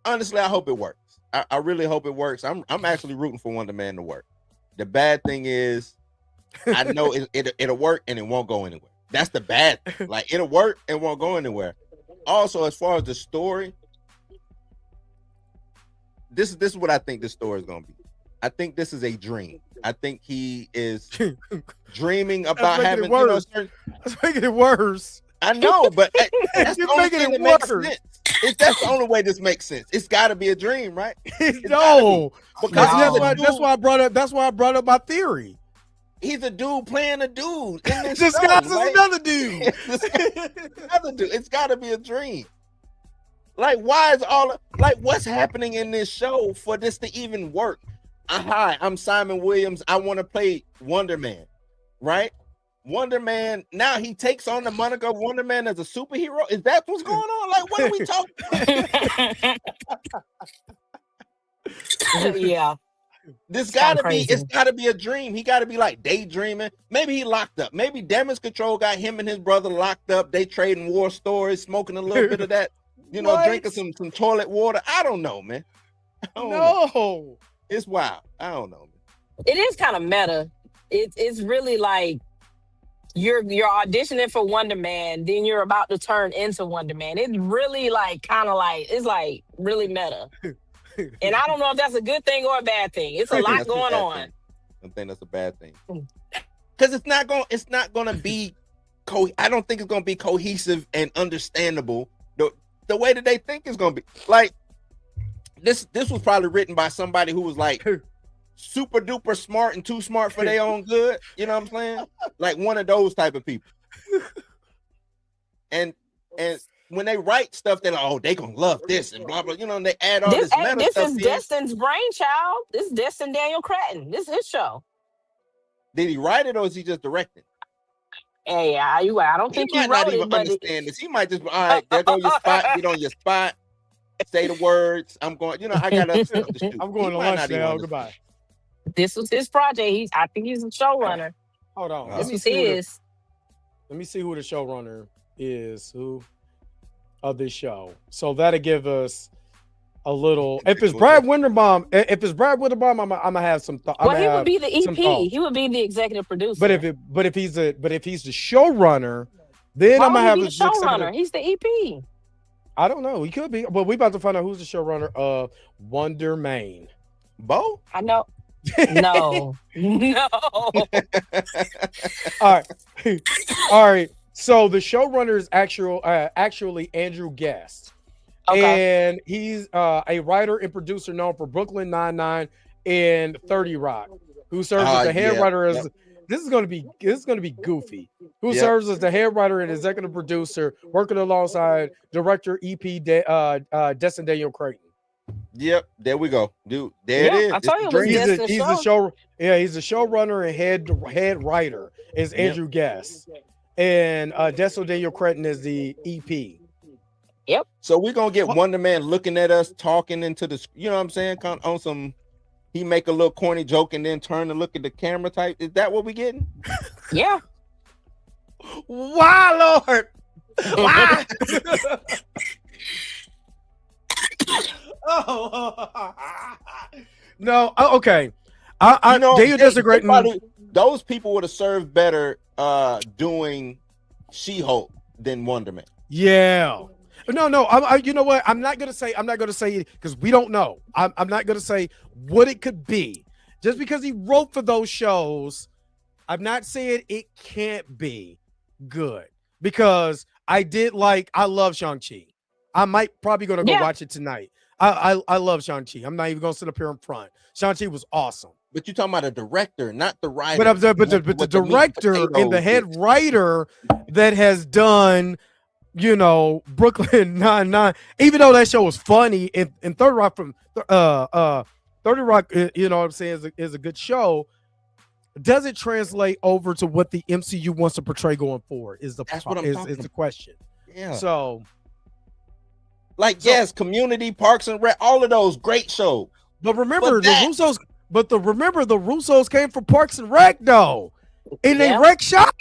honestly, I hope it works. I really hope it works. I'm actually rooting for Wonder Man to work. The bad thing is, I know it'll work and it won't go anywhere. That's the bad thing. Like, it'll work and won't go anywhere. Also, as far as the story, this is what I think this story is gonna be. I think this is a dream. I think he is dreaming about having. That's making it worse. I know, but that's the only making thing it that makes worse. sense. That's the only way this makes sense. It's got to be a dream, right? No, because that's why I brought up. That's why I brought up my theory. He's a dude playing a dude. This guy's another dude. Another dude. It's got to be a dream. Like, why is what's happening in this show for this to even work? Hi, I'm Simon Williams. I want to play Wonder Man, right? Wonder Man, now he takes on the moniker of Wonder Man as a superhero. Is that what's going on? Like, what are we talking about? Yeah. It's gotta be a dream. He gotta be like daydreaming. Maybe he locked up. Maybe Damage Control got him and his brother locked up. They trading war stories, smoking a little bit of that, drinking some toilet water. I don't know, man. Know. It's wild. I don't know, man. It is kind of meta. It's really like you're auditioning for Wonder Man, then you're about to turn into Wonder Man. It's really it's like really meta. And I don't know if that's a good thing or a bad thing. It's a lot going on. I think that's a bad thing. Because it's not gonna be I don't think it's gonna be cohesive and understandable the way that they think it's gonna be. Like this was probably written by somebody who was like super duper smart and too smart for their own good. You know what I'm saying? Like one of those type of people. And when they write stuff, they're like, oh, they gonna love this and blah blah. And they add all this meta this stuff. This is Destin's brainchild. This is Destin Daniel Cretton. This is his show. Did he write it or is he just directing? Hey, I don't think he might wrote not even it, understand this. He might just, all right, there go your spot. Get on your spot. Say the words. I'm going. I got other stuff to shoot. I'm going to lunch now. Goodbye. This was his project. I think he's a showrunner. Hold on. Let me see who the showrunner is. Who of this show? So that'll give us a little. If it's Brad Winderbaum, I'm gonna have some thoughts. Well, he would be the EP. He would be the executive producer. But if he's the showrunner, then I'm gonna have the showrunner. He's the EP. I don't know. He could be, but we about to find out who's the showrunner of Wonder Man. Bo? I know. No. All right. So the showrunner is actually Andrew Guest. Okay. And he's a writer and producer known for Brooklyn Nine-Nine and 30 Rock, who serves as the head Yeah. writer. Yep. This is gonna be goofy. Who Yep. serves as the head writer and executive producer, working alongside director EP Destin Daniel Creighton. Yep. There we go, dude. There it Yeah, is. I It's told the you it was dream. Destin's He's the show. Yeah, he's the showrunner and head writer is Andrew Guest, and Destin Daniel Creighton is the EP. Yep. So we're gonna get Wonder Man looking at us, talking into the, you know what I'm saying, kind of on some. He make a little corny joke and then turn to look at the camera type. Is that what we getting? Yeah. Why, Lord? Why? No. Okay. You know, Daniel Destin Creighton. Those people would have served better doing She-Hulk than Wonder Man. Yeah. No. You know what? I'm not gonna say it because we don't know. I'm not gonna say what it could be. Just because he wrote for those shows, I'm not saying it can't be good. Because I love Shang-Chi. I might probably gonna go watch it tonight. I love Shang-Chi. I'm not even gonna sit up here in front. Shang-Chi was awesome. But you're talking about a director, not the writer. But the director and the head writer that has done, Brooklyn Nine-Nine, even though that show was funny, and 30 Rock 30 Rock, you know what I'm saying, is a good show. Does it translate over to what the MCU wants to portray going forward? Is the question. Yeah. So, yes, Community, Parks and Rec, all of those great shows. But remember the Russos. But the Russos came from Parks and Rec though, in a rec shop.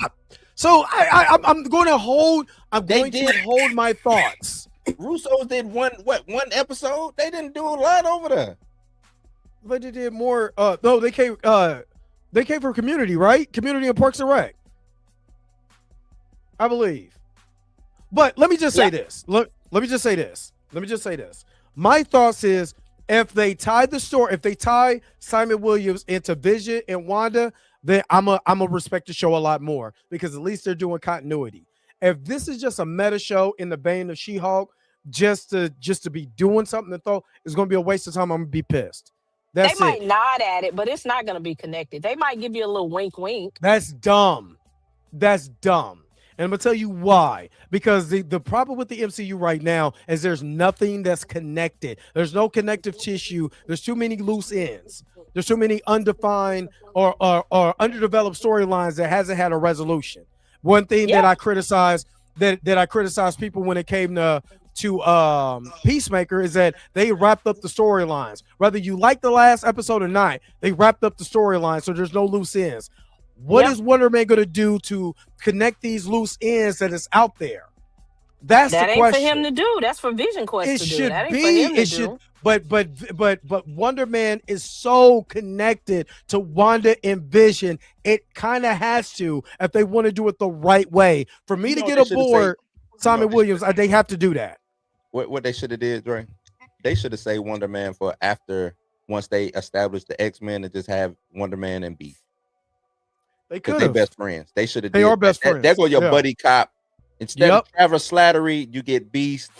So I'm going to hold. I'm going to hold my thoughts. Russos did one episode? They didn't do a lot over there. But they did more. No, they came from Community, right? Community and Parks and Rec, I believe. But let me just say this. Let me just say this. My thoughts is, if they tie Simon Williams into Vision and Wanda, then I'm a respect the show a lot more, because at least they're doing continuity. If this is just a meta show in the vein of She-Hulk, just to be doing something, it's going to be a waste of time. I'm going to be pissed. They might nod at it, but it's not going to be connected. They might give you a little wink. That's dumb. And I'm going to tell you why. Because the problem with the MCU right now is there's nothing that's connected. There's no connective tissue. There's too many loose ends. There's too many undefined or underdeveloped storylines that hasn't had a resolution. One thing that I criticize people when it came to Peacemaker is that they wrapped up the storylines. Whether you like the last episode or not, they wrapped up the storyline, so there's no loose ends. What is Wonder Man going to do to connect these loose ends that is out there? That ain't question. For him to do. That's for Vision Quest to do. That ain't for him to do. But Wonder Man is so connected to Wanda and Vision. It kind of has to, if they want to do it the right way. For me to get aboard Simon Williams, they have to do that. What they should have did, Dre? They should have saved Wonder Man for after, once they established the X-Men, and just have Wonder Man and Beast. They could. They're best friends. They should have. They are best friends. There go your buddy cop. Instead of Travis Slattery, you get Beast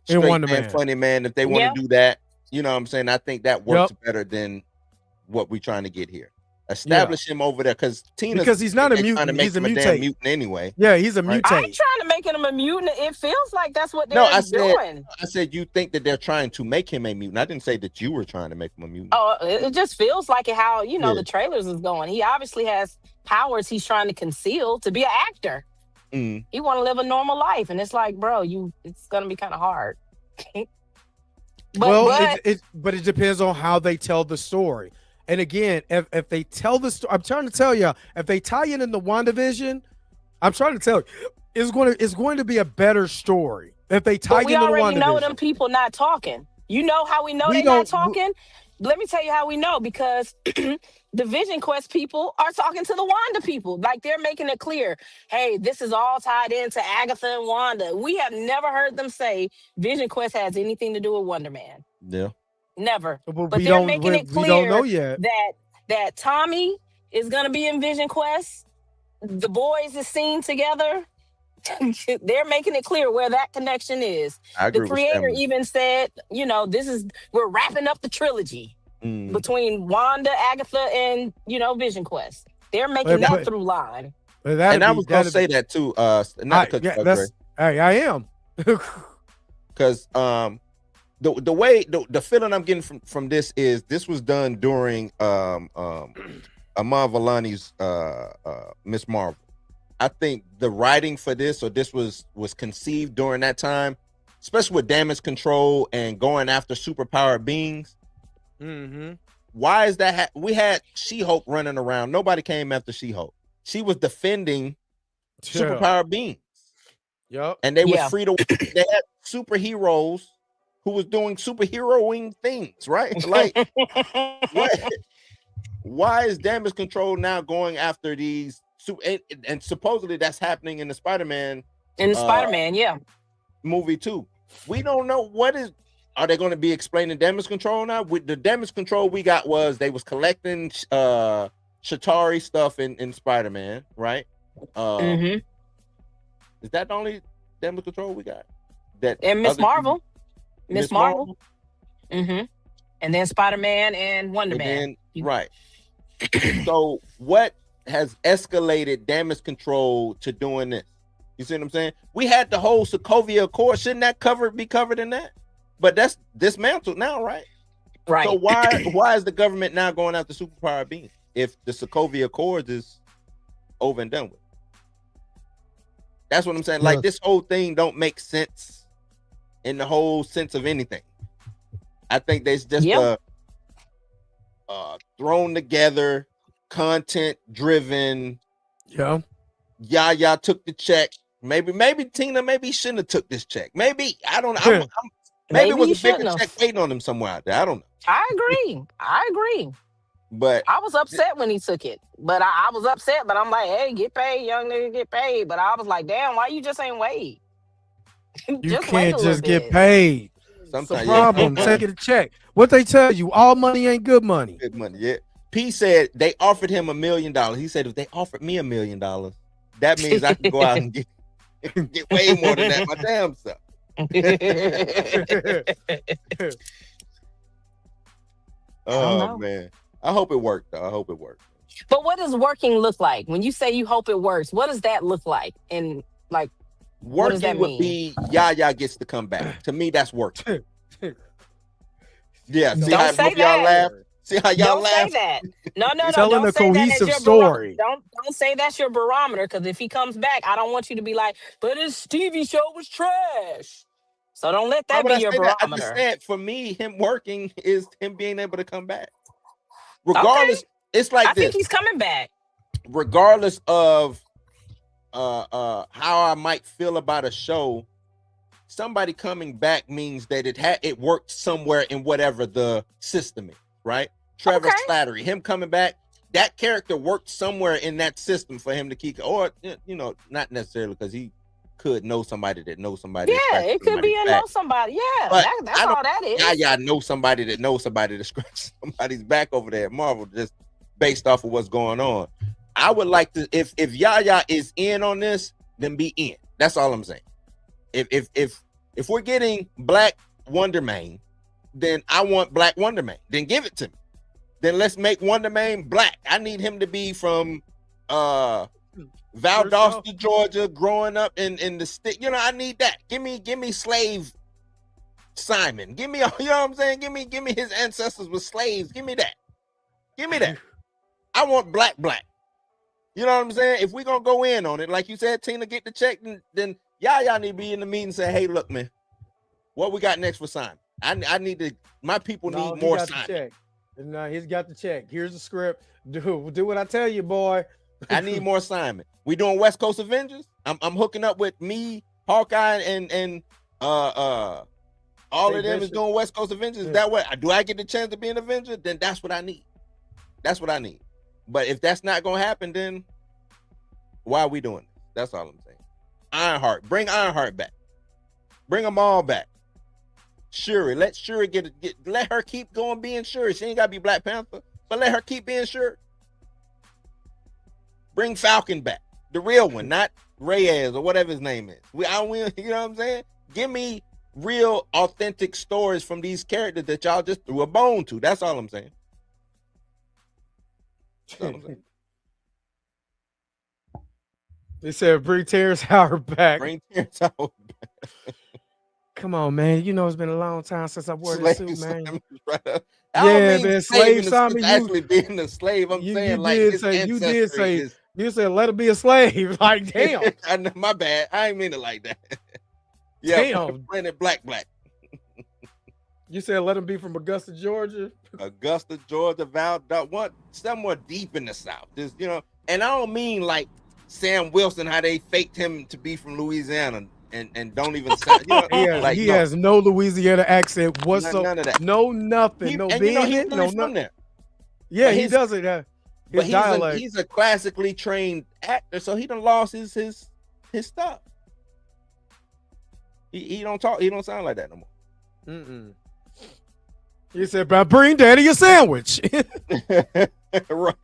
and Wonder Man, Funny Man. If they want to do that, you know what I'm saying. I think that works better than what we're trying to get here. Establish him over there, because he's not a mutant. He's a mutant anyway. Yeah, he's a mutant. I ain't trying to make him a mutant. It feels like that's what they're doing. I said you think that they're trying to make him a mutant. I didn't say that you were trying to make him a mutant. Oh, it just feels like it. How the trailers is going. He obviously has powers he's trying to conceal to be an actor. He want to live a normal life, and it's like, bro, it's gonna be kind of hard. But it depends on how they tell the story. And again, if they tell the story, I'm trying to tell you, if they tie it into WandaVision, I'm trying to tell you, it's going to be a better story if they tie it into WandaVision. We already know them people not talking. You know how we know they're not talking? Let me tell you how we know, because the Vision Quest people are talking to the Wanda people. Like, they're making it clear, hey, this is all tied into Agatha and Wanda. We have never heard them say Vision Quest has anything to do with Wonder Man. Yeah. Never. But they're making it clear we don't know yet. that Tommy is going to be in Vision Quest. The boys is seen together. They're making it clear where that connection is. I agree the creator even said, we're wrapping up the trilogy. between Wanda, Agatha, and Vision Quest. They're making But- that but- through line. But And I was gonna say that too. Not to cut you off, Dre. Hey, I am. Because the way the feeling I'm getting from this is this was done during Aman Vellani's Miss Marvel. I think the writing for this was conceived during that time, especially with damage control and going after superpowered beings. Mm-hmm. Why is that? We had She-Hulk running around. Nobody came after She-Hulk. She was defending superpowered beings. Yep. And they was free to. They had superheroes who was doing superheroing things, right? Like, what? Why is damage control now going after these? And supposedly that's happening in the Spider-Man. In the Spider-Man, movie too. We don't know what is. Are they going to be explaining damage control now? With the damage control we got was they was collecting Shatari stuff in Spider-Man, right? Is that the only damage control we got? That and Miss Marvel. Miss Marvel. And then Spider-Man and Wonder Man. Right. So what has escalated damage control to doing this? You see what I'm saying? We had the whole Sokovia Accord. Shouldn't that be covered in that? But that's dismantled now, right? Right. So why is the government now going after superpower beings if the Sokovia Accords is over and done with? That's what I'm saying. Like, this whole thing don't make sense in the whole sense of anything. I think there's just a thrown together, content driven. Yeah. Yaya took the check. Maybe Tina shouldn't have took this check. Maybe I don't know. Maybe it was a bigger check waiting on him somewhere out there. I don't know. I agree. But I was upset when he took it. But I was upset, but I'm like, hey, get paid, young nigga, get paid. But I was like, damn, why you just ain't wait? You can't just get paid. Sometimes the problem. Take it a check. What they tell you, all money ain't good money. Good money, yeah. P said they offered him $1 million. He said if they offered me $1 million, that means I can go out and get way more than that my damn self. Oh man, I hope it worked though. I hope it worked. But what does working look like? When you say you hope it works, what does that look like? And like, what does that working would be Yaya gets to come back. To me, that's working. Yeah, see how both y'all laugh. See how y'all laugh. Don't say that. No. Telling don't a say cohesive that story. Don't say that's your barometer. Because if he comes back, I don't want you to be like, but his TV show was trash. So don't let that be your barometer. I just said for me, him working is him being able to come back. Regardless, it's like I think he's coming back. Regardless of how I might feel about a show, somebody coming back means that it worked somewhere in whatever the system is, right? Trevor Slattery, him coming back, that character worked somewhere in that system for him to keep, or not necessarily because he could know somebody that knows somebody. Yeah, it could be a know somebody. Yeah, that's all that is. Yeah, know somebody that knows somebody to scratch somebody's back over there at Marvel, just based off of what's going on. I would like to, if Yaya is in on this, then be in. That's all I'm saying. If we're getting Black Wonder Man, then I want Black Wonder Man. Then give it to me. Then let's make Wonder Man black. I need him to be from Valdosta, Georgia, growing up in the stick. I need that. Give me slave Simon. Give me, you know what I'm saying? Give me his ancestors with slaves. Give me that. Give me that. I want black. You know what I'm saying? If we're gonna go in on it, like you said, Tina, get the check, then y'all need to be in the meeting and say, hey, look, man, what we got next for Simon? I need to, my people need more Simon. No, he's got the check. Here's the script. Do what I tell you, boy. I need more Simon. We doing West Coast Avengers. I'm hooking up with me, Hawkeye, and all of them is doing West Coast Avengers. That way, do I get the chance to be an Avenger? Then that's what I need. That's what I need. But if that's not gonna happen, then why are we doing this? That's all I'm saying. Ironheart, bring Ironheart back. Bring them all back. Shuri, let Shuri let her keep going being Shuri. She ain't gotta be Black Panther, but let her keep being Shuri. Bring Falcon back, the real one, not Reyes or whatever his name is. You know what I'm saying? Give me real authentic stories from these characters that y'all just threw a bone to. That's all I'm saying. That's all I'm saying. They said bring Terrence Howard back. Bring Terrence Howard back. Come on, man. You know it's been a long time since I wore this suit, man. I Yeah, don't mean man. slave Slave Simon, actually being a slave. I'm you saying like did his say ancestry is. you said let him be a slave. Like damn. I know, my bad. I ain't mean it like that. Yeah, Damn. Planet Black. You said let him be from Augusta, Georgia. Augusta, Georgia, what somewhere deep in the South. Just and I don't mean like Sam Wilson, how they faked him to be from Louisiana and don't even sound. He has no Louisiana accent whatsoever. None of that. No nothing. No being. No from there. Yeah, he doesn't. But he's a classically trained actor, so he done lost his stuff. He don't talk. He don't sound like that no more. He said, "But bring Daddy a sandwich." Right.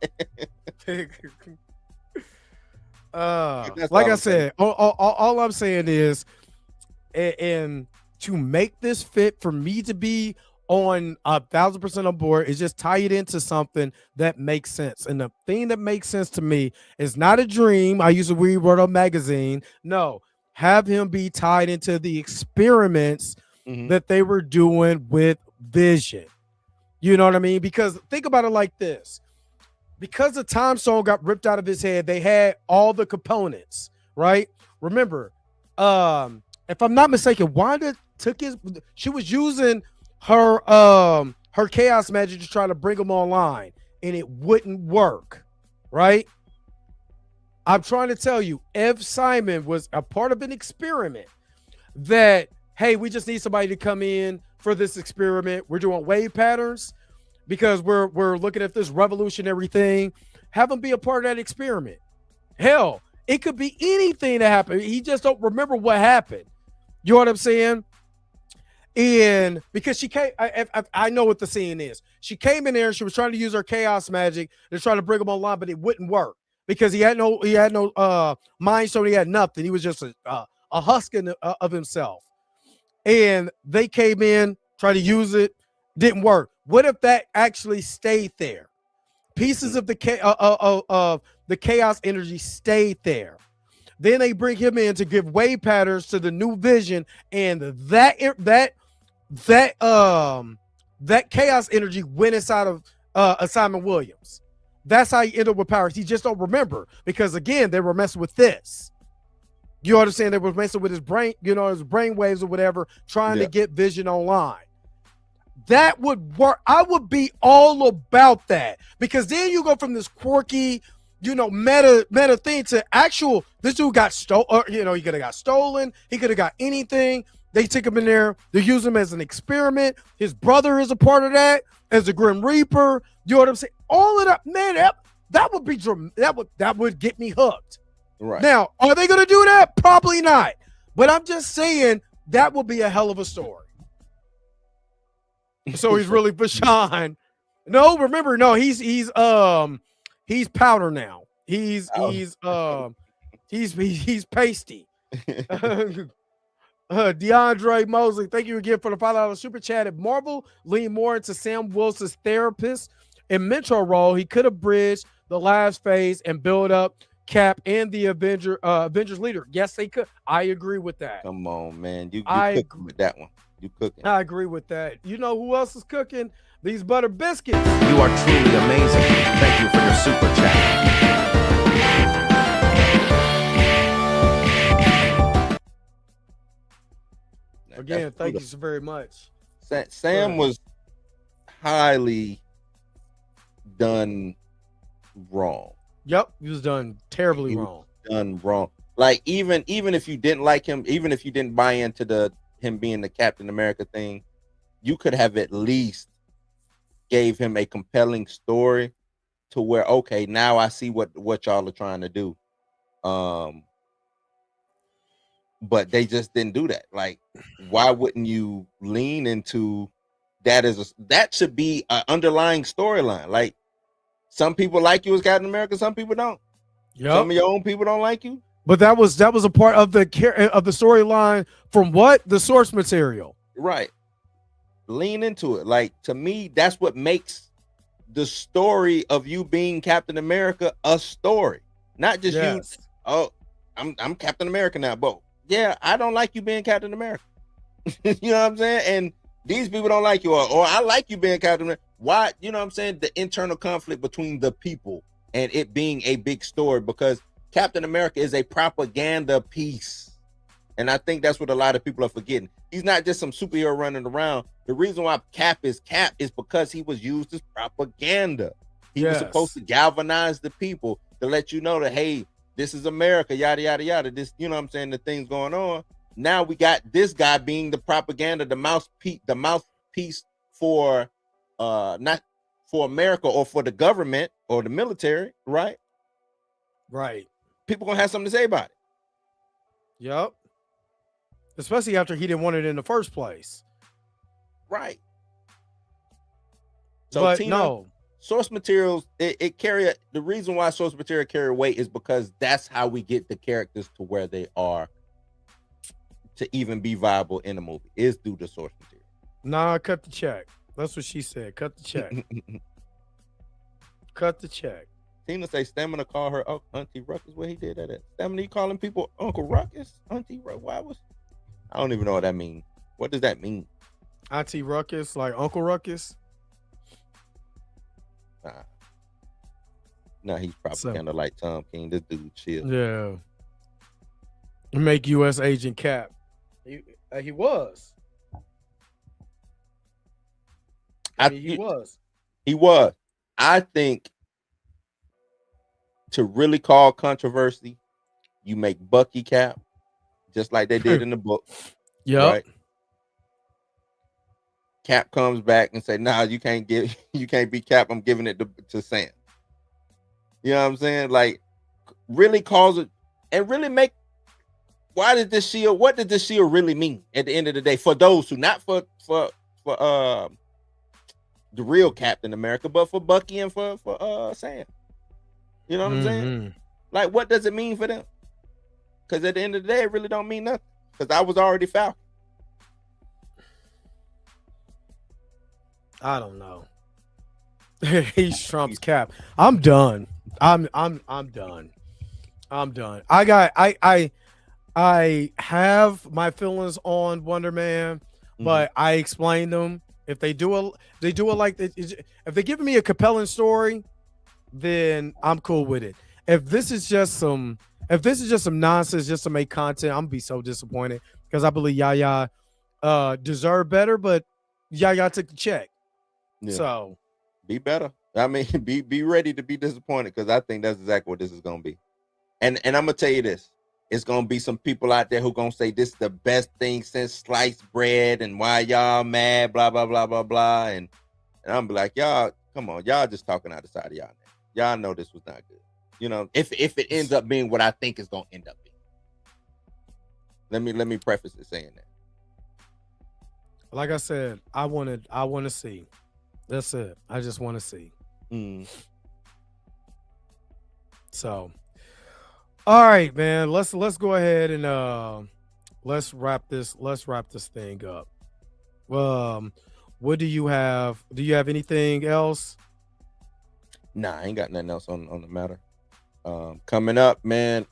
Like I said, all I'm saying is, and to make this fit for me to be on 1,000% on board is just tie it into something that makes sense. And the thing that makes sense to me is not a dream. I used to read Word Up magazine. No, have him be tied into the experiments that they were doing with Vision. You know what I mean? Because think about it like this. Because the time stone got ripped out of his head, they had all the components, right? Remember, if I'm not mistaken, Wanda she was using her chaos magic to try to bring him online, and it wouldn't work, right? I'm trying to tell you, if Simon was a part of an experiment that, hey, we just need somebody to come in for this experiment. We're doing wave patterns because we're looking at this revolutionary thing. Have him be a part of that experiment. Hell, it could be anything that happened. He just don't remember what happened. You know what I'm saying? And because she came, I know what the scene is. She came in there and she was trying to use her chaos magic to try to bring him online, but it wouldn't work because he had no mind stone. He had nothing. He was just a husk of himself. And they came in, tried to use it, didn't work. What if that actually stayed there? Pieces of the chaos energy stayed there. Then they bring him in to give wave patterns to the new Vision, and that chaos energy went inside of Simon Williams. That's how he ended up with powers. He just don't remember because again they were messing with this. You understand? They were messing with his brain, his brain waves or whatever, trying to get Vision online. That would work. I would be all about that because then you go from this quirky, meta thing to actual. This dude got stolen. He could have got stolen. He could have got anything. They take him in there. They use him as an experiment. His brother is a part of that as a Grim Reaper. You know what I'm saying? All of that, man. That would be that would get me hooked. Right. Now, are they going to do that? Probably not. But I'm just saying that would be a hell of a story. So he's really Bashan. No, remember, no, he's powder now. He's pasty. DeAndre Mosley, thank you again for the $5 super chat. At Marvel lean more into Sam Wilson's therapist and mentor role, he could have bridged the last phase and build up Cap and the Avengers leader. Yes, they could. I agree with that. Come on, man. You cooking with that one. You cooking. I agree with that. You know who else is cooking? These butter biscuits. You are truly amazing. Thank you for your super chat. Again, thank you so very much. Sam was highly done wrong. Yep, he was done terribly wrong. Done wrong. Like even if you didn't like him, even if you didn't buy into him being the Captain America thing, you could have at least gave him a compelling story to where, okay, now I see what y'all are trying to do. But they just didn't do that. Like, why wouldn't you lean into that? That should be an underlying storyline. Like, some people like you as Captain America, some people don't. Yep. Some of your own people don't like you. But that was a part of the storyline from what the source material. Right. Lean into it. Like, to me, that's what makes the story of you being Captain America a story. Not just you. Yes. Oh, I'm Captain America now, but yeah, I don't like you being Captain America. You know what I'm saying? And these people don't like you, or I like you being Captain America. Why? You know what I'm saying? The internal conflict between the people and it being a big story, because Captain America is a propaganda piece. And I think that's what a lot of people are forgetting. He's not just some superhero running around. The reason why Cap is because he was used as propaganda. He was supposed to galvanize the people to let you know that, hey, this is America, yada, yada, yada. This, you know what I'm saying, the things going on. Now we got this guy being the propaganda, the mouthpiece for not for America or for the government or the military, right? Right. People gonna have something to say about it. Yep. Especially after he didn't want it in the first place. Right. So But Tina, no. source materials, it carry the reason why source material carry weight is because that's how we get the characters to where they are to even be viable in a movie, is through the source material. Nah, cut the check. That's what she said. Cut the check. Cut the check. Tina say Stamina called her Auntie Ruckus. Where he did that at? Stamina, you calling people Uncle Ruckus? Auntie Ruckus? Why was? I don't even know what that means. What does that mean? Auntie Ruckus, like Uncle Ruckus? Nah, he's propaganda like Tom King. This dude chill. Yeah. Make U.S. Agent Cap. He was. He was. He was. I think to really call controversy, you make Bucky Cap, just like they did in the book. Yeah. Right? Cap comes back and say, "Nah, you can't be Cap. I'm giving it to Sam." You know what I'm saying? Like, really cause it and really make. What did this shield really mean at the end of the day for those who, not for the real Captain America, but for Bucky and for Sam? You know what I'm saying? Like, what does it mean for them? Because at the end of the day, it really don't mean nothing. Because I was already Falcon. I don't know. He's Trump's Cap. I'm done. I'm done. I'm done. I have my feelings on Wonder Man, but I explain them. If they do it like if they're giving me a compelling story, then I'm cool with it. If this is just some nonsense just to make content, I'm gonna be so disappointed because I believe Yaya deserve better, but Yaya took the check. Yeah. So be better. I mean, be ready to be disappointed, because I think that's exactly what this is gonna be. And I'm gonna tell you this. It's gonna be some people out there who gonna say this is the best thing since sliced bread, and why y'all mad, blah blah blah blah blah, and I'm be like, y'all, come on, y'all just talking out the side of y'all. Y'all know this was not good. You know, if it ends up being what I think it's gonna end up being. Let me preface it saying that. Like I said, I want to see. That's it. I just want to see. So, all right, man. Let's go ahead and let's wrap this thing up. What do you have? Do you have anything else? Nah, I ain't got nothing else on the matter. Coming up, man.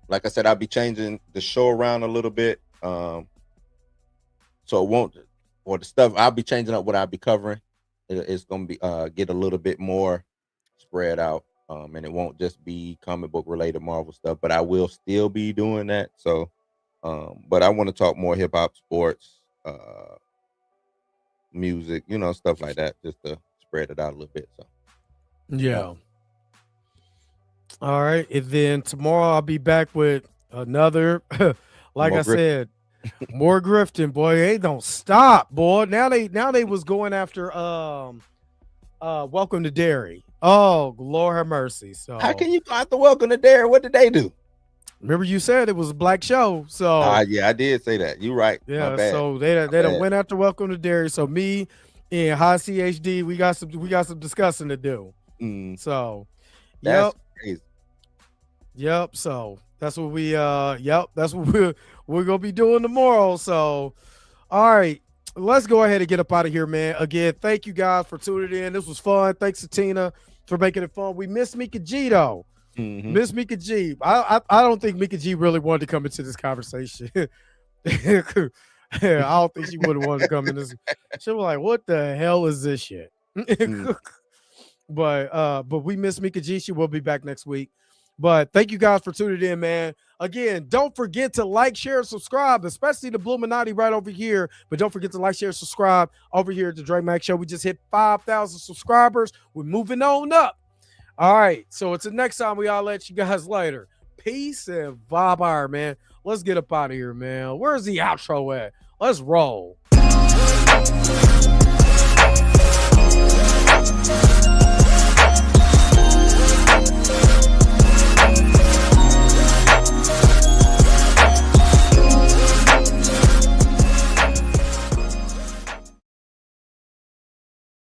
Like I said, I'll be changing the show around a little bit. So it won't, or the stuff I'll be changing up what I'll be covering. It's gonna be get a little bit more spread out. And it won't just be comic book related Marvel stuff, but I will still be doing that. So, but I want to talk more hip hop, sports, music, you know, stuff like that, just to spread it out a little bit. So, yeah. All right, and then tomorrow I'll be back with another. Like I said, more grifting, boy. They don't stop, boy. Now they was going after Welcome to Derry. Oh, Lord have mercy. So how can you go after Welcome to Derry? What did they do? Remember you said it was a black show. So yeah, I did say that. You're right. Yeah, so they done went after Welcome to Derry. So me and High CHD, we got some discussing to do. So that's crazy. Yep. So That's what we that's what we're gonna be doing tomorrow. So all right, let's go ahead and get up out of here, man. Again, thank you guys for tuning in. This was fun. Thanks to Tina for making it fun. We miss Mika G though. Miss Mika G. I don't think Mika G really wanted to come into this conversation. I don't think she would have wanted to come in this. She was like, what the hell is this shit? But we miss Mika G. She will be back next week. But thank you guys for tuning in, man. Again, don't forget to like, share, and subscribe, especially the Bluminati right over here. But don't forget to like, share, subscribe over here at the Dre Max Show. We just hit 5,000 subscribers. We're moving on up. All right. So until next time, we all let you guys later. Peace and vibe, man. Let's get up out of here, man. Where's the outro at? Let's roll.